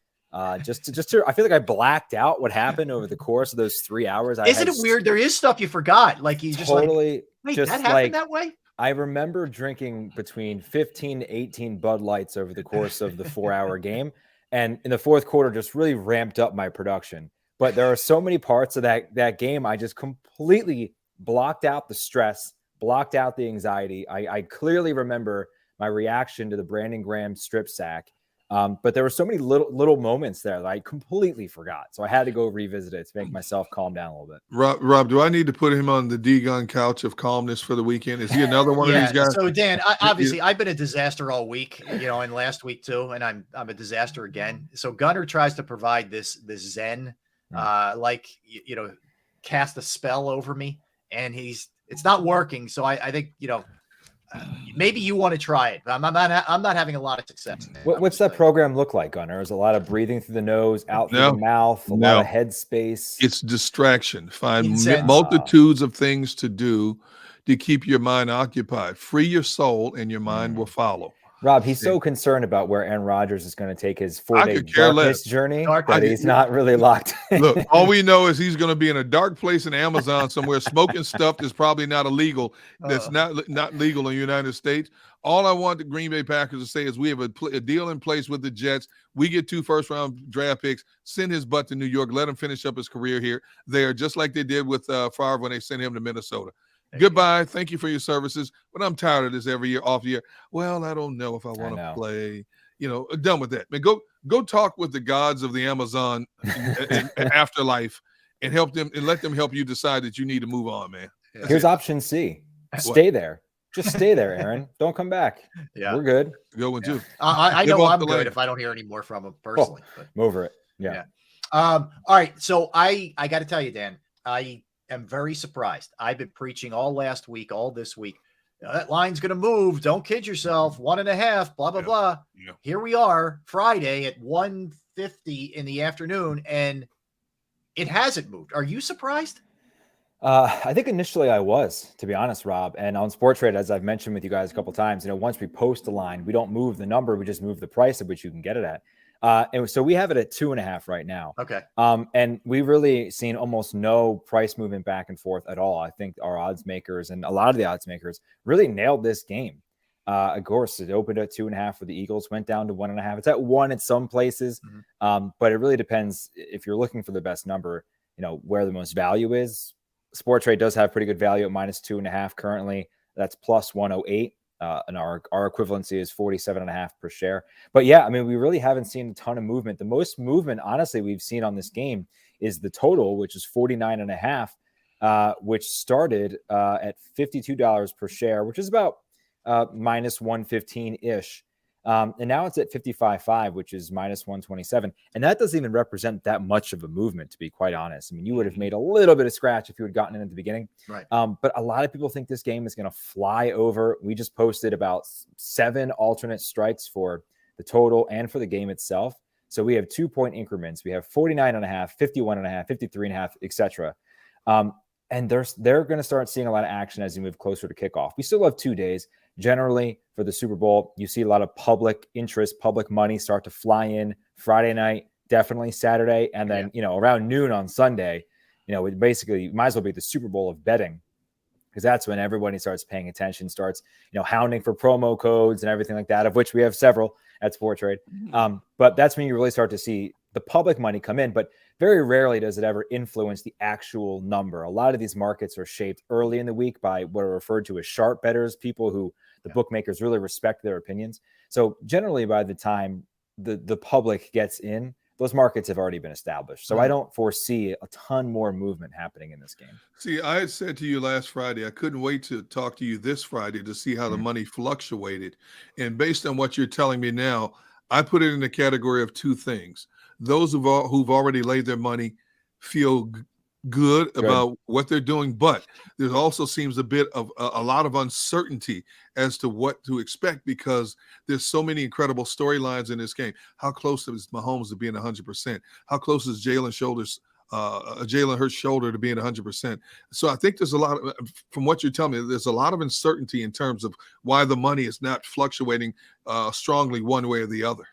Just to, I feel like I blacked out what happened over the course of those 3 hours. Isn't it weird? There is stuff you forgot. Like you just totally wait, just that happened that way? I remember drinking between 15 to 18 Bud Lights over the course of the 4-hour game. And in the fourth quarter, just really ramped up my production. But there are so many parts of that game. I just completely blocked out the stress, blocked out the anxiety. I clearly remember my reaction to the Brandon Graham strip sack. But there were so many little moments there that I completely forgot. So I had to go revisit it to make myself calm down a little bit. Rob, do I need to put him on the D-Gun couch of calmness for the weekend? Is he another one of these guys? So Dan, obviously I've been a disaster all week, and last week too, and I'm a disaster again. So Gunnar tries to provide this zen, cast a spell over me, and it's not working. So I think, maybe you want to try it. I'm not having a lot of success. What's that program look like, Gunnar? Is a lot of breathing through the nose, out through the mouth, a lot of head space? It's distraction. Find multitudes of things to do to keep your mind occupied. Free your soul and your mind will follow. Rob, he's so concerned about where Aaron Rodgers is going to take his 4-day darkness journey that he's not really locked in. Look, all we know is he's going to be in a dark place in Amazon somewhere smoking stuff that's probably not illegal, that's not legal in the United States. All I want the Green Bay Packers to say is we have a deal in place with the Jets. We get 2 first-round draft picks, send his butt to New York, let him finish up his career here. They are just like they did with Favre when they sent him to Minnesota. Goodbye. Thank you for your services. But I'm tired of this every year, off year. Well, I don't know if I want to play. Done with that. Man, go talk with the gods of the Amazon and afterlife and help them and let them help you decide that you need to move on, man. Here's option C. Stay there. Just stay there, Aaron. Don't come back. Yeah. We're good. Good one, too. I know I'm good if I don't hear any more from him personally. I'm over it. Yeah. All right. So I got to tell you, Dan, I am very surprised. I've been preaching all last week, all this week. That line's going to move. Don't kid yourself. 1.5, blah, blah, blah. Yeah. Here we are Friday at 1:50 in the afternoon, and it hasn't moved. Are you surprised? I think initially I was, to be honest, Rob. And on Sporttrade, as I've mentioned with you guys a couple of times, once we post the line, we don't move the number. We just move the price at which you can get it at. And so we have it at 2.5 right now. Okay. And we've really seen almost no price movement back and forth at all. I think our odds makers and a lot of the odds makers really nailed this game. Of course, it opened at 2.5 for the Eagles, went down to 1.5. It's at 1 at some places, but it really depends if you're looking for the best number, where the most value is. Sporttrade does have pretty good value at -2.5 currently. That's plus 108. And our equivalency is 47.5 per share. But yeah, I mean, we really haven't seen a ton of movement. The most movement, honestly, we've seen on this game is the total, which is 49.5, which started at $52 per share, which is about minus 115-ish. And now it's at 55.5, which is minus 127. And that doesn't even represent that much of a movement, to be quite honest. I mean, you would have made a little bit of scratch if you had gotten in at the beginning. Right. But a lot of people think this game is going to fly over. We just posted about 7 alternate strikes for the total and for the game itself. So we have 2-point increments. We have 49.5, 51.5, 53.5, etc. And they're going to start seeing a lot of action as you move closer to kickoff. We still have 2 days. Generally, for the Super Bowl, you see a lot of public interest, public money start to fly in Friday night, definitely Saturday, and then around noon on Sunday. It basically might as well be the Super Bowl of betting, because that's when everybody starts paying attention, starts hounding for promo codes and everything like that, of which we have several at Sporttrade. But that's when you really start to see the public money come in. But very rarely does it ever influence the actual number. A lot of these markets are shaped early in the week by what are referred to as sharp bettors, people who the bookmakers really respect their opinions. So generally by the time the public gets in, those markets have already been established. So I don't foresee a ton more movement happening in this game. See, I had said to you last Friday, I couldn't wait to talk to you this Friday to see how the money fluctuated. And based on what you're telling me now, I put it in the category of 2 things. Those who've already laid their money feel good about what they're doing, but there also seems a bit of a lot of uncertainty as to what to expect, because there's so many incredible storylines in this game. How close is Mahomes to being 100%? How close is Jalen Hurts' shoulder to being 100%? So I think there's a lot of, from what you're telling me, there's a lot of uncertainty in terms of why the money is not fluctuating strongly one way or the other.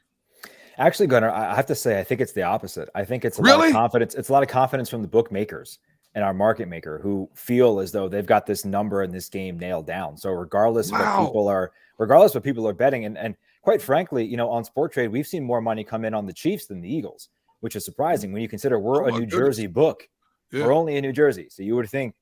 Actually, Gunnar, I have to say, I think it's the opposite. I think it's a lot of confidence. It's a lot of confidence from the bookmakers and our market maker, who feel as though they've got this number in this game nailed down. So regardless of what people are betting, and quite frankly, on Sporttrade, we've seen more money come in on the Chiefs than the Eagles, which is surprising when you consider we're a New Jersey book. Yeah. We're only in New Jersey. So you would think,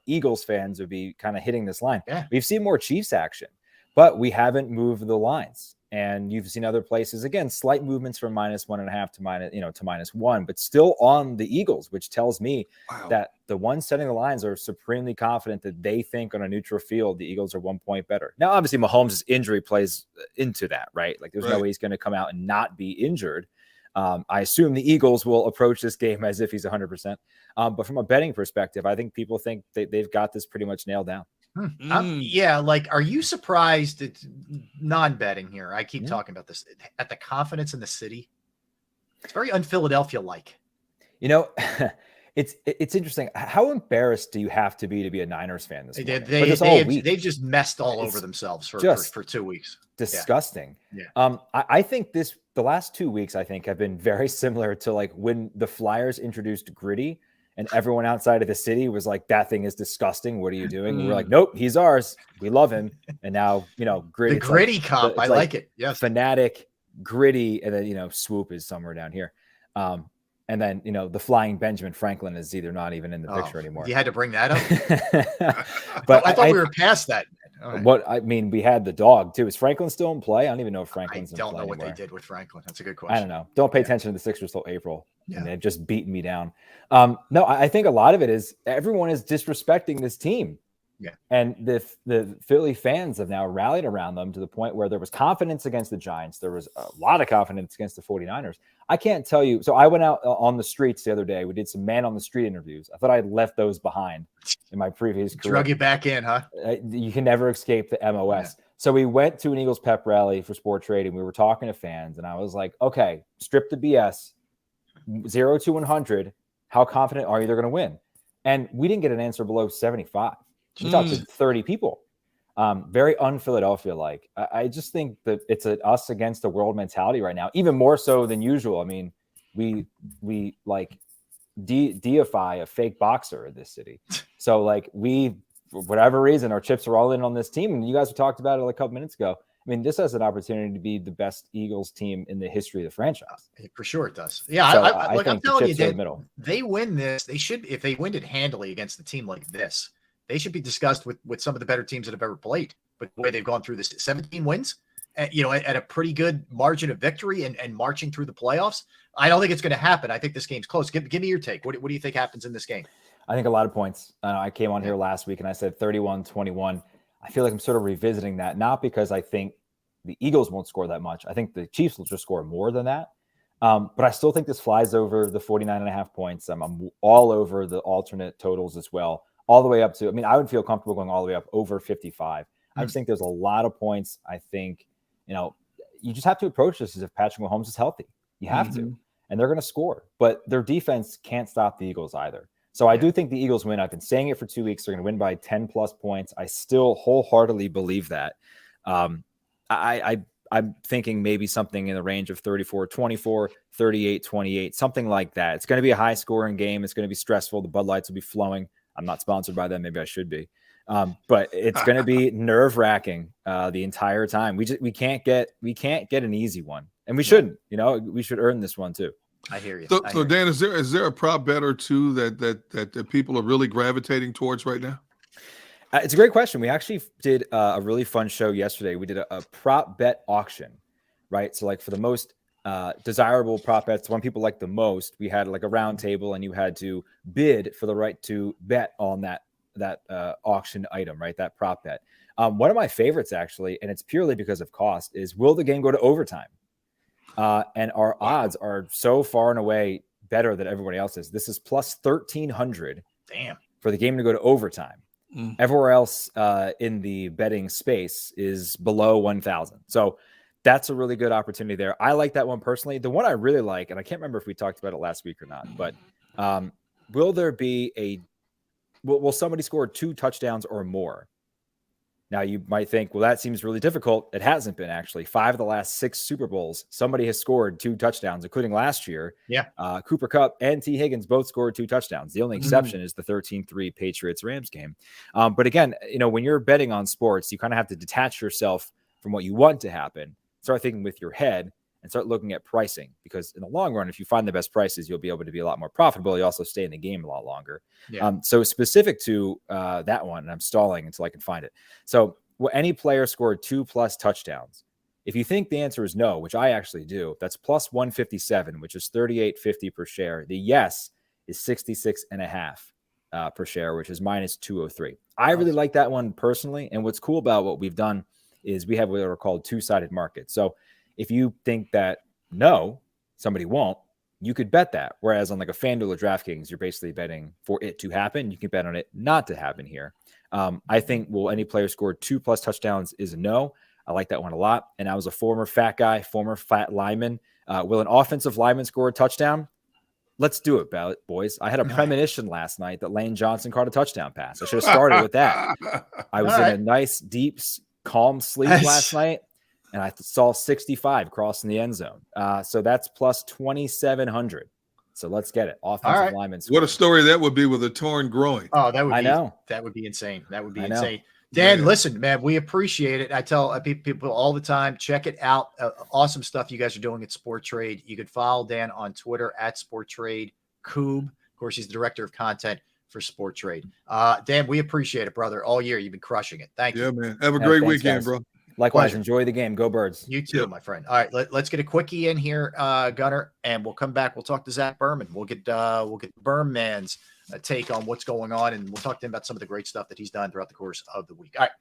Eagles fans would be kind of hitting this line. Yeah. We've seen more Chiefs action, but we haven't moved the lines. And you've seen other places, again, slight movements from -1.5 to -1, but still on the Eagles, which tells me that the ones setting the lines are supremely confident that they think on a neutral field, the Eagles are 1 point better. Now, obviously, Mahomes' injury plays into that, right? Like, there's no way he's going to come out and not be injured. I assume the Eagles will approach this game as if he's 100%. But from a betting perspective, I think people think they've got this pretty much nailed down. Yeah, like, are you surprised? It's non-betting here. I keep talking about this, at the confidence in the city. It's very un-Philadelphia-like. It's interesting. How embarrassed do you have to be a Niners fan this morning? They've just messed all over themselves for 2 weeks. Disgusting. Yeah. I think the last 2 weeks, I think, have been very similar to like when the Flyers introduced Gritty. And everyone outside of the city was like, that thing is disgusting. What are you doing? And we're like, nope, he's ours. We love him. And now, Gritty. The Gritty comp. I like it. Yes. Fanatic, Gritty, and then, Swoop is somewhere down here. And then, the Flying Benjamin Franklin is either not even in the picture anymore. You had to bring that up? But I thought we were past that. Right. We had the dog too. Is Franklin still in play? I don't even know if Franklin's in play. I don't know what anymore. They did with Franklin. That's a good question. I don't know. Don't pay attention to the Sixers till April. Yeah. And they've just beaten me down. No, I think a lot of it is everyone is disrespecting this team. Yeah. And the Philly fans have now rallied around them to the point where there was confidence against the Giants. There was a lot of confidence against the 49ers. I can't tell you. So I went out on the streets the other day. We did some man on the street interviews. I thought I had left those behind in my previous career. Drug you back in, huh? You can never escape the MOS. Yeah. So we went to an Eagles pep rally for Sporttrade, and we were talking to fans. And I was like, okay, strip the BS, 0 to 100. How confident are you they're going to win? And we didn't get an answer below 75. She talked to 30 people. Very un-Philadelphia like. I just think that it's an us against the world mentality right now, even more so than usual. I mean, we like deify a fake boxer in this city. So like for whatever reason, our chips are all in on this team. And you guys talked about it a couple minutes ago. I mean, this has an opportunity to be the best Eagles team in the history of the franchise. For sure it does. Yeah, So I think I'm telling you, they win this. They should, if they win it handily against a team like this, they should be discussed with some of the better teams that have ever played. But the way they've gone through this 17 wins, at a pretty good margin of victory and marching through the playoffs, I don't think it's going to happen. I think this game's close. Give me your take. What do you think happens in this game? I think a lot of points. I came on here last week and I said 31-21. I feel like I'm sort of revisiting that, not because I think the Eagles won't score that much. I think the Chiefs will just score more than that. But I still think this flies over the 49.5 points. I'm all over the alternate totals as well, all the way up to, I mean, I would feel comfortable going all the way up over 55. I just think there's a lot of points. I think, you just have to approach this as if Patrick Mahomes is healthy. You have to, and they're going to score, but their defense can't stop the Eagles either. So I do think the Eagles win. I've been saying it for 2 weeks. They're going to win by 10 plus points. I still wholeheartedly believe that. I'm thinking maybe something in the range of 34-24, 38-28, something like that. It's going to be a high scoring game. It's going to be stressful. The Bud Lights will be flowing. I'm not sponsored by them. Maybe I should be. But it's going to be nerve wracking the entire time. We can't get an easy one, and we shouldn't. We should earn this one too. I hear you. So Dan, is there a prop bet or two that people are really gravitating towards right now? It's a great question. We actually did a really fun show yesterday. We did a prop bet auction, right? So like for the most desirable prop bets, one people like the most, we had like a round table and you had to bid for the right to bet on that auction item, right? That prop bet. One of my favorites actually, and it's purely because of cost, is will the game go to overtime? And our odds are so far and away better than everybody else's. This is plus 1,300. Damn. For the game to go to overtime. Everywhere else in the betting space is below 1,000. So that's a really good opportunity there. I like that one personally. The one I really like, and I can't remember if we talked about it last week or not, but will somebody score 2 touchdowns or more? Now you might think, well, that seems really difficult. It hasn't been actually. 5 of the last 6 Super Bowls, somebody has scored 2 touchdowns, including last year. Yeah. Cooper Kupp and T. Higgins both scored 2 touchdowns. The only exception is the 13-3 Patriots-Rams game. But again, when you're betting on sports, you kind of have to detach yourself from what you want to happen. Start thinking with your head and start looking at pricing, because in the long run, if you find the best prices, you'll be able to be a lot more profitable. You also stay in the game a lot longer. Yeah. So specific to that one, and I'm stalling until I can find it. So will any player score 2+ touchdowns? If you think the answer is no, which I actually do, that's plus 157, which is 38.50 per share. The yes is 66.5 per share, which is minus 203. I really like that one personally. And what's cool about what we've done is we have what are called two-sided markets. So if you think that no, somebody won't, you could bet that. Whereas on like a FanDuel or DraftKings, you're basically betting for it to happen. You can bet on it not to happen here. I think will any player score 2+ touchdowns is a no. I like that one a lot. And I was a former fat guy, former fat lineman. Will an offensive lineman score a touchdown? Let's do it, boys. I had a premonition last night that Lane Johnson caught a touchdown pass. I should have started with that. I was in a nice, deep, calm sleep last night, and I saw 65 crossing the end zone. So that's plus 2,700. So let's get it. Offensive lineman. What a story that would be with a torn groin. Oh, that would be insane. That would be insane. Dan, listen, man, we appreciate it. I tell people all the time, check it out. Awesome stuff you guys are doing at Sport Trade. You could follow Dan on Twitter at Sport Trade Coob. Of course, he's the director of content for Sport Trade. Dan, we appreciate it, brother. All year, you've been crushing it. Thank you. Yeah, man. Have a great weekend, bro. Likewise, enjoy the game. Go Birds. You too, my friend. All right, let's get a quickie in here, Gunner, and we'll come back. We'll talk to Zach Berman. We'll get Berman's take on what's going on, and we'll talk to him about some of the great stuff that he's done throughout the course of the week. All right,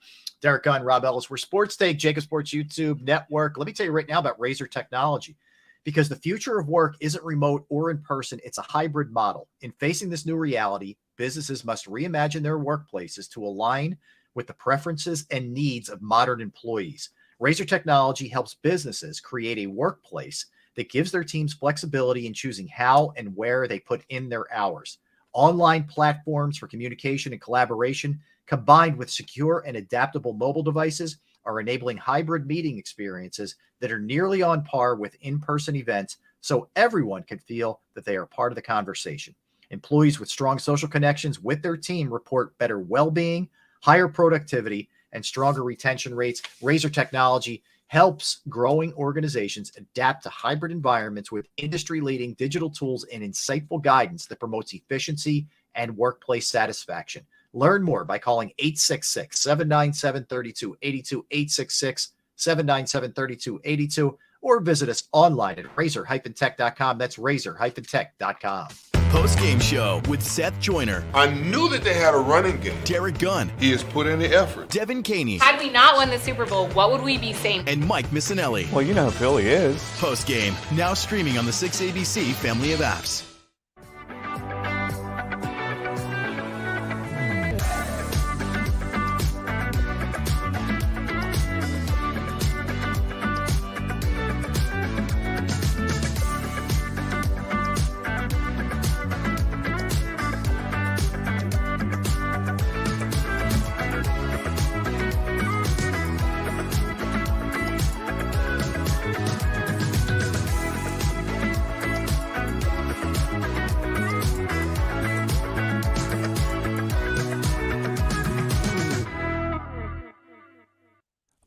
Derek Gunn, Rob Ellis, we're Sports Take, JAKIB Sports YouTube Network. Let me tell you right now about Razor Technology, because the future of work isn't remote or in person. It's a hybrid model. In facing this new reality, businesses must reimagine their workplaces to align with the preferences and needs of modern employees. Razor Technology helps businesses create a workplace that gives their teams flexibility in choosing how and where they put in their hours. Online platforms for communication and collaboration, combined with secure and adaptable mobile devices, are enabling hybrid meeting experiences that are nearly on par with in-person events, so everyone can feel that they are part of the conversation. Employees with strong social connections with their team report better well-being, higher productivity, and stronger retention rates. Razor Technology helps growing organizations adapt to hybrid environments with industry-leading digital tools and insightful guidance that promotes efficiency and workplace satisfaction. Learn more by calling 866-797-3282, 866-797-3282, or visit us online at razor-tech.com. That's razor-tech.com. Post-game show with Seth Joyner. I knew that they had a running game. Derek Gunn. He has put in the effort. Devin Caney. Had we not won the Super Bowl, what would we be saying? And Mike Missinelli. Well, you know who Philly is. Post-game, now streaming on the 6ABC family of apps.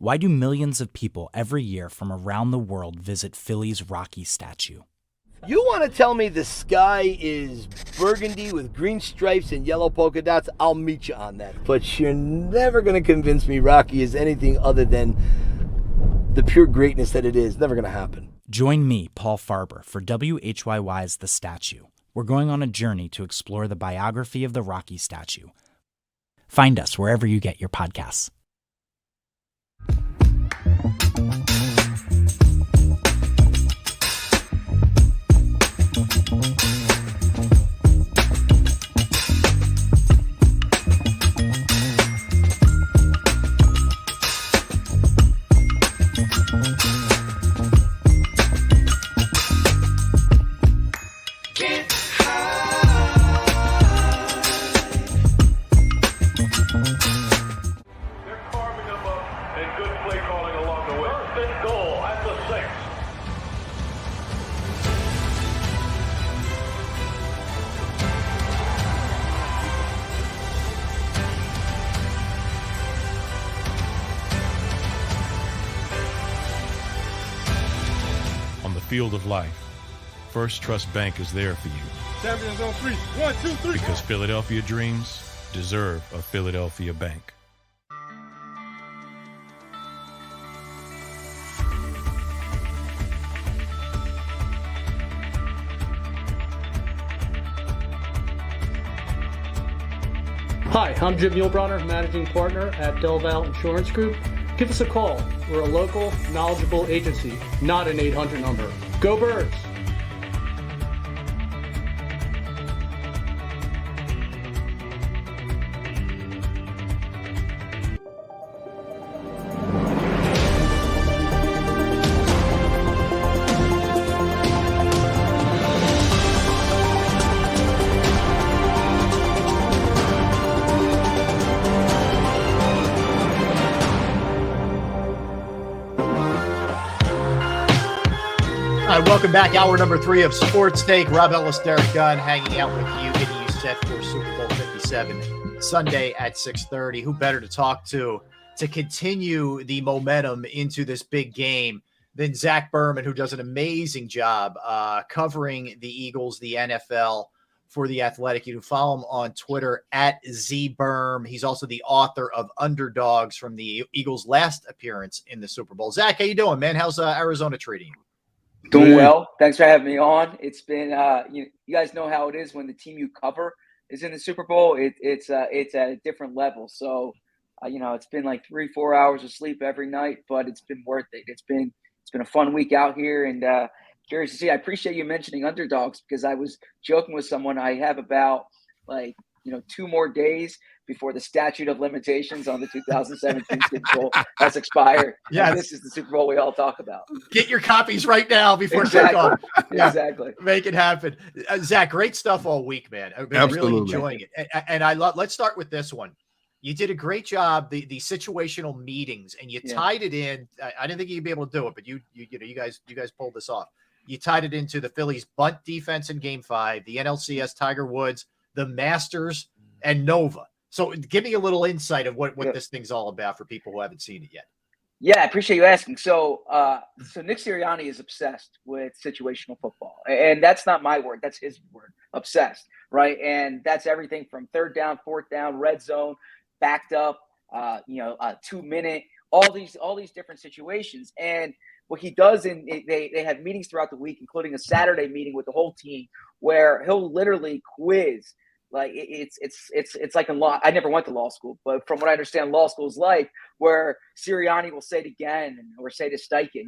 Why do millions of people every year from around the world visit Philly's Rocky statue? You want to tell me the sky is burgundy with green stripes and yellow polka dots? I'll meet you on that. But you're never going to convince me Rocky is anything other than the pure greatness that it is. Never going to happen. Join me, Paul Farber, for WHYY's The Statue. We're going on a journey to explore the biography of the Rocky statue. Find us wherever you get your podcasts. Field of life, First Trust Bank is there for you. Champions on 3. 1, 2, 3. Because Philadelphia dreams deserve a Philadelphia bank. Hi, I'm Jim Muehlbronner, Managing Partner at Delval Insurance Group. Give us a call. We're a local, knowledgeable agency, not an 800 number. Go Birds! Welcome back. Hour number 3 of Sports Take. Rob Ellis, Derek Gunn, hanging out with you, getting you set for Super Bowl 57 Sunday at 6:30. Who better to talk to continue the momentum into this big game than Zach Berman, who does an amazing job covering the Eagles, the NFL for The Athletic. You can follow him on Twitter at ZBerm. He's also the author of Underdogs from the Eagles' last appearance in the Super Bowl. Zach, how you doing, man? How's Arizona treating you? Doing well. Thanks for having me on. It's been, you guys know how it is when the team you cover is in the Super Bowl. It's at a different level. So, it's been like 3-4 hours of sleep every night, but it's been worth it. It's been a fun week out here, and curious to see. I appreciate you mentioning underdogs because I was joking with someone. I have about 2 more days before the statute of limitations on the 2017 Super Bowl has expired. Yes. And this is the Super Bowl we all talk about. Get your copies right now before Exactly. kickoff. Yeah. Exactly. Make it happen. Zach, great stuff all week, man. I've been really enjoying it. And let's start with this one. You did a great job, the situational meetings, and you tied it in. I didn't think you'd be able to do it, but you guys pulled this off. You tied it into the Phillies bunt defense in Game 5, the NLCS, Tiger Woods, the Masters, and Nova. So give me a little insight of what this thing's all about for people who haven't seen it yet. Yeah, I appreciate you asking. So Nick Sirianni is obsessed with situational football, and that's not my word; that's his word. Obsessed, right? And that's everything from 3rd down, 4th down, red zone, backed up, 2-minute, all these different situations. And what he does, they have meetings throughout the week, including a Saturday meeting with the whole team, where he'll literally quiz. Like it's like in law. I never went to law school, but from what I understand, law school is like where Sirianni will say it again or say to Steichen,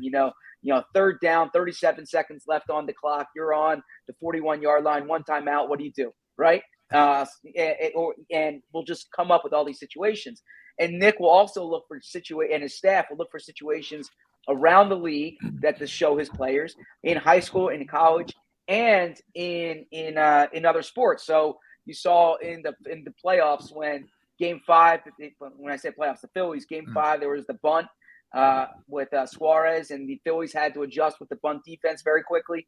3rd down, 37 seconds left on the clock. You're on the 41-yard line, 1 timeout. What do you do? Right? And we'll just come up with all these situations. And Nick will also look for and his staff will look for situations around the league that to show his players in high school, in college, and in other sports. So you saw in the playoffs when Game 5, when I say playoffs, the Phillies, Game 5, there was the bunt with Suarez, and the Phillies had to adjust with the bunt defense very quickly.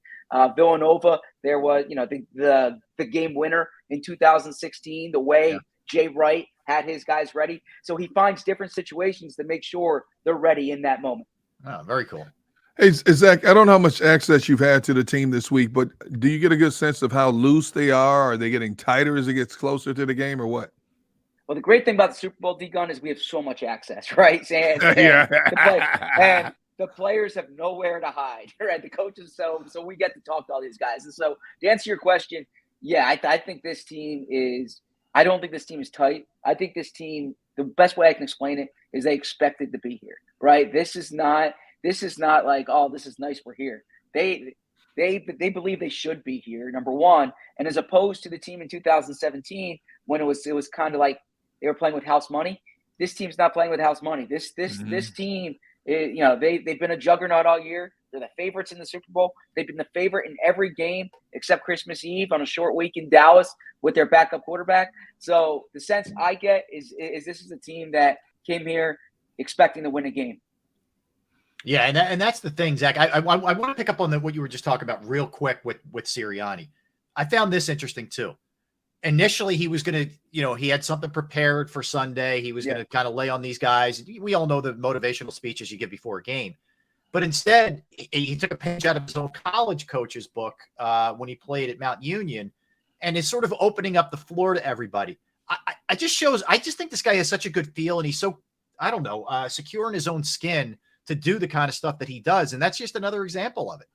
Villanova, there was, the game winner in 2016, the way Jay Wright had his guys ready. So he finds different situations to make sure they're ready in that moment. Oh, very cool. Hey, Zach, I don't know how much access you've had to the team this week, but do you get a good sense of how loose they are? Are they getting tighter as it gets closer to the game, or what? Well, the great thing about the Super Bowl, D-Gun, is we have so much access, right? And the players have nowhere to hide, right? The coaches, so we get to talk to all these guys. And so to answer your question, I think this team is – I don't think this team is tight. I think this team – the best way I can explain it is they expected to be here, right? This is not like, oh, this is nice, we're here. They believe they should be here, number one. And as opposed to the team in 2017 when it was kind of like they were playing with house money, this team's not playing with house money. This team, they've been a juggernaut all year. They're the favorites in the Super Bowl. They've been the favorite in every game except Christmas Eve on a short week in Dallas with their backup quarterback. So the sense I get is this is a team that came here expecting to win a game. Yeah, and that's the thing, Zach. I want to pick up on what you were just talking about real quick with Sirianni. I found this interesting too. Initially, he was going to, he had something prepared for Sunday. He was going to kind of lay on these guys. We all know the motivational speeches you give before a game. But instead, he took a page out of his own college coach's book when he played at Mount Union and is sort of opening up the floor to everybody. I just think this guy has such a good feel, and he's so, secure in his own skin to do the kind of stuff that he does. And that's just another example of it.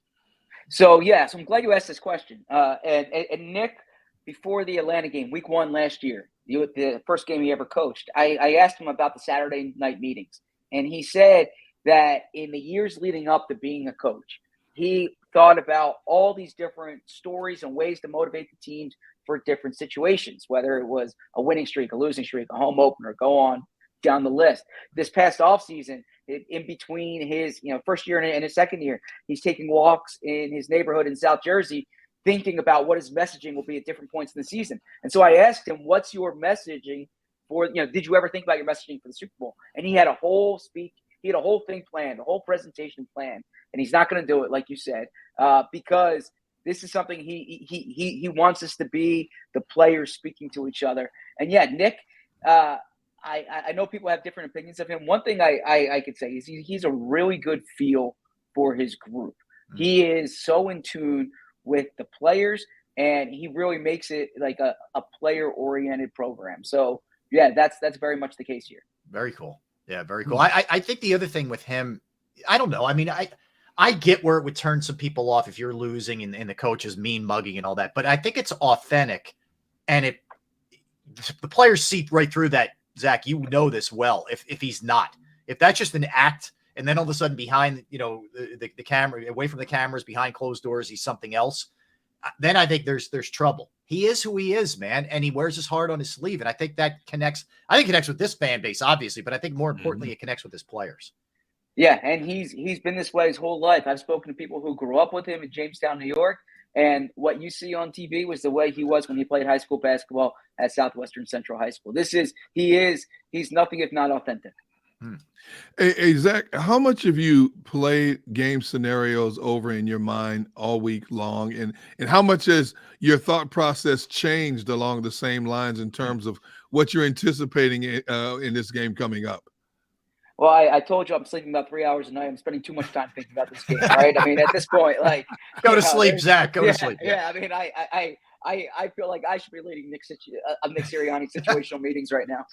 So I'm glad you asked this question. And Nick, before the Atlanta game, week 1 last year, the first game he ever coached, I asked him about the Saturday night meetings. And he said that in the years leading up to being a coach, he thought about all these different stories and ways to motivate the teams for different situations, whether it was a winning streak, a losing streak, a home opener, go on down the list. This past offseason, in between his first year and his second year, he's taking walks in his neighborhood in South Jersey, thinking about what his messaging will be at different points in the season. And so I asked him, what's your messaging for, did you ever think about your messaging for the Super Bowl? And he had a whole speech. He had a whole thing planned, a whole presentation planned, and he's not going to do it, like you said, because this is something he wants us to be the players speaking to each other. And Nick, I know people have different opinions of him. One thing I could say is he's a really good feel for his group. Mm-hmm. He is so in tune with the players, and he really makes it like a player-oriented program. So, that's very much the case here. Very cool. Yeah, very cool. I think the other thing with him, I don't know. I mean, I get where it would turn some people off if you're losing and the coach is mean mugging and all that, but I think it's authentic, and the players see right through that. Zach, you know this well. If he's not, if that's just an act, and then all of a sudden behind, the camera, away from the cameras, behind closed doors, he's something else. then I think there's trouble. He is who he is, man, and he wears his heart on his sleeve. And I think that connects. I think it connects with this fan base, obviously, but I think more importantly, it connects with his players. Yeah, and he's been this way his whole life. I've spoken to people who grew up with him in Jamestown, New York, and what you see on TV was the way he was when he played high school basketball at Southwestern Central High School. He's nothing if not authentic. Hey, Zach, how much have you played game scenarios over in your mind all week long? And how much has your thought process changed along the same lines in terms of what you're anticipating in this game coming up? Well, I told you I'm sleeping about 3 hours a night. I'm spending too much time thinking about this game, right? I mean, at this point, like, go to sleep, Zach. Go to sleep. Yeah, I mean, I feel like I should be leading Nick Sirianni situational meetings right now.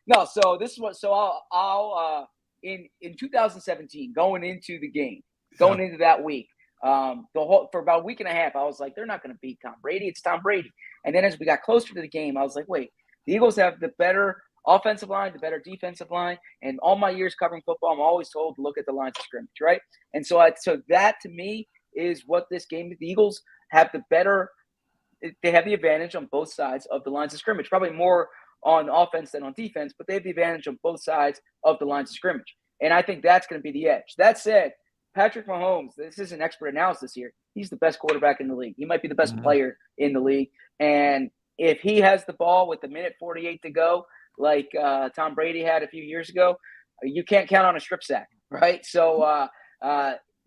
No, so this is what. So I'll in 2017, going into the game, into that week, for about a week and a half, I was like, they're not going to beat Tom Brady. It's Tom Brady. And then as we got closer to the game, I was like, wait, the Eagles have the better offensive line, the better defensive line. And all my years covering football, I'm always told to look at the lines of scrimmage, right? And so that to me is what this game. The Eagles have the better. They have the advantage on both sides of the lines of scrimmage, probably more on offense than on defense, but they have the advantage on both sides of the lines of scrimmage. And I think that's going to be the edge. That said, Patrick Mahomes, this isn't expert analysis here. He's the best quarterback in the league. He might be the best player in the league. And if he has the ball with a minute 48 to go, like Tom Brady had a few years ago, you can't count on a strip sack, right? So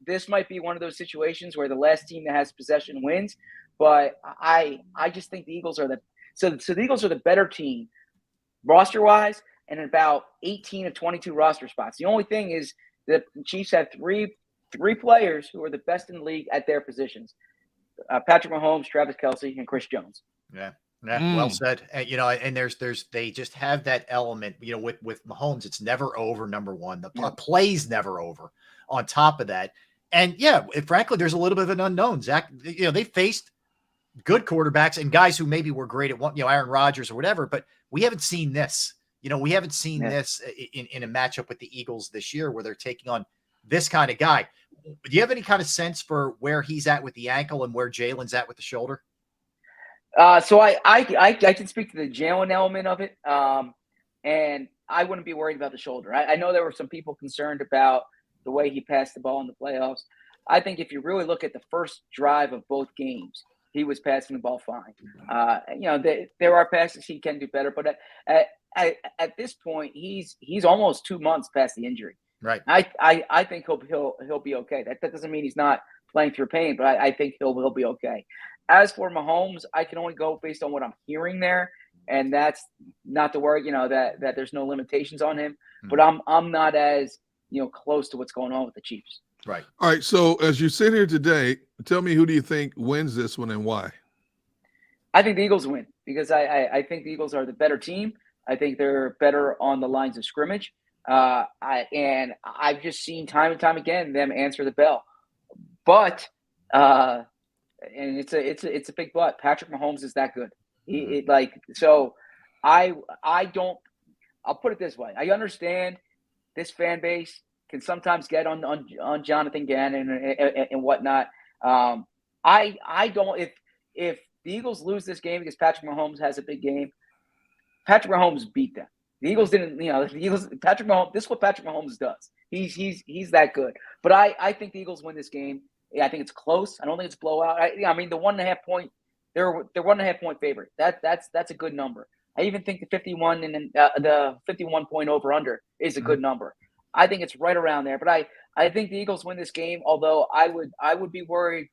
this might be one of those situations where the last team that has possession wins. But I just think the Eagles are the Eagles are the better team roster wise, and about 18 of 22 roster spots. The only thing is that the Chiefs have three players who are the best in the league at their positions: Patrick Mahomes, Travis Kelce, and Chris Jones. Yeah. Well said. And there's they just have that element. With Mahomes, it's never over. Number one, the play's never over. On top of that, and frankly, there's a little bit of an unknown. Zach, they faced good quarterbacks and guys who maybe were great at one, Aaron Rodgers or whatever, but we haven't seen this. We haven't seen this in a matchup with the Eagles this year where they're taking on this kind of guy. Do you have any kind of sense for where he's at with the ankle and where Jalen's at with the shoulder? So I can speak to the Jalen element of it, and I wouldn't be worried about the shoulder. I know there were some people concerned about the way he passed the ball in the playoffs. I think if you really look at the first drive of both games, he was passing the ball fine. There are passes he can do better, but at this point, he's almost 2 months past the injury. Right. I think he'll be okay. That doesn't mean he's not playing through pain, but I think he'll be okay. As for Mahomes, I can only go based on what I'm hearing there, and that's not to worry. That there's no limitations on him, but I'm not as close to what's going on with the Chiefs. Right. All right. So as you sit here today, tell me, who do you think wins this one and why? I think the Eagles win because I think the Eagles are the better team. I think they're better on the lines of scrimmage. And I've just seen time and time again them answer the bell. But and it's a big but. Patrick Mahomes is that good. I'll put it this way. I understand this fan base can sometimes get on Jonathan Gannon and whatnot. I don't. If the Eagles lose this game because Patrick Mahomes has a big game, Patrick Mahomes beat them. The Eagles didn't. The Eagles. Patrick Mahomes. This is what Patrick Mahomes does. He's that good. But I think the Eagles win this game. I think it's close. I don't think it's blowout. I mean, the 1.5 point. They're 1.5 point favorite. That's a good number. I even think the 51 and the 51 point over under is a good number. I think it's right around there. But I think the Eagles win this game. Although I would be worried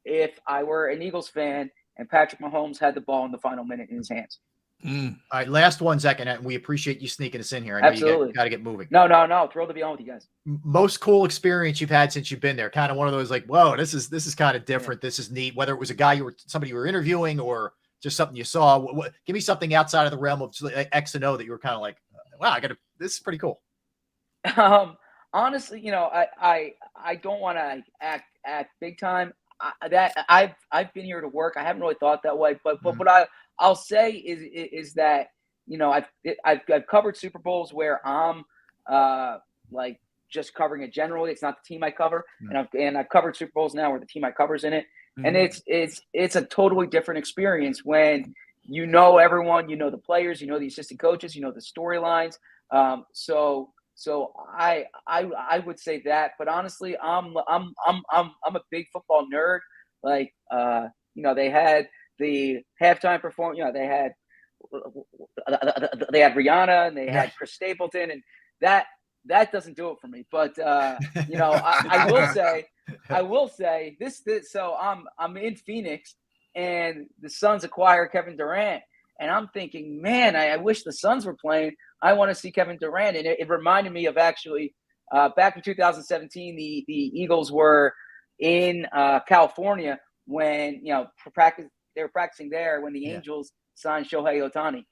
if I were an Eagles fan and Patrick Mahomes had the ball in the final minute in his hands. All right, last one, Zach, and we appreciate you sneaking us in here. I know Absolutely. You got to get moving. No. Thrilled to be on with you guys. Most cool experience you've had since you've been there. Kind of one of those like, whoa, this is kind of different. This is neat. Whether it was a guy somebody you were interviewing or just something you saw. Give me something outside of the realm of X and O that you were kind of like, wow, this is pretty cool. Honestly, I don't want to act big time. I've been here to work. I haven't really thought that way, but what I'll say is that I've covered Super Bowls where I'm just covering it generally. It's not the team I cover, and I've covered Super Bowls now where the team I cover is in it. And it's a totally different experience when you know everyone, you know the players, you know the assistant coaches, you know the storylines. So I would say that, but honestly, I'm a big football nerd. Like, they had the halftime performance. They had Rihanna and they had Chris Stapleton, and that doesn't do it for me. But I will say this. So I'm in Phoenix, and the Suns acquire Kevin Durant, and I'm thinking, man, I wish the Suns were playing. I want to see Kevin Durant, and it reminded me of actually back in 2017, the Eagles were in California when they were practicing there when the Angels signed Shohei Ohtani.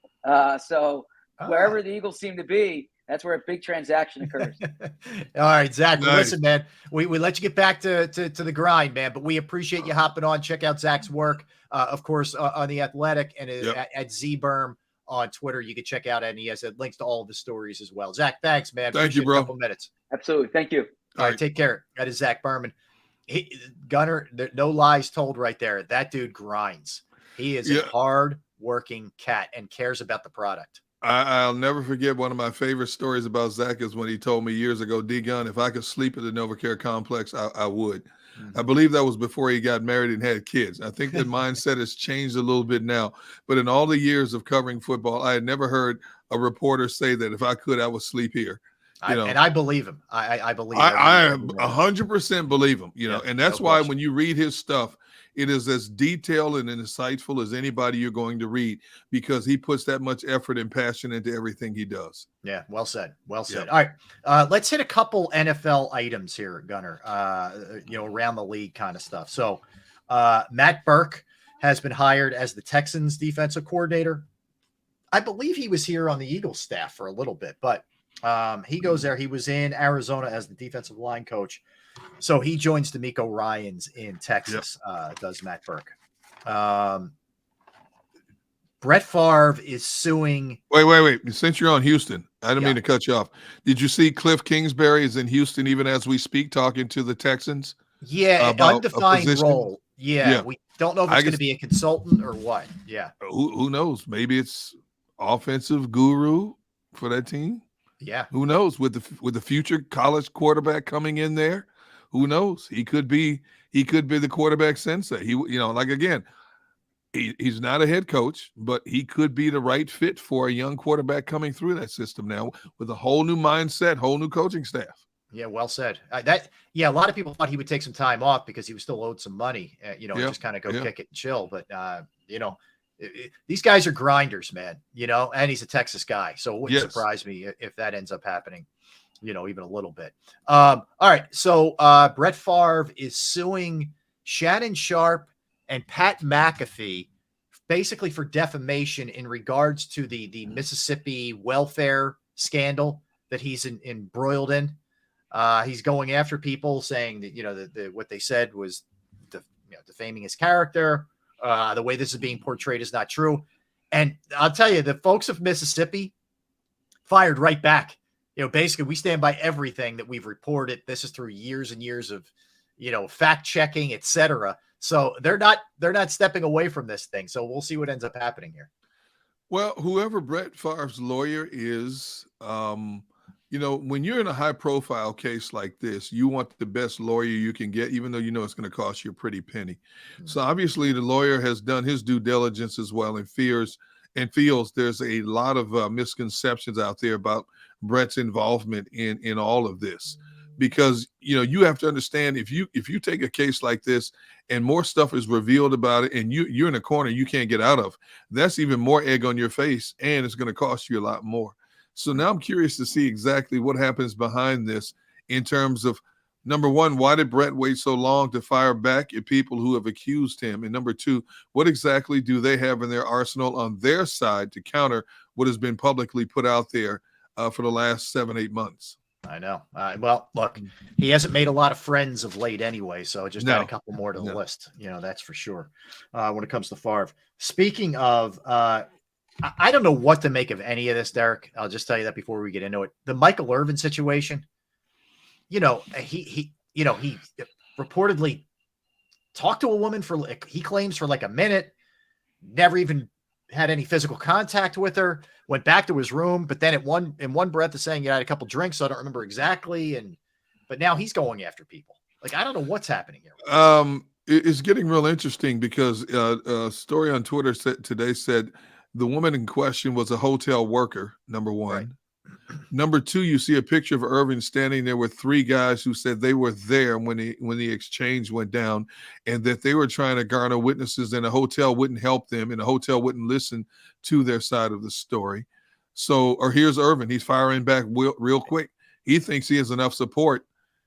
Wherever the Eagles seem to be, that's where a big transaction occurs. All right, Zach. Nice. Listen, man, we let you get back to the grind, man, but we appreciate you hopping on. Check out Zach's work, of course, on The Athletic and at ZBerm on Twitter. You can check out, and he has links to all of the stories as well. Zach, thanks, man. Thank you, bro. A couple minutes. Absolutely. Thank you. All right, take care. That is Zach Berman. Gunner, no lies told right there. That dude grinds. He is a hard-working cat and cares about the product. I'll never forget one of my favorite stories about Zach is when he told me years ago, D-Gun, if I could sleep at the NovaCare complex, I would. I believe that was before he got married and had kids. I think that mindset has changed a little bit now. But in all the years of covering football, I had never heard a reporter say that if I could, I would sleep here. And I believe him. I believe him. I 100% believe him, and that's why when you read his stuff, it is as detailed and insightful as anybody you're going to read because he puts that much effort and passion into everything he does. Yeah, well said. Well said. All right, let's hit a couple NFL items here, Gunner, around the league kind of stuff. So Matt Burke has been hired as the Texans defensive coordinator. I believe he was here on the Eagles staff for a little bit, but he goes there. He was in Arizona as the defensive line coach. So he joins DeMeco Ryans in Texas, does Matt Burke. Brett Favre is suing. Wait. Since you're on Houston, I didn't mean to cut you off. Did you see Cliff Kingsbury is in Houston even as we speak talking to the Texans? Yeah, an undefined role. Yeah, we don't know if it's going to be a consultant or what. Yeah. Who knows? Maybe it's offensive guru for that team. Yeah. Who knows? With the future college quarterback coming in there, who knows? He could be the quarterback sensei. He's not a head coach, but he could be the right fit for a young quarterback coming through that system now with a whole new mindset, whole new coaching staff. Yeah, well said. A lot of people thought he would take some time off because he was still owed some money, and just kind of go kick it and chill. But these guys are grinders, man, and he's a Texas guy. So it wouldn't surprise me if that ends up happening, even a little bit. All right. So Brett Favre is suing Shannon Sharp and Pat McAfee basically for defamation in regards to the Mississippi welfare scandal that he's embroiled in. He's going after people saying that, what they said was defaming his character. The way this is being portrayed is not true. And I'll tell you, the folks of Mississippi fired right back. Basically we stand by everything that we've reported. This is through years and years of, fact checking, etc. So they're not stepping away from this thing. So we'll see what ends up happening here. Well, whoever Brett Favre's lawyer is, when you're in a high profile case like this, you want the best lawyer you can get, even though it's going to cost you a pretty penny. Mm-hmm. So obviously the lawyer has done his due diligence as well and feels there's a lot of misconceptions out there about Brett's involvement in all of this. Because, you have to understand if you take a case like this and more stuff is revealed about it and you're in a corner you can't get out of, that's even more egg on your face and it's going to cost you a lot more. So now I'm curious to see exactly what happens behind this in terms of, number one, why did Brett wait so long to fire back at people who have accused him? And number two, what exactly do they have in their arsenal on their side to counter what has been publicly put out there for the last 7-8 months? I know. Well, look, he hasn't made a lot of friends of late anyway, so just add a couple more to the list. That's for sure. When it comes to Favre. Speaking of, I don't know what to make of any of this, Derek. I'll just tell you that before we get into it. The Michael Irvin situation. He reportedly talked to a woman for, like, he claims, for like a minute, never even had any physical contact with her, went back to his room, but then in one breath is saying, yeah, I had a couple drinks, so I don't remember exactly. But now he's going after people. Like, I don't know what's happening here. It's getting real interesting because a story on Twitter today said the woman in question was a hotel worker, number one. Right. Number two, you see a picture of Irvin standing there with three guys who said they were there when the exchange went down, and that they were trying to garner witnesses, and the hotel wouldn't help them, and the hotel wouldn't listen to their side of the story. So, or here's Irvin. He's firing back real quick. He thinks he has enough support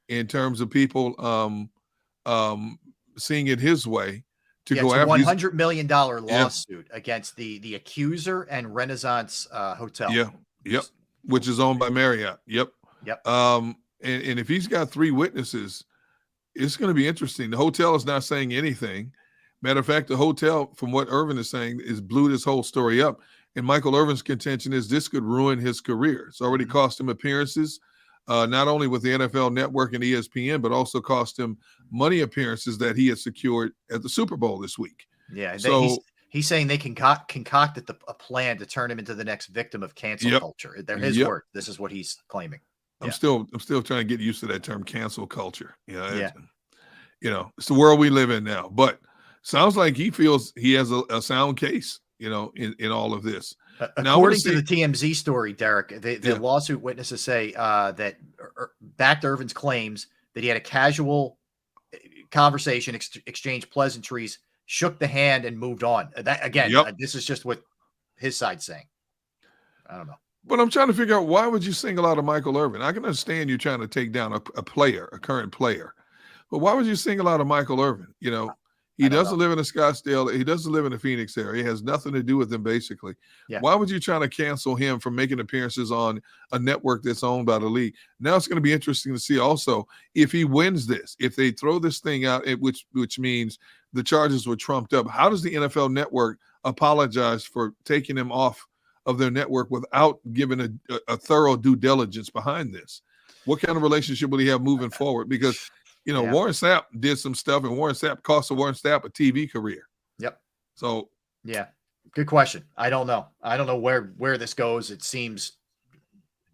in terms of people seeing it his way to go after. $100 million lawsuit against the accuser and Renaissance Hotel. Yeah. Yep. Which is owned by Marriott. Yep. And if he's got three witnesses, it's going to be interesting. The hotel is not saying anything. Matter of fact, the hotel, from what Irvin is saying, is blew this whole story up. And Michael Irvin's contention is this could ruin his career. It's already cost him appearances, not only with the NFL Network and ESPN, but also cost him money appearances that he had secured at the Super Bowl this week. Yeah. So he's saying they concocted a plan to turn him into the next victim of cancel culture. They're his words. This is what he's claiming. I'm still trying to get used to that term, cancel culture. It's the world we live in now. But sounds like he feels he has a sound case, in all of this. According to the TMZ story, Derek, the lawsuit witnesses say that backed Irvin's claims that he had a casual conversation, exchanged pleasantries, shook the hand, and moved on. That again, this is just what his side's saying. I don't know. But I'm trying to figure out, why would you single out a Michael Irvin? I can understand you trying to take down a current player. But why would you single out a Michael Irvin? He doesn't live in a Scottsdale. He doesn't live in the Phoenix area. It has nothing to do with him, basically. Yeah. Why would you try to cancel him from making appearances on a network that's owned by the league? Now it's going to be interesting to see also if he wins this, if they throw this thing out, which means the charges were trumped up. How does the NFL Network apologize for taking him off of their network without giving a thorough due diligence behind this? What kind of relationship will he have moving forward? Because Warren Sapp did some stuff, and Warren Sapp cost Warren Sapp a TV career. Yep. So good question. I don't know. I don't know where this goes. It seems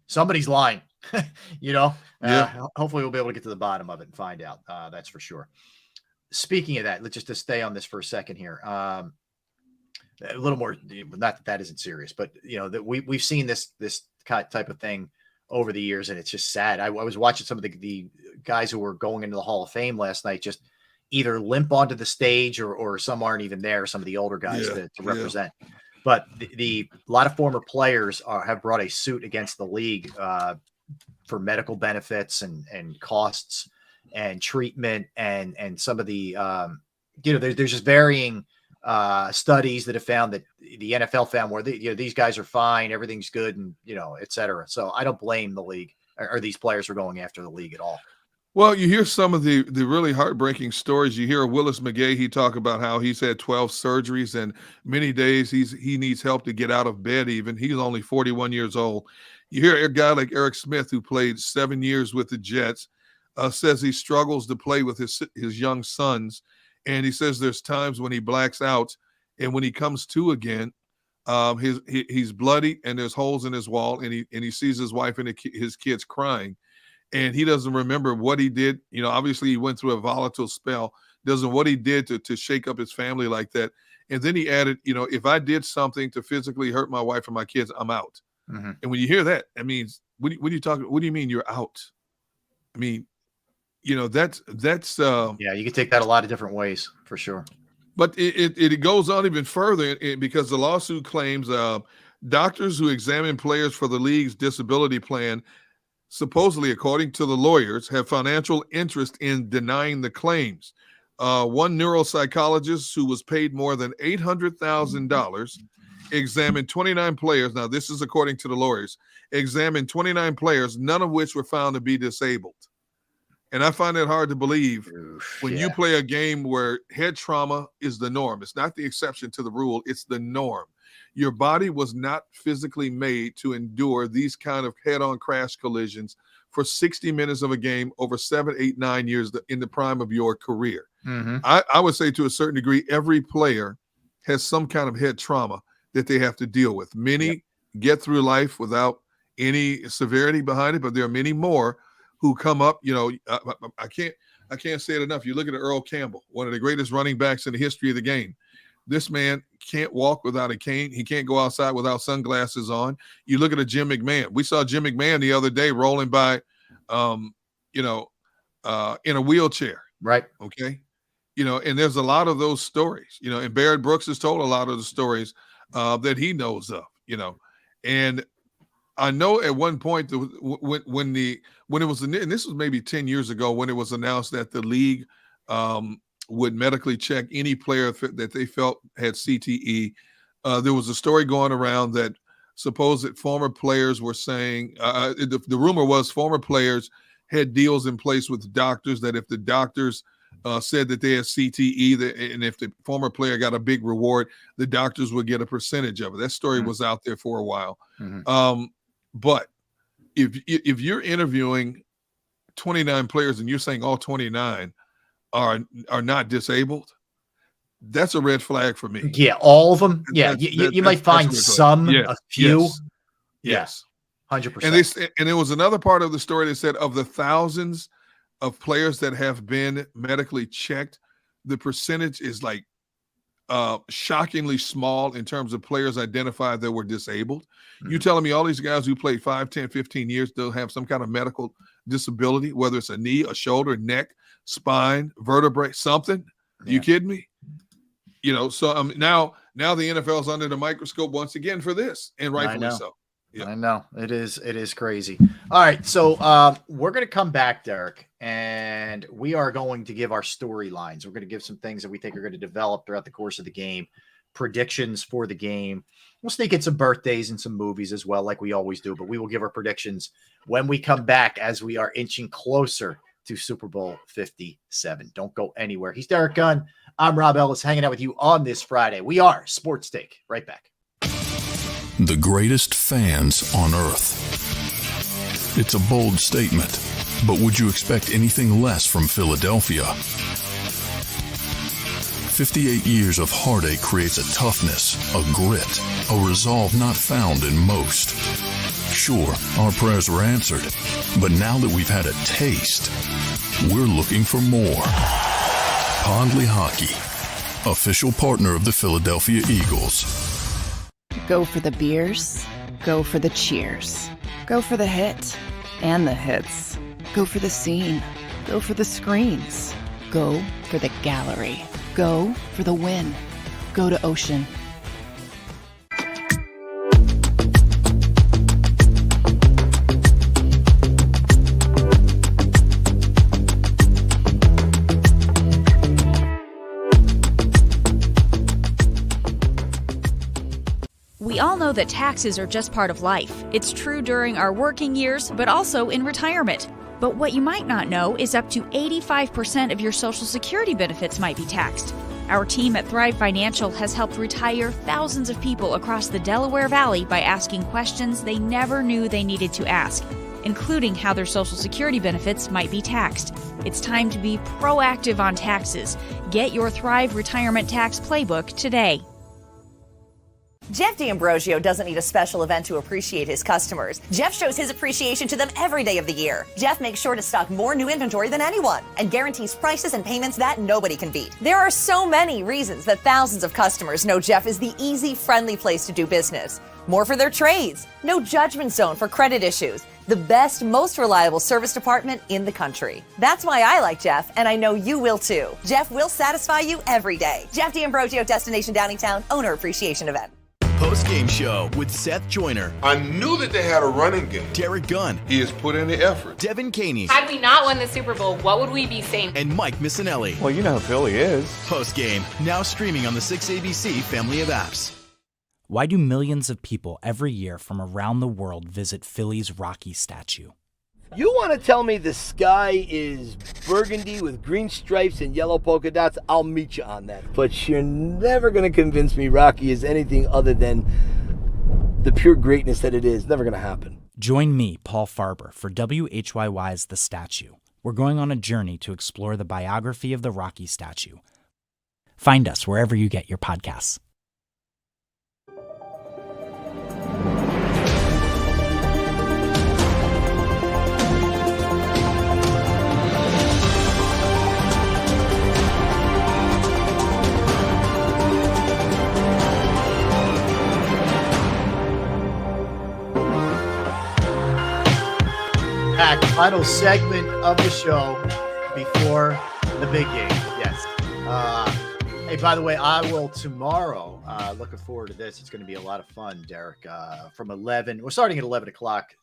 somebody's lying. Hopefully we'll be able to get to the bottom of it and find out. That's for sure. Speaking of that, let's just stay on this for a second here. A little more, not that isn't serious, but that we've seen this type of thing over the years, and it's just sad. I was watching some of the guys who were going into the Hall of Fame last night just either limp onto the stage or some aren't even there, some of the older guys to represent. But a lot of former players have brought a suit against the league for medical benefits and costs and treatment and some of the there's just varying studies that have found that the NFL found where these guys are fine, everything's good, and et cetera. So I don't blame the league or these players for going after the league at all. Well, you hear some of the really heartbreaking stories. You hear Willis McGahee, he talk about how he's had 12 surgeries and many days he needs help to get out of bed even. He's only 41 years old. You hear a guy like Eric Smith, who played 7 years with the Jets, says he struggles to play with his young sons. And he says there's times when he blacks out, and when he comes to again, he's bloody and there's holes in his wall, and he sees his wife and his kids crying. And he doesn't remember what he did. Obviously he went through a volatile spell, doesn't what he did to shake up his family like that. And then he added, if I did something to physically hurt my wife and my kids, I'm out. Mm-hmm. And when you hear that, that means, what do you mean you're out? I mean, that's you can take that a lot of different ways for sure. But it goes on even further because the lawsuit claims doctors who examine players for the league's disability plan, supposedly, according to the lawyers, have financial interest in denying the claims. One neuropsychologist who was paid more than $800,000 examined 29 players. Now, this is according to the lawyers. Examined 29 players, none of which were found to be disabled. And I find it hard to believe when you play a game where head trauma is the norm. It's not the exception to the rule. It's the norm. Your body was not physically made to endure these kind of head-on crash collisions for 60 minutes of a game over 7, 8, 9 years in the prime of your career. Mm-hmm. I would say to a certain degree, every player has some kind of head trauma that they have to deal with. Many get through life without any severity behind it, but there are many more who come up. I can't say it enough. You look at Earl Campbell, one of the greatest running backs in the history of the game. This man can't walk without a cane. He can't go outside without sunglasses on. You look at a Jim McMahon. We saw Jim McMahon the other day rolling by, in a wheelchair. Right. Okay. And there's a lot of those stories, and Barrett Brooks has told a lot of the stories that he knows of, and I know at one point when it was, and this was maybe 10 years ago, when it was announced that the league would medically check any player that they felt had CTE. There was a story going around that supposed that former players were saying, the rumor was former players had deals in place with doctors that if the doctors said that they had CTE, and if the former player got a big reward, the doctors would get a percentage of it. That story was out there for a while. Mm-hmm. But if you're interviewing 29 players and you're saying all 29 are not disabled, that's a red flag for me. Yeah, all of them. Yeah, you might find some, a few. Yes. 100%. And there was another part of the story that said of the thousands of players that have been medically checked, the percentage is like shockingly small in terms of players identified that were disabled. Mm-hmm. You telling me all these guys who played 5, 10, 15 years still have some kind of medical disability, whether it's a knee, a shoulder, neck, spine, vertebrae, something? Yeah. You kidding me? So now the NFL is under the microscope once again for this, and rightfully so. Yeah. I know it is crazy. All right, so we're going to come back, Derek, and we are going to give our storylines. We're going to give some things that we think are going to develop throughout the course of the game, predictions for the game. We'll sneak in some birthdays and some movies as well, like we always do, but we will give our predictions when we come back as we are inching closer to Super Bowl 57. Don't go anywhere. He's Derek Gunn. I'm Rob Ellis, hanging out with you on this Friday. We are Sports Take. Right back. The greatest fans on earth. It's a bold statement, but would you expect anything less from Philadelphia? 58 years of heartache creates a toughness, a grit, a resolve not found in most. Sure, our prayers were answered, but now that we've had a taste, we're looking for more. Pondley Hockey, official partner of the Philadelphia Eagles. Go for the beers, go for the cheers, go for the hit and the hits, go for the scene, go for the screens, go for the gallery, go for the win, go to Ocean. We all know that taxes are just part of life. It's true during our working years, but also in retirement. But what you might not know is up to 85% of your Social Security benefits might be taxed. Our team at Thrive Financial has helped retire thousands of people across the Delaware Valley by asking questions they never knew they needed to ask, including how their Social Security benefits might be taxed. It's time to be proactive on taxes. Get your Thrive Retirement Tax Playbook today. Jeff D'Ambrosio doesn't need a special event to appreciate his customers. Jeff shows his appreciation to them every day of the year. Jeff makes sure to stock more new inventory than anyone and guarantees prices and payments that nobody can beat. There are so many reasons that thousands of customers know Jeff is the easy, friendly place to do business. More for their trades, no judgment zone for credit issues, the best, most reliable service department in the country. That's why I like Jeff, and I know you will too. Jeff will satisfy you every day. Jeff D'Ambrosio, Destination Downingtown, Owner Appreciation Event. Post-game show with Seth Joyner. I knew that they had a running game. Derek Gunn. He has put in the effort. Devin Caney. Had we not won the Super Bowl, what would we be saying? And Mike Missinelli. Well, you know who Philly is. Post-game, now streaming on the 6ABC family of apps. Why do millions of people every year from around the world visit Philly's Rocky statue? You want to tell me the sky is burgundy with green stripes and yellow polka dots? I'll meet you on that. But you're never going to convince me Rocky is anything other than the pure greatness that it is. Never going to happen. Join me, Paul Farber, for WHYY's The Statue. We're going on a journey to explore the biography of the Rocky statue. Find us wherever you get your podcasts. Back, final segment of the show before the big game. Yes. Hey, by the way, I will tomorrow. Looking forward to this. It's going to be a lot of fun, Derek. From 11, we're starting at 11 o'clock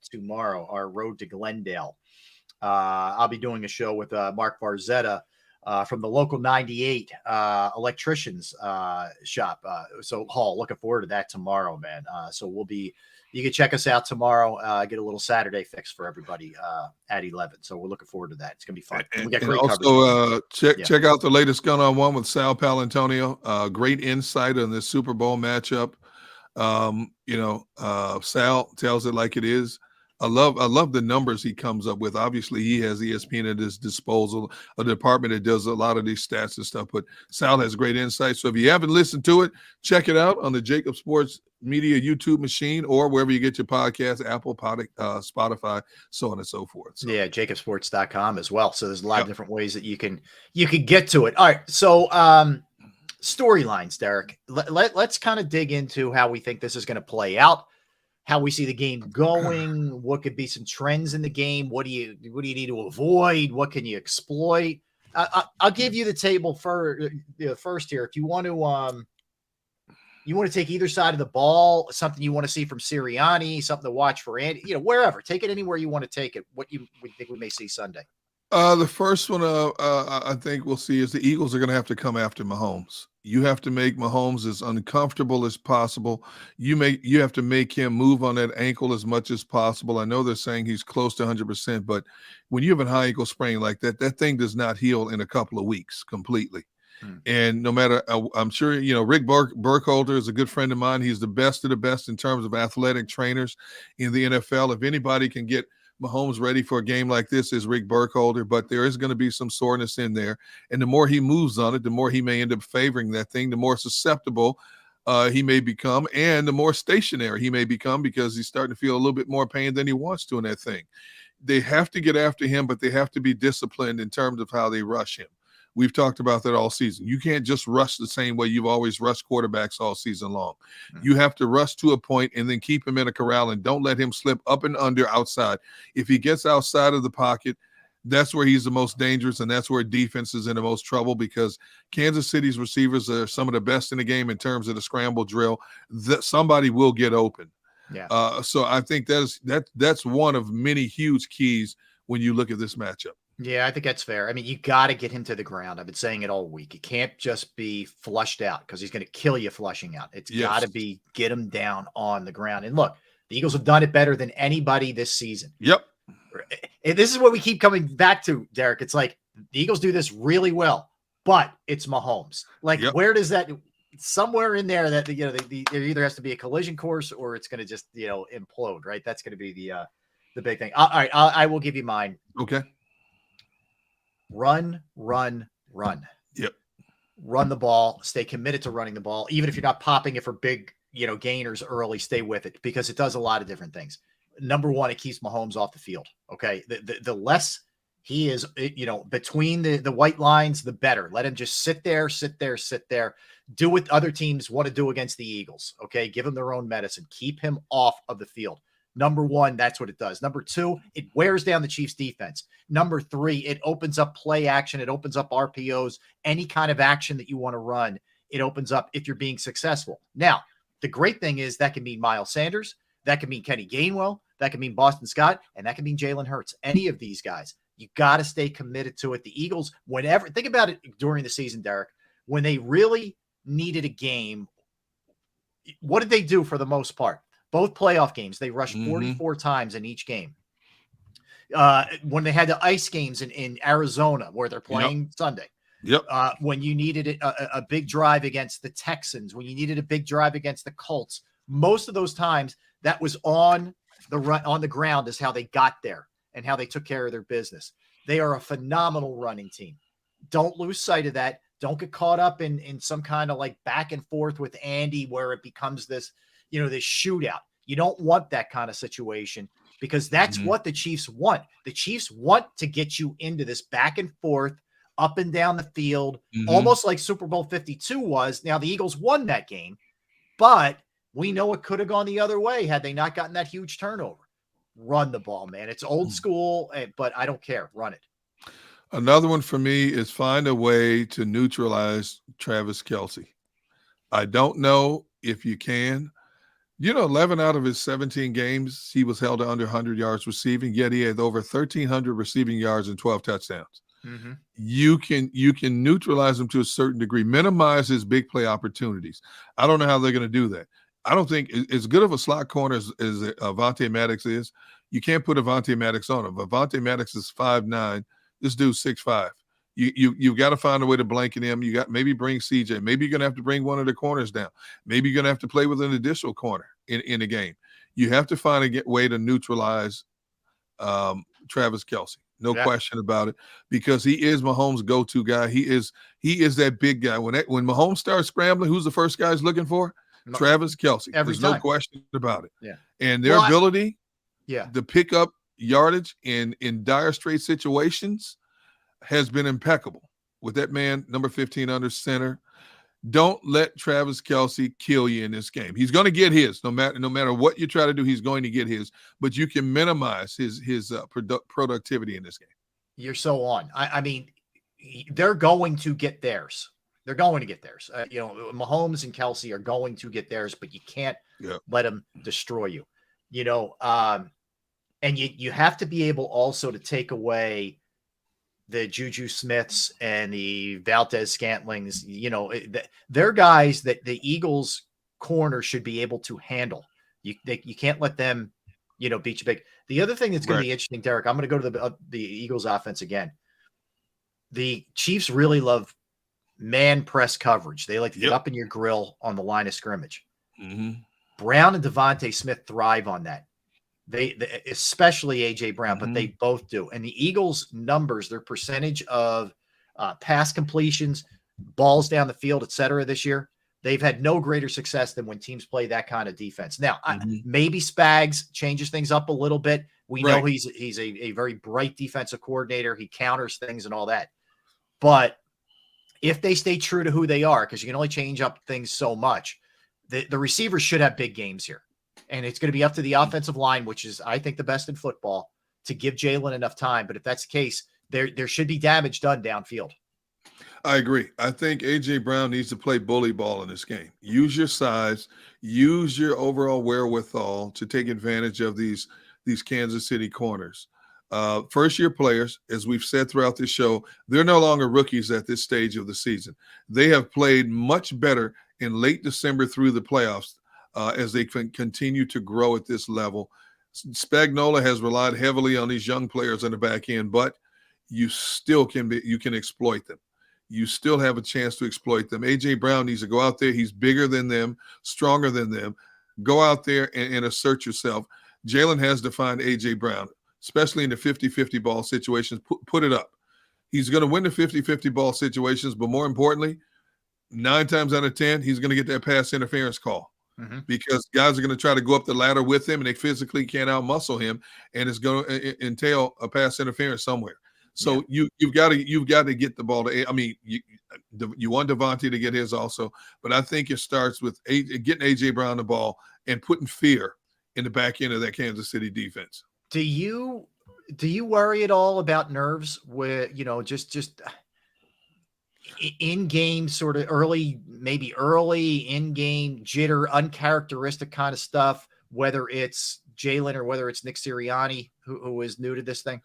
tomorrow. Our road to Glendale. I'll be doing a show with Mark Varzetta from the local 98 electricians shop. So Hall. Looking forward to that tomorrow, man. So we'll be. You can check us out tomorrow. Get a little Saturday fix for everybody at 11. So we're looking forward to that. It's going to be fun. We got great coverage. Also, check out the latest Gun on One with Sal Palantonio. Great insight on this Super Bowl matchup. Sal tells it like it is. I love the numbers he comes up with. Obviously, he has ESPN at his disposal, a department that does a lot of these stats and stuff. But Sal has great insight. So if you haven't listened to it, check it out on the JAKIB Sports Media YouTube machine or wherever you get your podcast, Apple, Spotify, so on and so forth. So. Yeah, JAKIBsports.com as well. So there's a lot of different ways that you can get to it. All right, so storylines, Derek. Let's kind of dig into how we think this is going to play out. How we see the game going, what could be some trends in the game, what do you need to avoid, what can you exploit? I'll give you the table first here. If you want to take either side of the ball, something you want to see from Sirianni, something to watch for Andy, wherever, take it anywhere you want to take it. What you think we may see Sunday? The first one I think we'll see is the Eagles are going to have to come after Mahomes. You have to make Mahomes as uncomfortable as possible. You have to make him move on that ankle as much as possible. I know they're saying he's close to 100%, but when you have a high ankle sprain like that, that thing does not heal in a couple of weeks completely. And no matter, I'm sure, Rick Burkholder is a good friend of mine. He's the best of the best in terms of athletic trainers in the NFL. If anybody can get Mahomes ready for a game like this is Rick Burkholder, but there is going to be some soreness in there. And the more he moves on it, the more he may end up favoring that thing, the more susceptible he may become, and the more stationary he may become because he's starting to feel a little bit more pain than he wants to in that thing. They have to get after him, but they have to be disciplined in terms of how they rush him. We've talked about that all season. You can't just rush the same way you've always rushed quarterbacks all season long. You have to rush to a point and then keep him in a corral and don't let him slip up and under outside. If he gets outside of the pocket, that's where he's the most dangerous, and that's where defense is in the most trouble because Kansas City's receivers are some of the best in the game in terms of the scramble drill. That somebody will get open. Yeah. So I think that's one of many huge keys when you look at this matchup. Yeah, I think that's fair. I mean, you got to get him to the ground. I've been saying it all week. It can't just be flushed out because he's going to kill you flushing out. It's got to be get him down on the ground. And look, the Eagles have done it better than anybody this season. Yep. And this is what we keep coming back to, Derek. It's like the Eagles do this really well, but it's Mahomes. Like, where does that – somewhere in there that, there either has to be a collision course or it's going to just, implode, right? That's going to be the big thing. All right, I will give you mine. Okay. Run. Yep. Run the ball. Stay committed to running the ball. Even if you're not popping it for big, gainers early, stay with it because it does a lot of different things. Number one, it keeps Mahomes off the field. Okay. The less he is, between the white lines, the better. Let him just sit there. Do what other teams want to do against the Eagles. Okay. Give him their own medicine. Keep him off of the field. Number one, that's what it does. Number two, it wears down the Chiefs defense. Number three, it opens up play action. It opens up RPOs, any kind of action that you want to run. It opens up if you're being successful. Now, the great thing is that can mean Miles Sanders. That can mean Kenny Gainwell. That can mean Boston Scott. And that can mean Jalen Hurts. Any of these guys, you got to stay committed to it. The Eagles, whenever, think about it during the season, Derek, when they really needed a game, what did they do for the most part? Both playoff games, they rushed 44 times in each game. when they had the ice games in Arizona where they're playing Sunday. Yep. When you needed a big drive against the Texans, when you needed a big drive against the Colts, most of those times that was on the ground is how they got there and how they took care of their business. They are a phenomenal running team. Don't lose sight of that. Don't get caught up in some kind of like back and forth with Andy where it becomes this, this shootout. You don't want that kind of situation because that's what the Chiefs want. The Chiefs want to get you into this back and forth, up and down the field, almost like Super Bowl 52 was. Now, the Eagles won that game, but we know it could have gone the other way had they not gotten that huge turnover. Run the ball, man. It's old school, but I don't care. Run it. Another one for me is find a way to neutralize Travis Kelce. I don't know if you can. 11 out of his 17 games, he was held to under 100 yards receiving, yet he had over 1,300 receiving yards and 12 touchdowns. You can neutralize him to a certain degree, minimize his big play opportunities. I don't know how they're going to do that. I don't think as good of a slot corner as Avonte Maddox is. You can't put Avonte Maddox on him. Avonte Maddox is 5'9". This dude's 6'5". You've got to find a way to blanket him. You got maybe bring CJ. Maybe you're going to have to bring one of the corners down. Maybe you're going to have to play with an additional corner in the game. You have to find a way to neutralize Travis Kelce. No question about it, because he is Mahomes' go-to guy. He is that big guy. When Mahomes starts scrambling, who's the first guy he's looking for? Travis Kelce. There's no question about it. Yeah. And their ability to pick up yardage in dire straight situations has been impeccable with that man, number 15 under center. Don't let Travis Kelce kill you in this game. He's going to get his, no matter what you try to do. He's going to get his, but you can minimize his productivity in this game. You're so on. I mean, they're going to get theirs. They're going to get theirs. Mahomes and Kelce are going to get theirs, but you can't let them destroy you. And you have to be able also to take away the Juju Smiths and the Valdez Scantlings. They're guys that the Eagles corner should be able to handle. You can't let them, beat you big. The other thing that's going to be interesting, Derek, I'm going to go to the Eagles offense again. The Chiefs really love man press coverage. They like to get up in your grill on the line of scrimmage. Brown and Devontae Smith thrive on that. They especially AJ Brown, but they both do. And the Eagles' numbers, their percentage of pass completions, balls down the field, etc. this year, they've had no greater success than when teams play that kind of defense. Now, maybe Spags changes things up a little bit. We know he's a very bright defensive coordinator. He counters things and all that. But if they stay true to who they are, because you can only change up things so much, the receivers should have big games here. And it's going to be up to the offensive line, which is, I think, the best in football, to give Jalen enough time. But if that's the case, there should be damage done downfield. I agree. I think A.J. Brown needs to play bully ball in this game. Use your size, use your overall wherewithal to take advantage of these Kansas City corners. First-year players, as we've said throughout this show, they're no longer rookies at this stage of the season. They have played much better in late December through the playoffs as they can continue to grow at this level. Spagnuolo has relied heavily on these young players on the back end, but you still can exploit them. You still have a chance to exploit them. A.J. Brown needs to go out there. He's bigger than them, stronger than them. Go out there and assert yourself. Jalen has defined A.J. Brown, especially in the 50-50 ball situations. Put it up. He's going to win the 50-50 ball situations, but more importantly, 9 times out of 10, he's going to get that pass interference call. Because guys are going to try to go up the ladder with him, and they physically can't outmuscle him, and it's going to entail a pass interference somewhere. So you've got to get the ball to. I mean, you want Devontae to get his also, but I think it starts with getting AJ Brown the ball and putting fear in the back end of that Kansas City defense. Do you worry at all about nerves with just in-game sort of early in-game jitter, uncharacteristic kind of stuff, whether it's Jalen or whether it's Nick Sirianni who is new to this thing?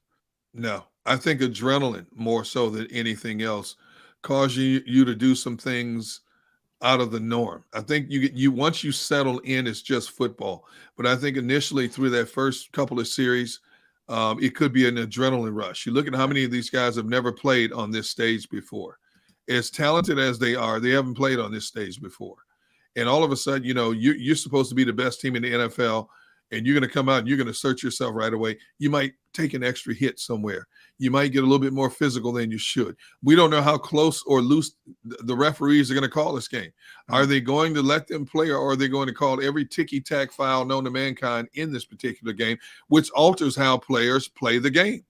No, I think adrenaline more so than anything else causes you to do some things out of the norm. I think you once you settle in, it's just football. But I think initially through that first couple of series, It could be an adrenaline rush. You look at how many of these guys have never played on this stage before. As talented as they are, they haven't played on this stage before. And all of a sudden, you're supposed to be the best team in the NFL, and you're going to come out and you're going to search yourself right away. You might take an extra hit somewhere. You might get a little bit more physical than you should. We don't know how close or loose the referees are going to call this game. Are they going to let them play, or are they going to call every ticky-tack foul known to mankind in this particular game, which alters how players play the game?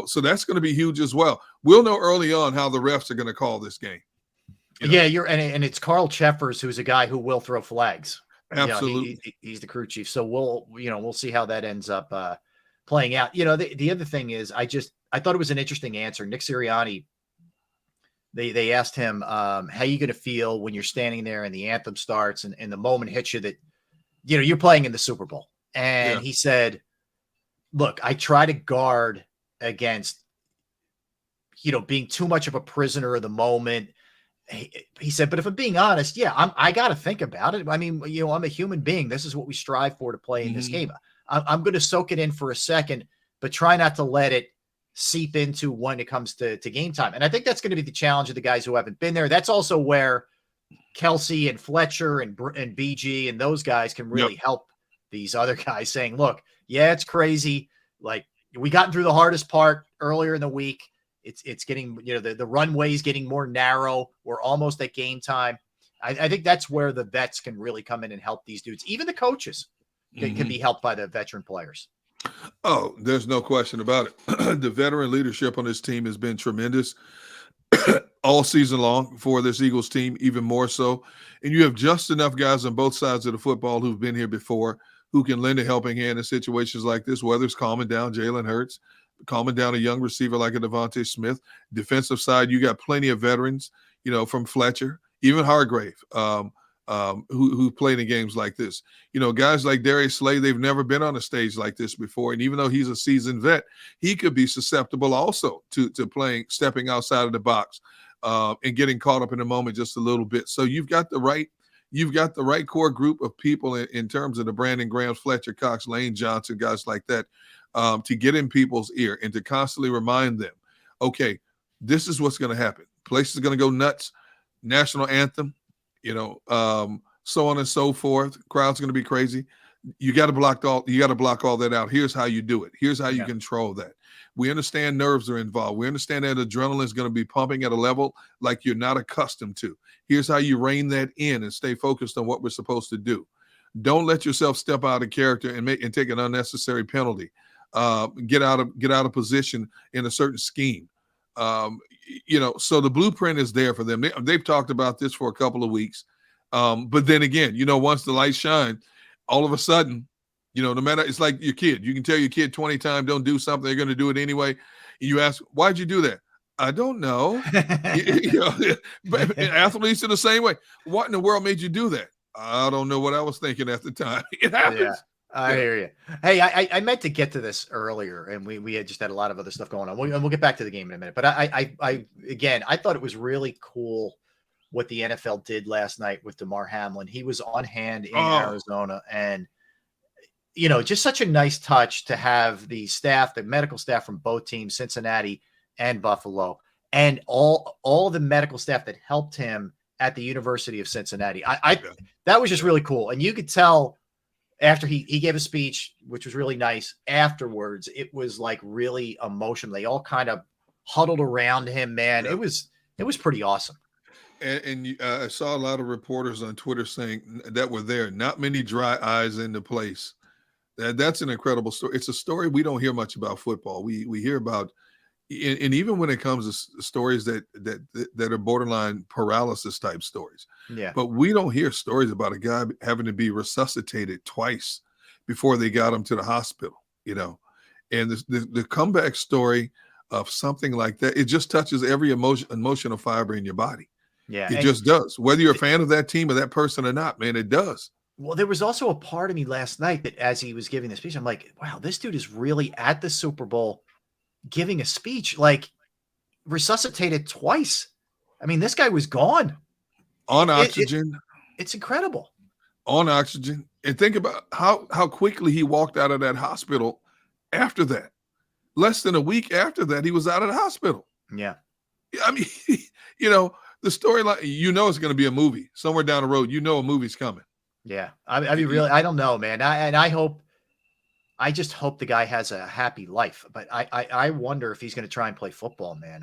So that's going to be huge as well. We'll know early on how the refs are going to call this game. Yeah, and it's Carl Cheffers, who's a guy who will throw flags. Absolutely. He's the crew chief. So we'll see how that ends up playing out. The other thing is, I thought it was an interesting answer. Nick Sirianni, they asked him, how are you going to feel when you're standing there and the anthem starts and the moment hits you that, you're playing in the Super Bowl. And he said, look, I try to guard against, being too much of a prisoner of the moment. He said, but if I'm being honest, I got to think about it. I mean, I'm a human being. This is what we strive for to play in this game. I'm going to soak it in for a second, but try not to let it seep into when it comes to game time. And I think that's going to be the challenge of the guys who haven't been there. That's also where Kelsey and Fletcher and BG and those guys can really help these other guys, saying, look, it's crazy. Like, we gotten through the hardest part earlier in the week. It's getting, the runway is getting more narrow. We're almost at game time. I think that's where the vets can really come in and help these dudes. Even the coaches can be helped by the veteran players. Oh, there's no question about it. The veteran leadership on this team has been tremendous all season long for this Eagles team, even more so. And you have just enough guys on both sides of the football who've been here before who can lend a helping hand in situations like this, whether it's calming down Jalen Hurts, calming down a young receiver like a Devontae Smith. Defensive side, you got plenty of veterans, from Fletcher, even Hargrave, who played in games like this. Guys like Darius Slay, they've never been on a stage like this before. And even though he's a seasoned vet, he could be susceptible also to stepping outside of the box and getting caught up in the moment just a little bit. So you've got the right core group of people in terms of the Brandon Grahams, Fletcher Cox, Lane Johnson, guys like that, to get in people's ear and to constantly remind them, okay, this is what's going to happen. Place is going to go nuts. National anthem, so on and so forth. Crowd's going to be crazy. You got to block all that out. Here's how you do it. Here's how you control that. We understand nerves are involved. We understand that adrenaline is going to be pumping at a level like you're not accustomed to. Here's how you rein that in and stay focused on what we're supposed to do. Don't let yourself step out of character and take an unnecessary penalty. Get out of position in a certain scheme. So the blueprint is there for them. They've talked about this for a couple of weeks. But then again, once the lights shine, all of a sudden, no matter, it's like your kid. You can tell your kid 20 times, don't do something. They're going to do it anyway. And you ask, why'd you do that? I don't know. But athletes are the same way. What in the world made you do that? I don't know what I was thinking at the time. It happens. Yeah. I hear you. Hey, I meant to get to this earlier, and we had just had a lot of other stuff going on. We'll get back to the game in a minute. But I thought it was really cool what the NFL did last night with DeMar Hamlin. He was on hand in Arizona, and just such a nice touch to have the medical staff from both teams, Cincinnati and Buffalo, and all the medical staff that helped him at the University of Cincinnati. That was just really cool, and you could tell. After he gave a speech, which was really nice, afterwards, it was like really emotional. They all kind of huddled around him, man. Yeah. It was pretty awesome. And I saw a lot of reporters on Twitter saying that were there. Not many dry eyes in the place. That's an incredible story. It's a story we don't hear much about football. We hear about, and even when it comes to stories that are borderline paralysis type stories. Yeah. But we don't hear stories about a guy having to be resuscitated twice before they got him to the hospital, and the comeback story of something like that, it just touches every emotional fiber in your body. Yeah. It just does. Whether you're a fan of that team or that person or not, man, it does. Well, there was also a part of me last night that as he was giving the speech, I'm like, wow, this dude is really at the Super Bowl giving a speech, like resuscitated twice. I mean, this guy was gone. On oxygen. It's incredible. On oxygen. And think about how quickly he walked out of that hospital after that. less than a week after that, he was out of the hospital. Yeah. I mean, the storyline, it's going to be a movie somewhere down the road. A movie's coming. Yeah. I mean, really, I don't know, man. I just hope the guy has a happy life, but I wonder if he's going to try and play football, man.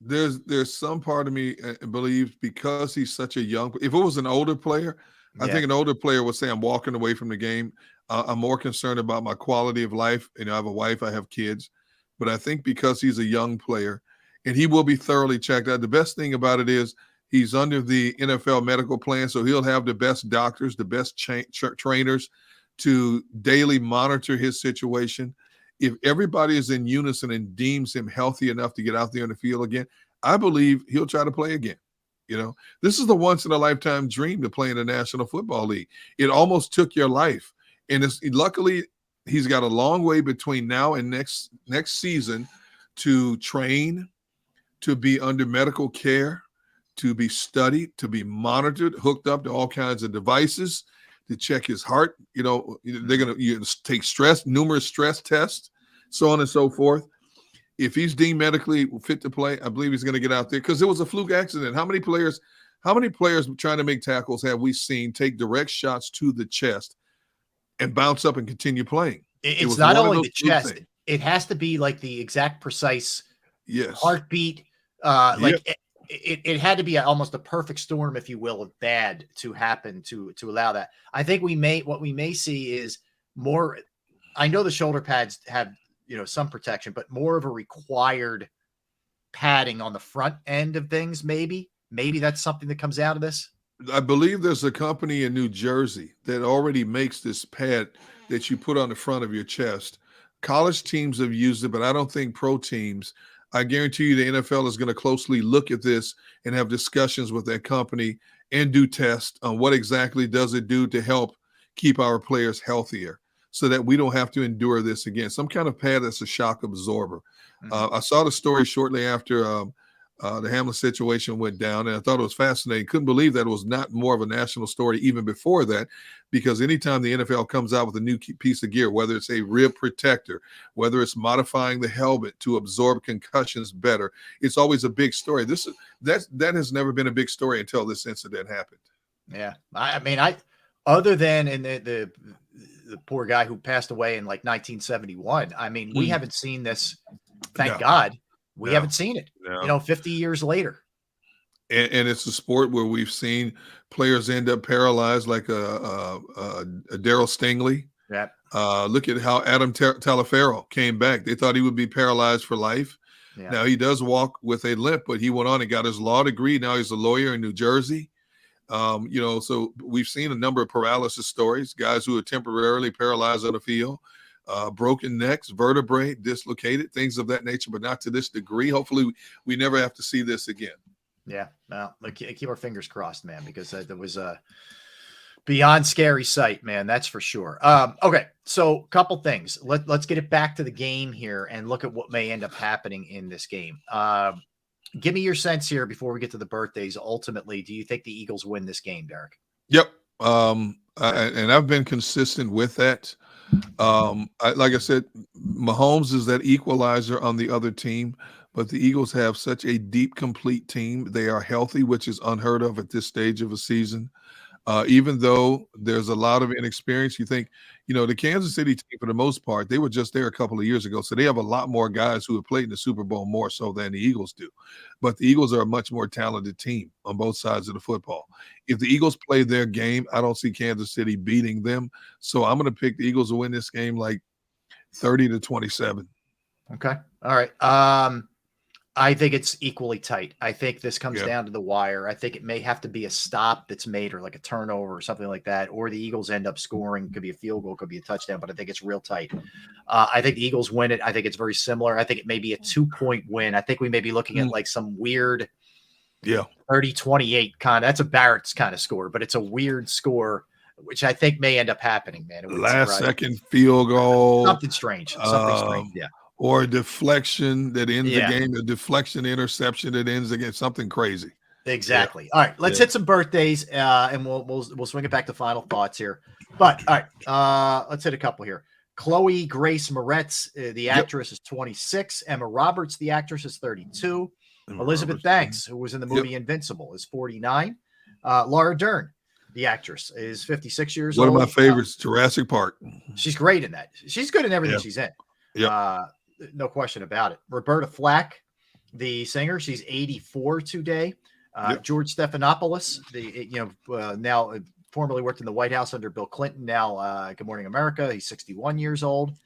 There's some part of me believes because he's such a young, if it was an older player, I think an older player would say, I'm walking away from the game. I'm more concerned about my quality of life. I have a wife, I have kids, but I think because he's a young player and he will be thoroughly checked out. The best thing about it is he's under the NFL medical plan. So he'll have the best doctors, the best trainers to daily monitor his situation. If everybody is in unison and deems him healthy enough to get out there in the field again, I believe he'll try to play again. This is the once in a lifetime dream to play in the National Football League. It almost took your life. And luckily he's got a long way between now and next season to train, to be under medical care, to be studied, to be monitored, hooked up to all kinds of devices, to check his heart. They're going to take numerous stress tests, so on and so forth. If he's deemed medically fit to play, I believe he's going to get out there because it was a fluke accident. How many players trying to make tackles have we seen take direct shots to the chest and bounce up and continue playing? It's not only the chest. It has to be like the exact precise heartbeat. It had to be almost a perfect storm, if you will, of bad to happen to allow that. I think what we may see is more. I know the shoulder pads have some protection, but more of a required padding on the front end of things. Maybe that's something that comes out of this. I believe there's a company in New Jersey that already makes this pad that you put on the front of your chest. College teams have used it, but I don't think pro teams. I guarantee you the NFL is going to closely look at this and have discussions with that company and do tests on what exactly does it do to help keep our players healthier so that we don't have to endure this again. Some kind of pad that's a shock absorber. I saw the story shortly after the Hamlin situation went down, and I thought it was fascinating. Couldn't believe that it was not more of a national story even before that, because anytime the NFL comes out with a new piece of gear, whether it's a rib protector, whether it's modifying the helmet to absorb concussions better, it's always a big story. That has never been a big story until this incident happened. Yeah, I mean, other than in the poor guy who passed away in like 1971. I mean, we haven't seen this. Thank God. We haven't seen it, 50 years later. And it's a sport where we've seen players end up paralyzed, like a Darryl Stingley. Yeah. Look at how Adam Talaferro came back. They thought he would be paralyzed for life. Yeah. Now he does walk with a limp, but he went on and got his law degree. Now he's a lawyer in New Jersey. So we've seen a number of paralysis stories, guys who are temporarily paralyzed on the field. Broken necks, vertebrae dislocated, things of that nature, but not to this degree. Hopefully we never have to see this again. Yeah. Well, keep our fingers crossed, man, because that was a beyond scary sight, man. That's for sure. Okay. So couple things. Let's get it back to the game here and look at what may end up happening in this game. Give me your sense here before we get to the birthdays. Ultimately, do you think the Eagles win this game, Derek? Yep. And I've been consistent with that. Like I said, Mahomes is that equalizer on the other team, but the Eagles have such a deep, complete team. They are healthy, which is unheard of at this stage of a season. Even though there's a lot of inexperience, you think, the Kansas City team, for the most part, they were just there a couple of years ago. So they have a lot more guys who have played in the Super Bowl more so than the Eagles do. But the Eagles are a much more talented team on both sides of the football. If the Eagles play their game, I don't see Kansas City beating them. So I'm going to pick the Eagles to win this game like 30-27. Okay. All right. I think it's equally tight. I think this comes down to the wire. I think it may have to be a stop that's made or like a turnover or something like that, or the Eagles end up scoring. Could be a field goal, could be a touchdown, but I think it's real tight. I think the Eagles win it. I think it's very similar. I think it may be a 2-point win. I think we may be looking at like some weird 30-28 kind of. That's a Barrett's kind of score, but it's a weird score, which I think may end up happening, man. Last second field goal. Something strange. Yeah. Or a deflection that ends the game, a deflection interception that ends against something crazy. Exactly. All right, let's hit some birthdays, and we'll swing it back to final thoughts here. But all right, let's hit a couple here. Chloe Grace Moretz, the actress, is 26. Emma Roberts, the actress, is 32. Elizabeth Banks, who was in the movie Invincible, is 49. Laura Dern, the actress, is 56 years One old. of my favorites, Jurassic Park. She's great in that. She's good in everything she's in. No question about it. Roberta Flack, the singer, she's 84 today. George Stephanopoulos, now formerly worked in the White House under Bill Clinton, now Good Morning America. He's 61 years old.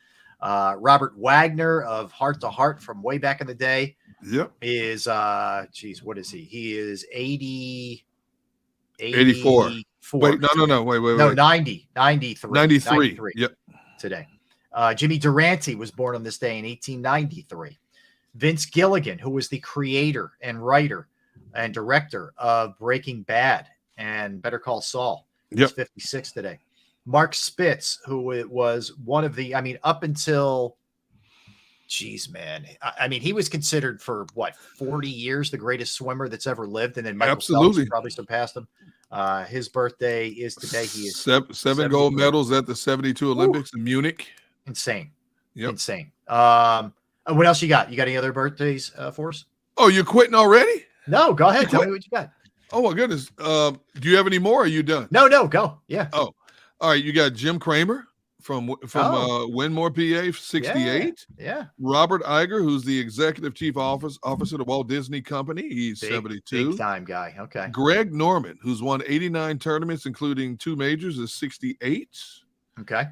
Robert Wagner of Heart to Heart from way back in the day is, what is he? He is 84. Wait, no. Wait. 93. 93. Yep. Today. Jimmy Durante was born on this day in 1893. Vince Gilligan, who was the creator and writer and director of Breaking Bad and Better Call Saul, is 56 today. Mark Spitz, who was one of the, up until, he was considered for 40 years the greatest swimmer that's ever lived, and then Michael Phelps probably surpassed him. His birthday is today. He is seven gold medals at the 72 Olympics in Munich. Insane. Insane. What else you got? You got any other birthdays for us? Oh, you're quitting already? No, go ahead. Tell me what you got. Oh my goodness. Do you have any more? Or are you done? No, go. Yeah. Oh, all right. You got Jim Kramer from Winmore, PA, 68. Yeah. Robert Iger, who's the executive chief officer of the Walt Disney Company. He's 72. Big time guy. Okay. Greg Norman, who's won 89 tournaments, including 2 majors, is 68. Okay.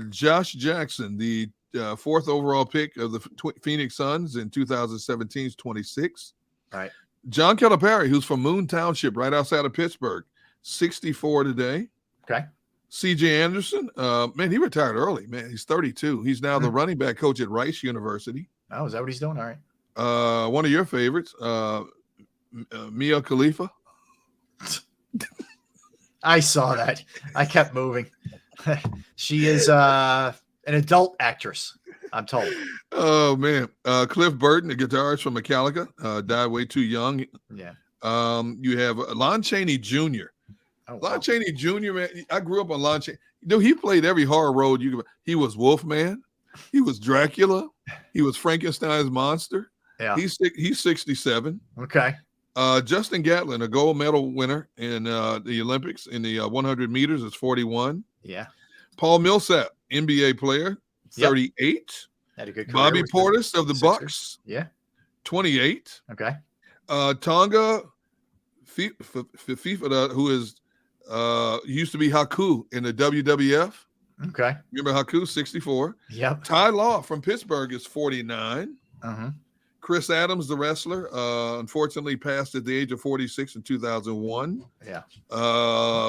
Josh Jackson, the 4th overall pick of the Phoenix Suns in 2017, is 26. Right. John Calipari, who's from Moon Township, right outside of Pittsburgh, 64 today. Okay. C.J. Anderson, he retired early. Man, he's 32. He's now the running back coach at Rice University. Oh, is that what he's doing? All right. One of your favorites, Mia Khalifa. I saw that. I kept moving. She is an adult actress, I'm told. Oh, man. Cliff Burton, the guitarist from Metallica, died way too young. Yeah. You have Lon Chaney Jr. Lon Chaney Jr., man, I grew up on Lon Chaney. He played every horror role you could. He was Wolfman. He was Dracula. He was Frankenstein's monster. Yeah. He's 67. Okay. Justin Gatlin, a gold medal winner in the Olympics in the 100 meters, is 41. Yeah. Paul Millsap, NBA player, 38. Had a good career. Bobby Portis of the Bucks, 28. Okay. Tonga FIFA, who is used to be Haku in the WWF. Okay. Remember Haku, 64. Yep. Ty Law from Pittsburgh is 49. Uh-huh. Chris Adams, the wrestler, unfortunately passed at the age of 46 in 2001. Yeah.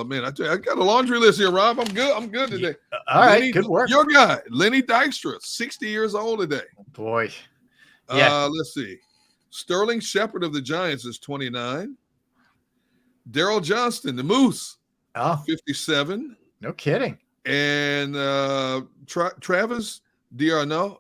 Man, I tell you, I got a laundry list here, Rob. I'm good today. All right, good work. Your guy, Lenny Dykstra, 60 years old today. Boy. Yeah. Let's see. Sterling Shepard of the Giants is 29. Daryl Johnston, the Moose, 57. No kidding. And Travis D'Arnaud,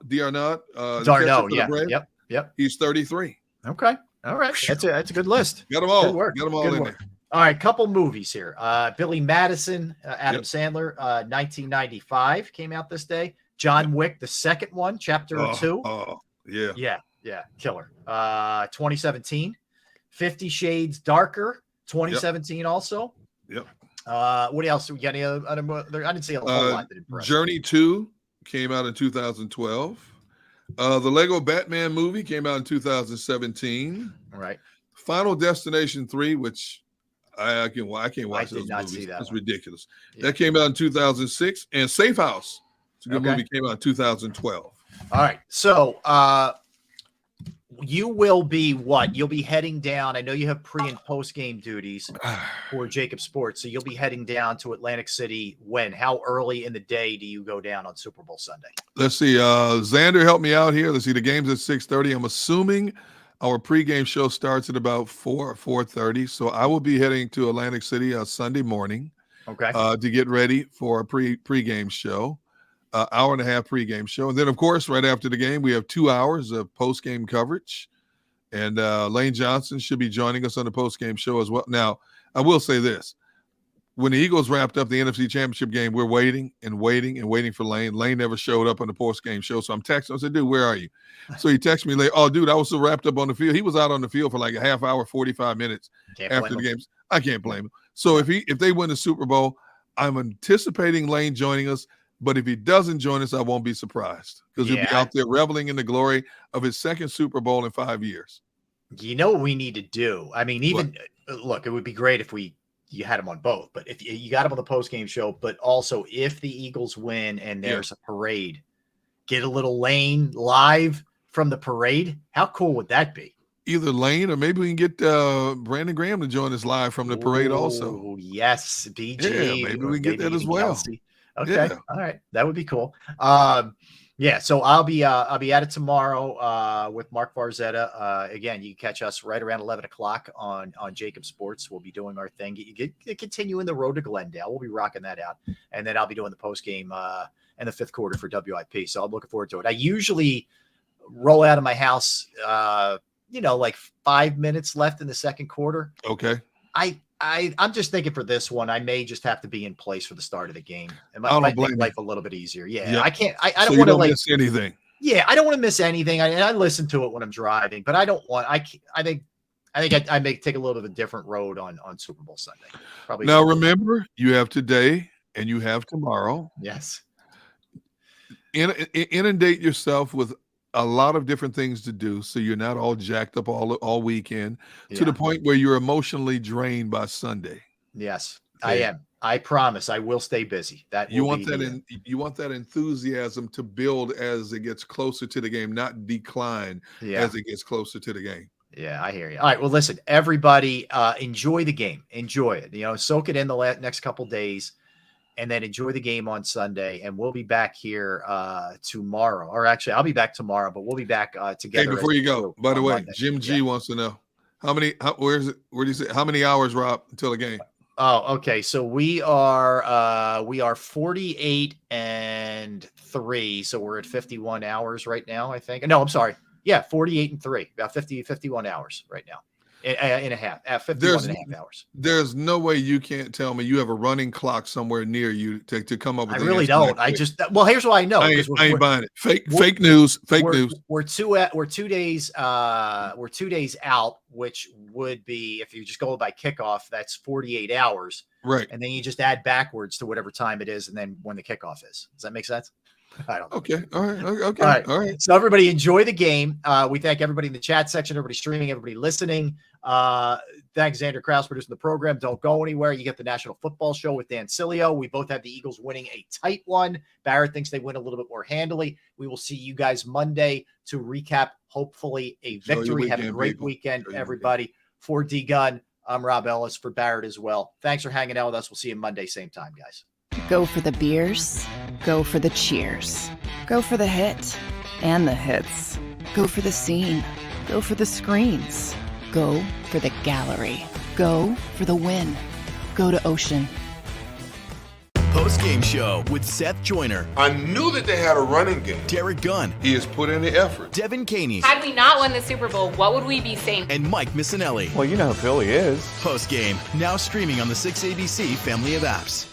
Yep. He's 33. Okay. All right. That's a good list. Got them all. Good work. Got them all Good in work. there. All right. Couple movies here. Billy Madison, Adam Sandler, 1995 came out this day. John Wick, the second one, chapter 2. Oh, yeah. Yeah. Killer. 2017. 50 Shades Darker, 2017 also. Yep. What else? We got any other? I didn't see a whole lot that impressed. Journey 2 came out in 2012. The Lego Batman movie came out in 2017. All right. Final Destination 3, which I can't watch I those did not movies. see that That's one. ridiculous. Yeah. That came out in 2006. And Safe House, it's a good movie, came out in 2012. All right. So you will be what? You'll be heading down. I know you have pre and post game duties for JAKIB Sports. So you'll be heading down to Atlantic City when? How early in the day do you go down on Super Bowl Sunday? Let's see. Xander helped me out here. Let's see. The game's at 6:30. I'm assuming our pregame show starts at about 4:30. So I will be heading to Atlantic City Sunday morning. Okay. To get ready for a pregame show. Hour and a half pregame show. And then, of course, right after the game, we have 2 hours of postgame coverage. And Lane Johnson should be joining us on the postgame show as well. Now, I will say this. when the Eagles wrapped up the NFC Championship game, we're waiting and waiting and waiting for Lane. Lane never showed up on the post-game show, so I'm texting him. I said, dude, where are you? So he texted me like, oh, dude, I was so wrapped up on the field. He was out on the field for like a half hour, 45 minutes after the game. I can't blame him. So if they win the Super Bowl, I'm anticipating Lane joining us. But if he doesn't join us, I won't be surprised because he'll be out there reveling in the glory of his second Super Bowl in 5 years. You know what we need to do? I mean, even look, it would be great if you had him on both, but if you got him on the post-game show, but also if the Eagles win and there's a parade, get a little Lane live from the parade. How cool would that be? Either Lane or maybe we can get Brandon Graham to join us live from the parade also. Oh, yes, BG. Yeah, maybe we can get that as well. Okay, all right, that would be cool. Yeah, so I'll be at it tomorrow with Mark Varzetta. Again, you can catch us right around 11 o'clock on JAKIB Sports. We'll be doing our thing. You continuing the road to Glendale. We'll be rocking that out, and then I'll be doing the post game in the fifth quarter for WIP. So I'm looking forward to it. I usually roll out of my house, like 5 minutes left in the second quarter. Okay. I'm just thinking for this one, I may just have to be in place for the start of the game. It might make life a little bit easier. Yeah. I can't. I don't want to miss anything. Yeah, I don't want to miss anything. I listen to it when I'm driving, but I don't want. I think I may take a little bit of a different road on Super Bowl Sunday. Probably. Now remember, you have today and you have tomorrow. Yes. Inundate yourself with a lot of different things to do, so you're not all jacked up all weekend to the point where you're emotionally drained by Sunday. Yes, I am. I promise I will stay busy. You want that enthusiasm to build as it gets closer to the game, not decline as it gets closer to the game. Yeah, I hear you. All right, well, listen, everybody, enjoy the game. Enjoy it. Soak it in the next couple days. And then enjoy the game on Sunday. And we'll be back here tomorrow. Or actually, I'll be back tomorrow, but we'll be back together. Hey, before you go, by the way, Monday. Jim G wants to know where do you say, how many hours, Rob, until the game? Oh, okay. So we are 48 and 3. So we're at 51 hours right now, I think. No, I'm sorry. Yeah, 48 and 3, about 51 hours right now. In a half, 51 and a half hours. There's no way you can't tell me you have a running clock somewhere near you to come up with. I really don't. Here's why I know. I ain't buying it. Fake news. We're 2 days out, which would be, if you just go by kickoff, that's 48 hours. Right. And then you just add backwards to whatever time it is, and then when the kickoff is. Does that make sense? I don't know. Okay. All right. Okay. All right. So everybody enjoy the game. We thank everybody in the chat section, everybody streaming, everybody listening. Thanks, Xander Krause, producing the program. Don't go anywhere. You get the National Football Show with Dan Cilio. We both have the Eagles winning a tight one. Barrett thinks they win a little bit more handily. We will see you guys Monday to recap, hopefully, a victory. Have a great weekend, everybody. For D Gunn, I'm Rob Ellis, for Barrett as well. Thanks for hanging out with us. We'll see you Monday, same time, guys. Go for the beers. Go for the cheers. Go for the hit and the hits. Go for the scene. Go for the screens. Go for the gallery. Go for the win. Go to Ocean. Post-game show with Seth Joyner. I knew that they had a running game. Derek Gunn. He has put in the effort. Devin Caney. Had we not won the Super Bowl, what would we be saying? And Mike Missinelli. Well, you know who Philly is. Post-game, now streaming on the 6ABC family of apps.